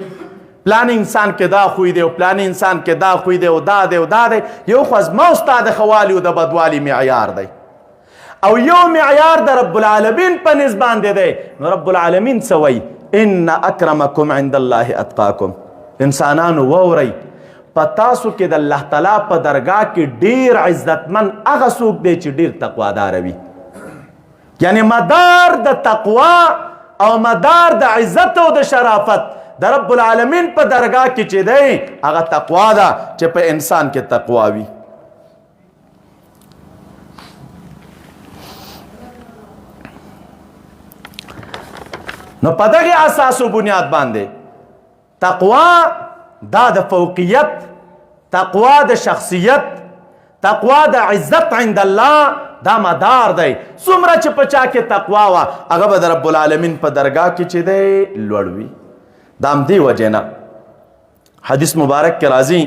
پلانی انسان کې دا خوی دی او پلانی انسان کې دا خوی دی او دا دی او دا دی. یو خو زما او ستا د ښهوالي او د بدوالي معیار دی او یو معیار د رب العالمین په نسب باندې دی. نو رب العالمین څه وایي؟ ان اکرمکم عند الله اتقاکم. انسانانو واورئ په تاسو کې د الله تعالی په درګاه کې ډیر عزتمن هغه څوک دی چې ډیر تقوادار وي. یعنی مدار د تقوا او مدار د عزت او د شرافت د رب العالمین په درګاه کې چې دی هغه تقوا ده چې په انسان کې تقوا وي. نو په دغه اساس او بنیاد باندې تقوا دا د فوقیت، تقوا د شخصیت، تقوا د عزت عند الله دا مدار دی. څومره چې په چا کې تقوا وه هغه به د رب العالمین په درګاه کې چې دی لوړ وي. دا همدې وجې نه حدیث مبارک کې راځي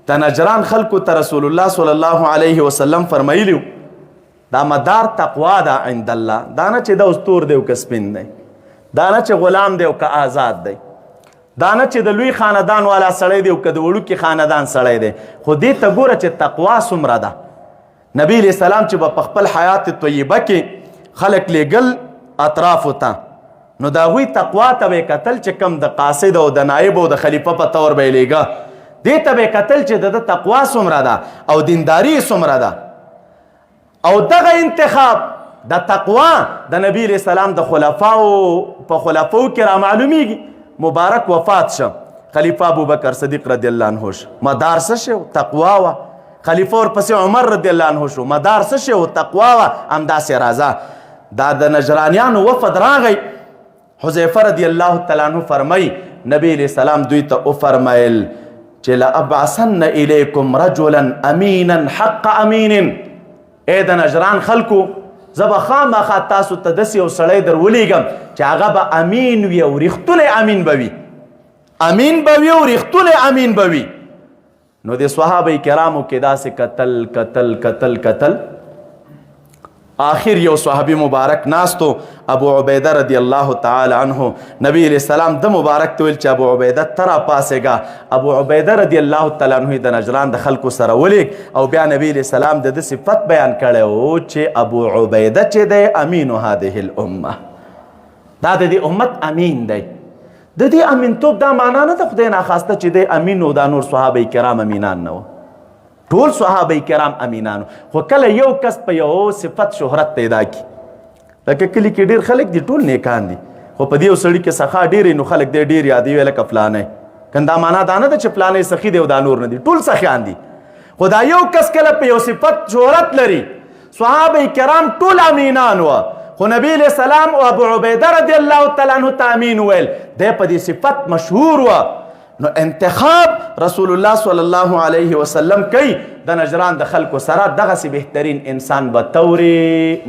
د نجران خلکو ته رسول الله صلی الله علیه وسلم فرمایلی دا مدار تقوا ده عند الله. دا نه چې دا اوس تور دی او که سپین دی، دا نه چې غلام دی او که آزاد دی، دا نه چې د لوی خاندان والا سړی دی او که د وړوکي خاندان سړی دی. خو دې ته ګوره چې تقوا څومره ده. نبی علیه السلام چې به په خپل حیات طیبه کې خلک لیږل اطرافو ته نو د هغوی تقوا ته به یې کتل چې کم د قاصد او د نایب او د خلیفه په طور به یې لیږه. دې ته به یې کتل چې د تقوا څومره ده او دینداري څومره ده. او دغه انتخاب د تقوا د نبی علیه السلام د خلفاو په خلفاو کې را معلومیږي. مبارک وفات شه، خلیفه ابوبکر صدیق رضی الله عنه شو، مدار څه شو؟ تقوا وه. خلیفه ورپسې عمر رضی الله عنه شو، مدار څه شو؟ تقوا وه. همداسې راځه دا د نجرانیانو وفد راغی. حذیفه رضی الله تعالی عنه فرمایي نبی علیه السلام دوی ته وفرمیل چې لابعثن الیکم رجلا امینا حق امین. ای د نجران خلکو زه به خامخا تاسو ته داسې یو سړی در ولیږم چې هغه به امین وي او ریښتونی امین به وي. امین به وي او ریښتونی امین به وي. نو د صحابه کرامو کې داسې کتل کتل کتل کتل آخر یو صحابي مبارک ناستو ابو عبیده رضی الله تعالی عنه. نبی علیہ السلام د مبارک ته ویل چې ابو عبیده ته را پاسېږه. ابو عبیده رضی الله تعالی عنه د نجران د خلکو سره ولیږ او بیا نبی علیہ السلام د ده صفت بیان کړی و چې ابو عبیده چې دی امین هذه الامه، دا د دې امت امین دی. د دې امینتوب دا معنا نه ده خدای ناخواسته چې دی امین و دا نور صحابه کرام امینان نه و. ټول صحابه کرام امینانو. خو کله یو کس په یو صفت شهرت پیدا کی، لکه کلی کې ډیر خلک دي ټول نیکان دي خو په دې یو سړي کې سخا ډېرې نو خلک دی ډېر یادوي لکه فلانی. کندا معنا دا نه ده چې فلانی سخي دی او دا نور نه دي، ټول سخیان دي. خو دا یو کس کله په یو صفت شهرت لري. صحابه کرام ټول امینان وه خو نبی علیہ السلام او ابو عبیده رضی الله تعالی عنہ ته امین ویل. دی په دې صفت مشهور وه. نو انتخاب رسول الله صلی الله علیه وسلم کوي د نجران د خلکو سره دغسې بهترین انسان بطور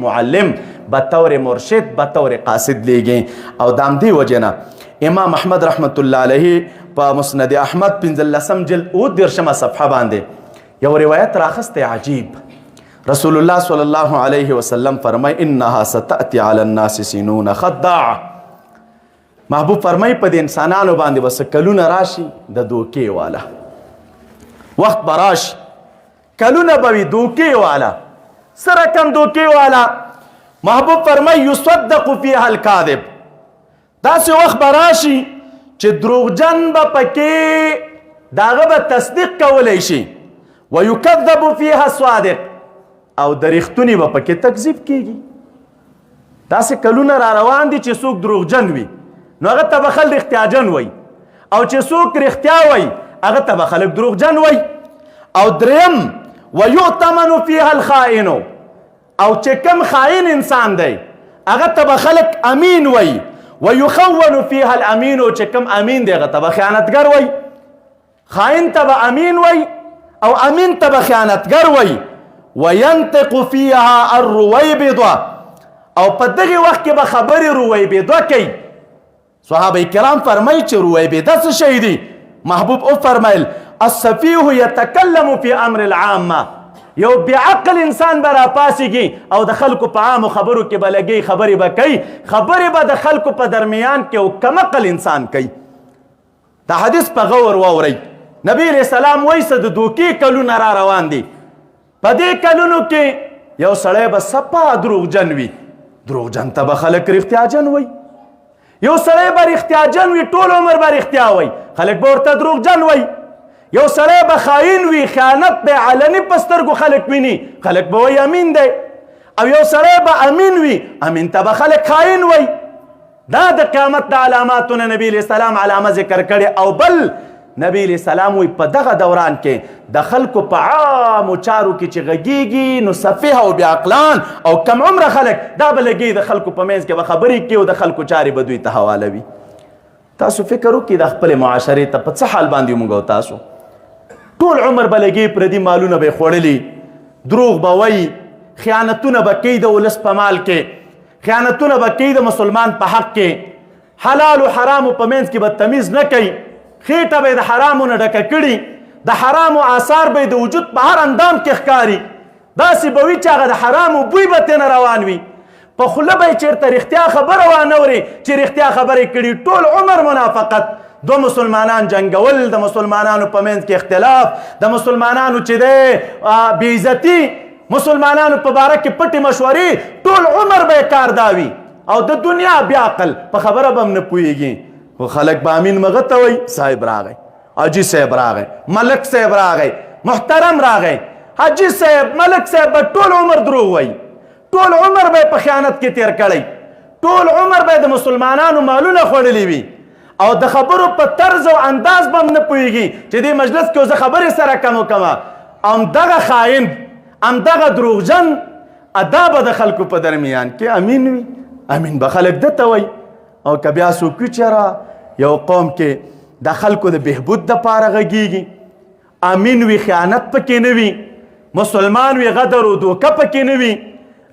معلم، بطور مرشد، بطور قاصد لیږي. او د همدې وجې نه امام احمد رحمت الله علیه په مسند احمد 15 جلد 19 صفحه باندې یو روایت راخستی عجیب. رسول الله صلی الله علیه وسلم فرمای انها ستأتی علی الناس سنون خداع. محبوب فرمای په دې انسانانو باندې بس کلونه راشي د دوکې والا وخت براشي، کلونه به وي دوکې والا. سره کم دوکې والا؟ محبوب فرمای یصدق فیها الکاذب. داسې وخت براشي چې دروغجن به پکې داغه به تصدیق کولی شي، ویکذب فیها الصادق، او د رښتونې به پکې تکذیب کیږي. داسې کلونه را روان دي چې څوک دروغجن وي نو هغه ته به خلک رښتیاجن وایي، او چې څوک رښتیا وایي هغه ته به خلک دروغجن وایي. او دریم ویؤتمن فیها الخائن، او چې کم خائن انسان دی هغه ته به خلک امین وایي. ویخون فیها الامین، او چې کم امین دی هغه ته به خیانتګر وایي. خائن ته به امین وایي او امین ته به خیانتګر وایي. وینطق فیها الرویبضه، او په دغه وخت کې به خبرې رویبضه کوي. صحابه کرام فرمایي چې رویبضه څه شی دی؟ محبوب او فرمایل السفیه یتکلم فی امر العامه. یو بیعقل انسان به راپاسېږي او د خلکو په عامو خبرو کې به لګي، خبرې به کوي، خبرې به د خلکو په درمیان کې او کمعقل انسان کوي. دا حدیث په غور واورئ. نبی علیہ السلام وایي څه د دوکې کلونه را روان دي. په دې کلونو کې یو سړی به صفا دروغجن وي، دروغجن ته به خلک رښتیاجن وایي. یو سړی به رښتیاجن وي، ټول عمر به رښتیا وایي، خلک به ورته دروغجن وایي. یو سړی به خائن وي، خیانت به علني په سترګو خلک ویني، خلک به وایي امین دی. او یو سړی به امین وي، امین ته به خلک خائن وایي. دا د قیامت د علاماتو نه نبی علیہ السلام علامه ذکر کړي. او بل نبی علیہ السلام وی په دغه دوران کې د خلکو په عامو چارو کې چې غږیږي نو سفیه او بیعقلان او کم عمره خلک دا به لګي د خلکو په منځ کې به خبرې کوي او د خلکو چارې به دوی ته حواله وي. تاسو فکر وکړئ د خپل معاشرې ته په څه حال باندې موږ او تاسو ټول عمر به لګي، پردي مالونه به یې خوړلي، دروغ به وایي، خیانتونه به کوي د ولس په مال کې، خیانتونه به کوي د مسلمان په حق کې، حلال او حرامو په منځ کې به تمیز نه کوي، خېټه به د حرامو نه ډکه کړي، د حرامو آثار به د وجود په هر اندام کې ښکاري. داسې به وي چې هغه د حرامو بوی به ترې روان وي، په خوله به یې چېرته رښتیا خبره وانوري چې رښتیا خبرې کړي. ټول عمر منافقت، دو مسلمانان جنگول، د مسلمانانو په منځ کې اختلاف، د مسلمانانو چې دی بې عزتي، مسلمانانو په باره کې پټې مشورې، ټول عمر به یې کار دا وي. او د دنیا بیا عقل په خبره به هم نه پوهېږي، خو خلک به امین مغه ته وایي صاحب راغی، حاجي صاحب راغی، ملک صاحب راغی، محترم راغی. حاجي صاحب، ملک صاحب به ټول عمر دروغ وایي، ټول عمر به په خیانت کې تیر کړی، ټول عمر به د مسلمانانو مالونه خوړلي وي، او د خبرو په طرز او انداز به هم نه پوهېږي چې دې مجلس کې زه خبرې سره کم وکړمه. همدغه خائن، همدغه دروغجن ادا به د خلکو په درمیان کې امین وي، امین به خلک ده ته وایي. او که بیا څوک وي چېرې یو قوم کې د خلکو د بهبود دپاره غږیږي، امین وي، خیانت پکې نه وي، مسلمان وي، غدر و دوکه پکې نه وي،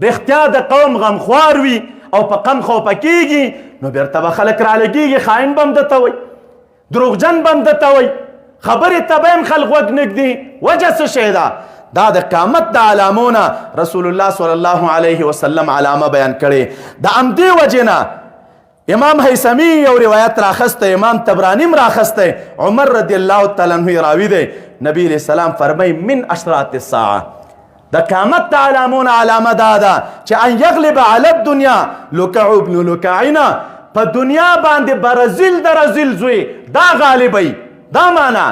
رښتیا د قوم غمخوار وي او په غم خوپه کېږي، نو بیرته به خلک رالګېږي، خاین به هم درته وایي، دروغجن به هم درته وایي، خبرې ته به هم خلک غوږ نږدي. وجه څه شی ده؟ دا د قیامت د علامو نه رسول الله صلی الله علیه وسلم علامه بیان کړې. د همدې وجې نه امام حیثمی یو روایت راخسته، امام تبرانی راخسته، عمر رضی الله تعالی عنہ راوی دی. نبی علیہ السلام فرمای من اشراط الساعه، د قیامت د علامون علامه دا ده چې ان یغلب علی الدنیا لکع ابن لکعنا، په دنیا باندې برزیل د رزیل زوی دا غالبی. دا معنا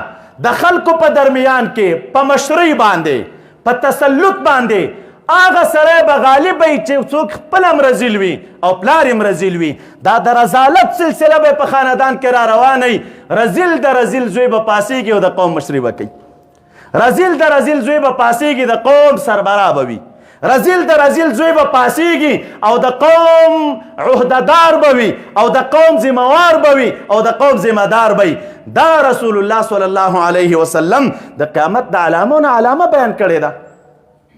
د خلکو په درمیان کې په مشرۍ باندې، په تسلط باندې هغه سړی به غالب وي چې څوک خپل هم رزیل وي او پلار هم رزیل وي. دا د رذالت سلسله به په خاندان کې را روانه، رزیل د رزیل زوی به پاسېږي او د قوم مشري به کوي، رزیل د رزیل زوی به پاسېږي د قوم سربراه به وي، رزیل د رزیل زوی به پاسېږي او د قوم عهدهدار به وي او د قوم ذمهوار به وي او د قوم ذمهدار به وي. دا رسول الله صلی الله علیه وسلم د قیامت د علامو نه علامه بیان کړې ده.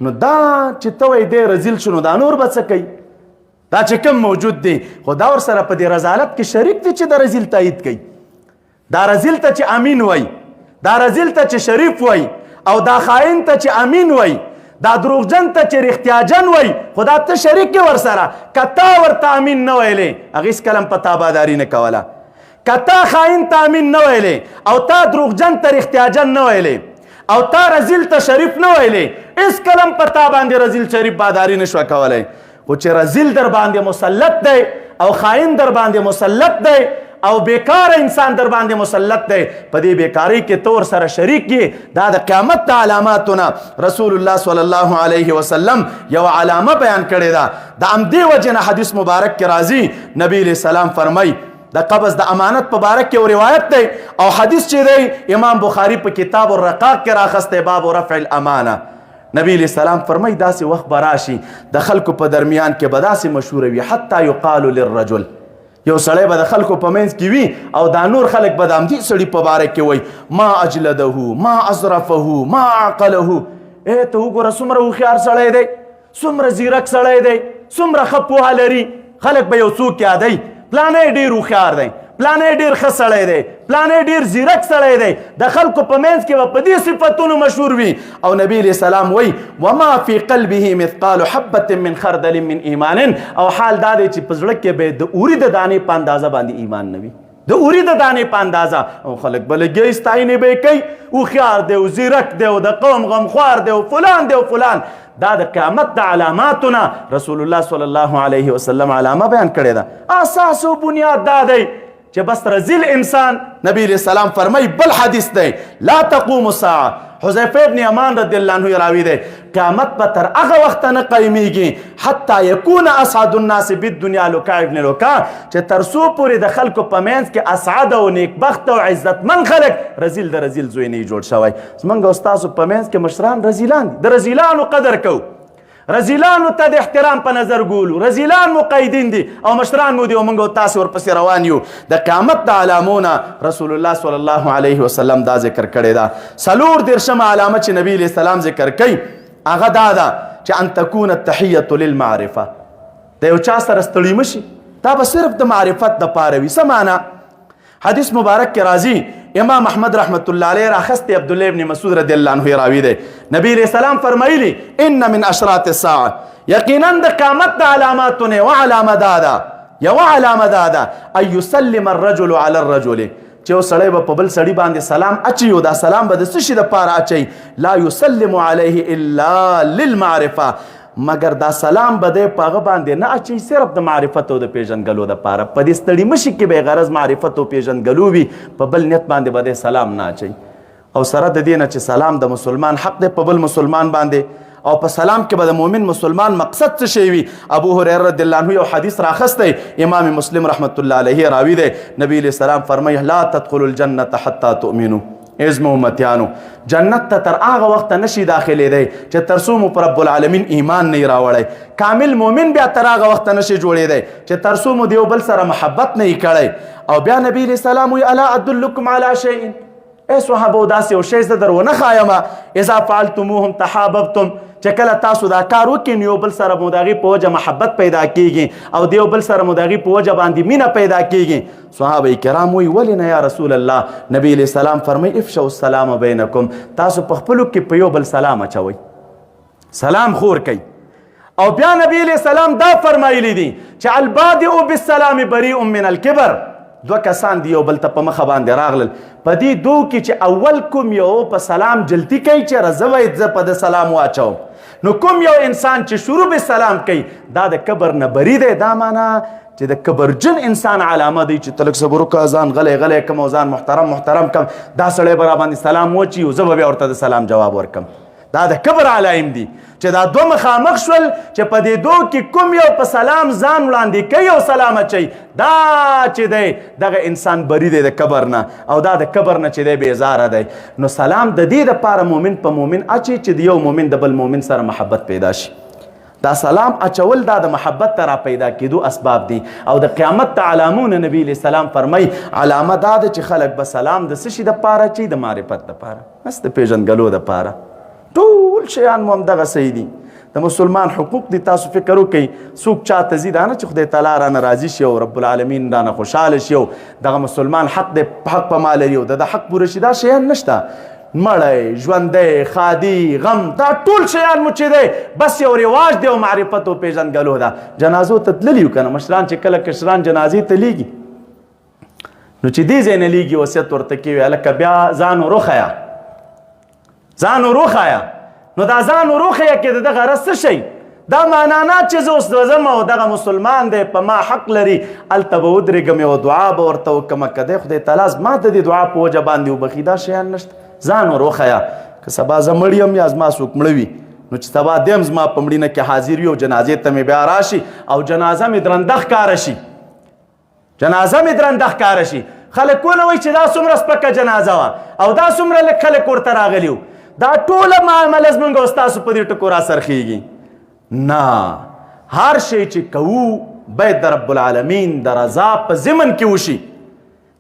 نو دا چې ته وایې دی رزیل شو، نو دا نور به څه کوي؟ دا چې کوم موجود دی خو دا ورسره په دې رذالت کې شریک دی چې د رزیل تایید کوي، دا رزیل ته چې امین وایي، دا رزیل ته چې شریف وایي، او دا خائن ته چې امین وایي، دا دروغجن ته چې رښتیاجن وای خدا ته شریک کې ورسره کتا ورته امین نه ویلې هغه هیڅ کلم په تابعداري نه کوله کتا خاین ته امین نه ویلې او تا دروغجن ته رښتیاجن نه ویلې او تا رزیل ته شریف نه ویلې هیڅ کلم په تا باندې رزیل شریف باداري نه شوه کولی خو چې رزیل در باندې مسلط دی او خاین در باندې مسلط دی او بیکار انسان در باندې مسلط دی په دې بیکاری کې تو ورسره شریک یې دا د قیامت د علاماتونه رسول الله صلی الله علیه وسلم یو علامه بیان کړې ده د همدې وجې نه حدیث مبارک کې راځي نبی علیه السلام فرمایي د قبض د امانت په باره کې یو روایت دی او حدیث چې دی امام بخاری په کتاب الرقاق کې راخستی باب رفع الامانه نبی علیہ السلام فرمای داسې وخت به راشي د خلکو په درمیان کې به داسې مشهوره وي حتی یقال للرجل یو سړی به د خلکو په منځ کې وي او دا نور خلک به د همدې سړي په باره کې وایي ما اجلده ما اظرفه ما عقله ته وګوره څومره هوښیار سړی دی څومره زیرک سړی دی څومره ښه پوهه لري خلک به یو څوک یادوي پلانی ډېر هوښیار دی پلانی ډېر ښه سړی دی پلانی ډېر زیرک سړی دی د خلکو په منځ کې به په دې صفتونو مشهور وي او نبی علیه السلام وایي وما فی قلبه مثقال حبة من خردل من ایمان او حال دا دی چې په زړه کې به د اوري د دانې په اندازه باندې ایمان نه وي د اوري د دانې په اندازه او خلک به لګیا ستاینې به یې کوي هوښیار دی او زیرک دی او د قوم غمخوار دی او فلان دی او فلان دا د قیامت د علاماتونه رسول الله صلی الله علیه وسلم علامه بیان کړې ده اساس او بنیاد دا دی چې بس رزیل انسان نبی علیہ السلام فرمای بل حدیث دی لا تقوم الساعه حذیفه ابن یمان رضی الله عنه راوی دی قیامت به تر هغه وخت نه قایمیږي حتی یکون اسعد الناس بالدنیا لکا ابن لکا چې تر څو پورې د خلکو په منځ کې اسعد او نیکبخت او عزتمن خلک رزیل د رزیل زوی نه جوړ شوی زمونږ استاسو په منځ کې مشران رزیلان دي د رزیلانو قدر کوو رزیلانو ته د احترام په نظر ګولو رزیلان مقیدین دي او مشران مو دي او موږ تاسو ورپسې روان یو د قیامت د علامونه رسول الله صلی الله علیه وسلم دا ذکر کړی دا څلور دېرشمه علامه چې نبی علیه السلام ذکر کوي هغه دا ده چې ان تکون التحیة للمعرفه د یو چا سره ستړي مشي دا به صرف د معرفت دپاره وي څه معنی حدیث مبارک کې راځي امام احمد رحمت الله علیه راخستی عبدالله ابن مسعود رضی الله عنه راوی دی نبی علیہ السلام فرمایلی ان من اشراط الساعه یقینا د قیامت د علاماتونه و علامه دادا یو علامه دادا ان یسلم الرجل علی الرجل چې یو سړی به په بل سړي باندې سلام اچي او دا سلام به د څه شي دپاره اچي لا یسلم علیه الا للمعرفه مگر دا سلام به دی په هغه باندې نه اچي صرف د معرفت او د پیژنګلو دپاره په دې ستړي مشي کې به غرض معرفت او پیژنګلو وي په بل نیت باندې به دی سلام نه اچي او سره د دې نه چې سلام د مسلمان حق دی په بل مسلمان باندې او په سلام کې به د مؤمن مسلمان مقصد څه شی وي ابو هريره رضی الله عنه یو حدیث راخستی امام مسلم رحمت الله علیه راوی دی نبی علیہ السلام فرمایي لا تدخلوا الجنه حتى تؤمنوا ازم امتیانو جنت ته تر هغه وخت نشي داخلي دی چې تر څو مو پر رب العالمین ایمان نه راوړی کامل مؤمن بیا تر هغه وخت نشي جوړی دی چې تر څو مو دیو بل سره محبت نه کړی او بیا نبی علیہ السلام وی الا ادلکم علی شیء ای صحابه داسې یو شی زه در ونه ښایمه اذا فعلتموهم تحاببتم چې کله تاسو دا کار وکړئ نو یو بل سره مو د هغې په وجه محبت پیدا کیږي او د یو بل سره مو د هغې په وجه باندې مینه پیدا کیږي صحابه کرام وایي ولې نه یا رسول الله نبی علیہ السلام فرمایي افشوا السلام بینکم تاسو په خپلو کې په یو بل سلام اچوئ سلام خور کوي او بیا نبی علیہ السلام دا فرمایلی دي چې البادئ بالسلام بریء من الکبر دو کسان دی یو بل ته په مخه باندې راغلل په دې دو کې چې اول کوم یو په سلام جلتی کوي چې رضویت زه په د سلام واچوم نو کوم یو انسان چې شروع به سلام کوي دا د کبر نه بری دی دا معنا چې د کبرجن انسان علامه دی چې تلک صبر وکړه ځان غلی غلی کم او ځان محترم محترم کم دا سړی به را باندې سلام وچي او زه به بیا ورته د سلام جواب ورکم دا د کبر علایم دي چې دا دو مخامخ شول چې په دې دو کې کوم یو په سلام ځان وړاندې کوي او سلام اچوي دا چې دی دغه انسان بری دی د کبر نه او دا د کبر نه چې دی بیزاره دی نو سلام د دې دپاره مؤمن په مؤمن اچي چې د یو مؤمن د بل مؤمن سره محبت پیدا شي دا سلام اچول دا د محبت ته را پیدا کېدو اسباب دي او د قیامت د علامونه نبی علیہ السلام فرمای علامه دا ده چې خلک به سلام د څه شي دپاره اچي د معرفت دپاره بس د پیژنګلو دپاره ټول شیان مو همدغه صحیح دي د مسلمان حقوق دي تاسو فکر وکړئ څوک چاته ځي دا نه چې خدای تعالی رانه راضي شي او رب العالمین رانه خوشحاله شي او دغه مسلمان حق دی حق په ما لري او د حق پوره شي دا شیان نشته مړی ژوندی خادي غم دا ټول شیان مو چې دی بس یو رواج دی او معرفت او پیژندګلو ده. جنازو ته تللي یو که نه مشران چې کله کشران جنازې ته لیږي نو چې دې ځای نه لیږي وصیت ورته کوي هلکه بیا ځان وروښیه ځان وروښیه. نو دا ځان وروښیه کې د دغه رس څه شی دا معنا نه چې زه اوس وځم او دغه مسلمان دی په ما حق لري هلته به ودرېږم یوه دعا به ورته وکړمه که دی خدای تعالی زما د دې دعا په وجه باندې وبخي دا شیان نشته. ځان وروښیه که سبا زه مړ یم یا زما څوک مړه وي نو چې سبا دی هم زما په مړینه کې حاضر وي او جنازې ته مې بیا راشي او جنازه مې درنده ښکاره شي جنازه مې درنده ښکاره شي. خلک ونه وایي چې دا څومره سپکه جنازه وه او دا څومره لږ خلک ورته راغلي وو. دا ټوله معامله زموږ او ستاسو په دې ټکو راڅرخېږي نه. هر شی چې کوو باید د رب العالمین د رضا په ضمن کې وشي.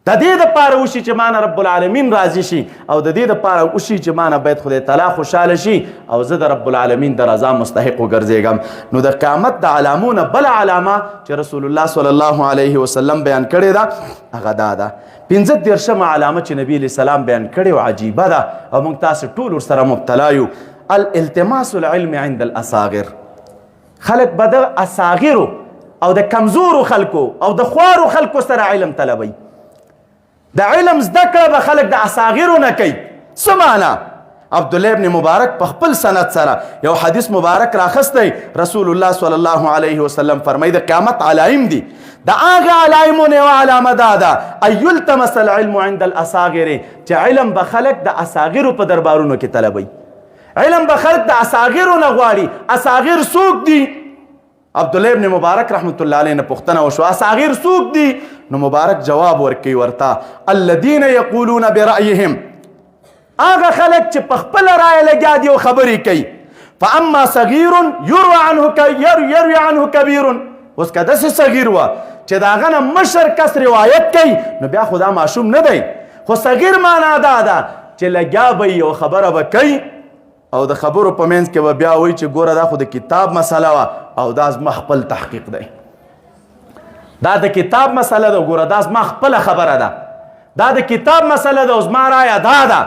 د دې دپاره وشي چې مانه رب العالمین راضي شي او د دې دپاره وشي چې مانه باید خدای تعالی خوشحاله شي او زه د رب العالمین د رضا مستحق وګرځېږم. نو د قیامت د علامونه بله علامه چې رسول الله صلی الله علیه وسلم بیان کړې ده هغه دا ده 15 علامه چې نبی علیه السلام بیان کړې او عجیبه ده او موږ تاسې ټول ورسره مبتلا یو. الالتماس العلم عند الاصاغر. خلک به د اصاغرو او د کمزورو خلکو او د خوارو خلکو سره علم طلبوي. د علم زده کړه به خلک د اصاغرو نه کوي. څه معنا؟ عبدالله ابن مبارک په خپل سند سره یو حدیث مبارک راخستی. رسول الله صلی الله علیه وسلم فرمایي د قیامت علائم دي د هغه علایمونه یوه علامه دا ده ان یلتمس العلم عند الاصاغر چې علم به خلک د اصاغرو په دربارونو کې طلبوي. علم به خلک د اصاغرو نه غواړي. اصاغر څوک دي؟ عبدالله ابن مبارک رحمت الله علیه نه پوښتنه وشوه اصاغر څوک دي؟ نو مبارک جواب ورکوي ورته الذین یقولون برأیهم هغه خلک چې په خپله رایه لګیا دي او خبرې کوي. فاما صغیر یروي عنه کبیر. اوس که داسې صغیر وه چې د هغه نه مشر کس روایت کوي نو بیا خو دا ماشوم نه دی. خو صغیر معنا دا ده چې لګیا به یو خبره به کوي او د خبرو په منځ کې به بیا وایي چې ګوره دا خو د کتاب مسله وه او دا زما خپل تحقیق دی. دا د کتاب مسله ده ګوره دا زما خپله خبره ده. دا د کتاب مسله ده او زما رایه دا ده.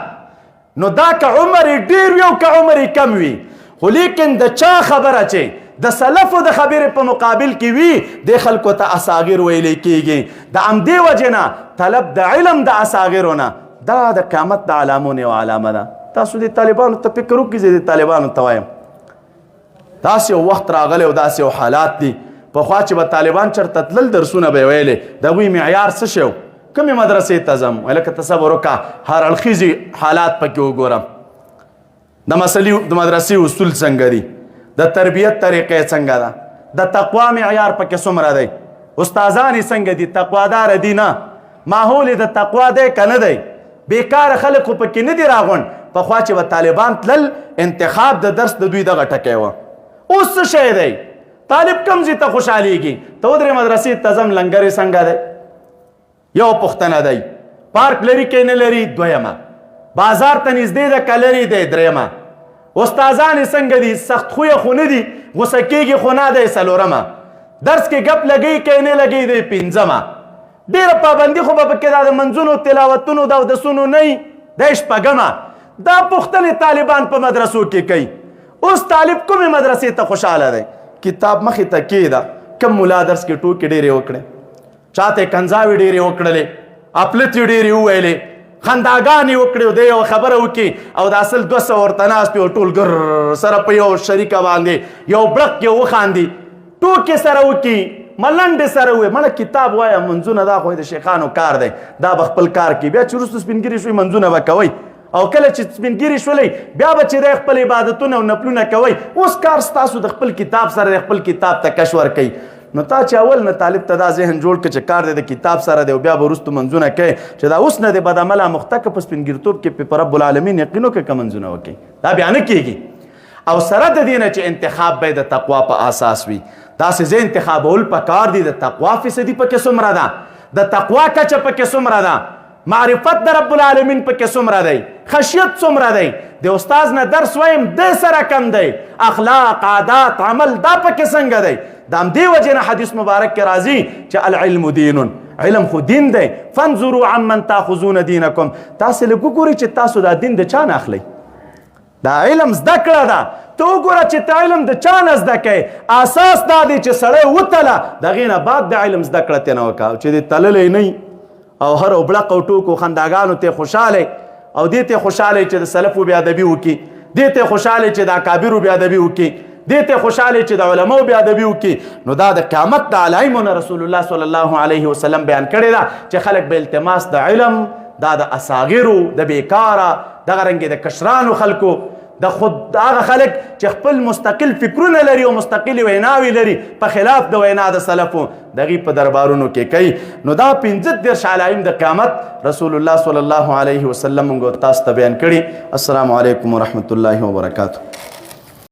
نو دا که عمر یې ډېر وي او که عمر یې کم وي خو لیکن د چا خبره چې د سلفو د خبرې په مقابل کې وي دې خلکو ته اصاغر ویلی کېږي. د همدې وجې نه طلب د علم د اصاغرو نه دا د قیامت د علامونو یوه علامه ده. تاسو د طالبانو ته فکر وکړئ زه د طالبانو ته وایم داسې یو وخت راغلی او داسې یو حالات دي. پخوا چې به طالبان چېرته تلل درسونه به یې ویلې د هغوی معیار څه شی و؟ کومې مدرسې ته ځم ویل که تصور وکړه هر اړخیزې حالات پکې وګورم. د مدرسې اصول څنګه دي؟ د تربیت طریقې څنګه ده؟ د تقوا معیار پکې څومره دی؟ استادان یې څنګه دي؟ تقواداره دي نه؟ ماحول د تقوا دی که نه دی؟ بیکاره خلک خو پکې نه دي راغونډ. پخوا چې به طالبان تلل انتخاب د درس د دوی دغه ټکی وه. اوس څه شی دی؟ طالب کوم ځای ته خوشحالیږي؟ ته ودرې مدرسې ته ځم لنګر یې څنګه دی؟ یو پوښتنه دی. پارک لري که نه لري؟ دویمه. بازار ته نږدې ده که لرې دی؟ درېیمه. استادان یې څنګه دي؟ سخت خویه خو نه دي؟ غوسه کېږي خو نه دی؟ څلورمه. درس کې ګپ لګوي که نه لګوي دی؟ پنځمه. ډېره پابندي خو به پکې دا د منځونو تلاوتونو د اودسونو نه وي دی شپږمه. دا پوښتنې طالبان په مدرسو کې کوي. اوس طالب کومې مدرسې ته خوشحاله دی؟ کتاب مخې ته کېده کم ملا درس کې ټوکې ډېرې وکړې چاته یې کنځاوې ډېرې وکړلې اپلت یې ډېرې وویلې خنداګانې وکړې او دی یوه خبره وکړي او د اصل 200 ورته ناست وي او ټول ګر سره په یو شریکه باندې یو بړک یې وخاندي ټوکې سره وکړي ملنډې سره ووایي مړه کتاب وایه منځونه دا خو د شیخانو کار دی دا به خپل کار کوي بیا چې وروسته سپین ګیري شوي منځونه به کوئ او کله چې سپین ګیري شولئ بیا به چې دی خپل عبادتونه او نفلونه کوئ اوس کار ستاسو د خپل کتاب سره د خپل کتاب ته کش ورکوئ نو تا چې اول نه طالب ته دا ذهن جوړ کړه چې کار دی د کتاب سره دی او بیا به وروسته منځونه کوي چې دا اوس نه دی بدعمله مخته که په سپین ګیرتوب کې په رب العالمین یقین وکړه که منځونه وکړي دا بیا نه کېږي او سره د دې نه چې انتخاب باید د تقوا په اساس وي داسې زه انتخابول پکار دي د تقوا فیصدي پکې څومره ده د تقوا کچه پکې څومره ده معرفت د رب العالمین پکې څومره دی خشیت څومره دی د استاز نه درس وایم د سره کم دی اخلاق عادات عمل دا پکې څنګه دی د همدې وجې نه حدیث مبارک کې راځي چې العلم دین علم خو دین دی. فانظروا عمن تاخذون دینکم، تاسې لږ وګورئ چې تاسو دا دین د چا نه اخلئ. دا علم زده کړه ده، ته وګوره چې ته علم د چا نه زده کوې. اساس دا دی چې سړی وتله، د هغې نه بعد د علم زده کړه ترې نه وکړه. چې دې تللی نه او هر اوبړق او ټوکو خنداګانو ته خوشحالی او دې ته خوشحالی چې د سلفو بې ادبي وکړي، دې ته خوشحالی چې د اکابرو بې ادبي وکړي، دې ته خوشحالی چې د علماو بې ادبي وکړي. نو دا د قیامت د علایمو نه رسول الله صلی الله علیه وسلم بیان کړې ده چې خلک به التماس د علم، دا د اصاغرو، د بیکاره، دغه رنګې د کشرانو خلکو، د خود هغه خلک چې خپل مستقل فکرونه لري او مستقلې ویناوې لري په خلاف د وینا د سلفو، د هغې په دربارونو کې کوي. نو دا 15 علایم د قیامت رسول الله صلی الله علیه وسلم موږ تاسو ته بیان کړي. السلام علیکم ورحمة الله وبرکاته.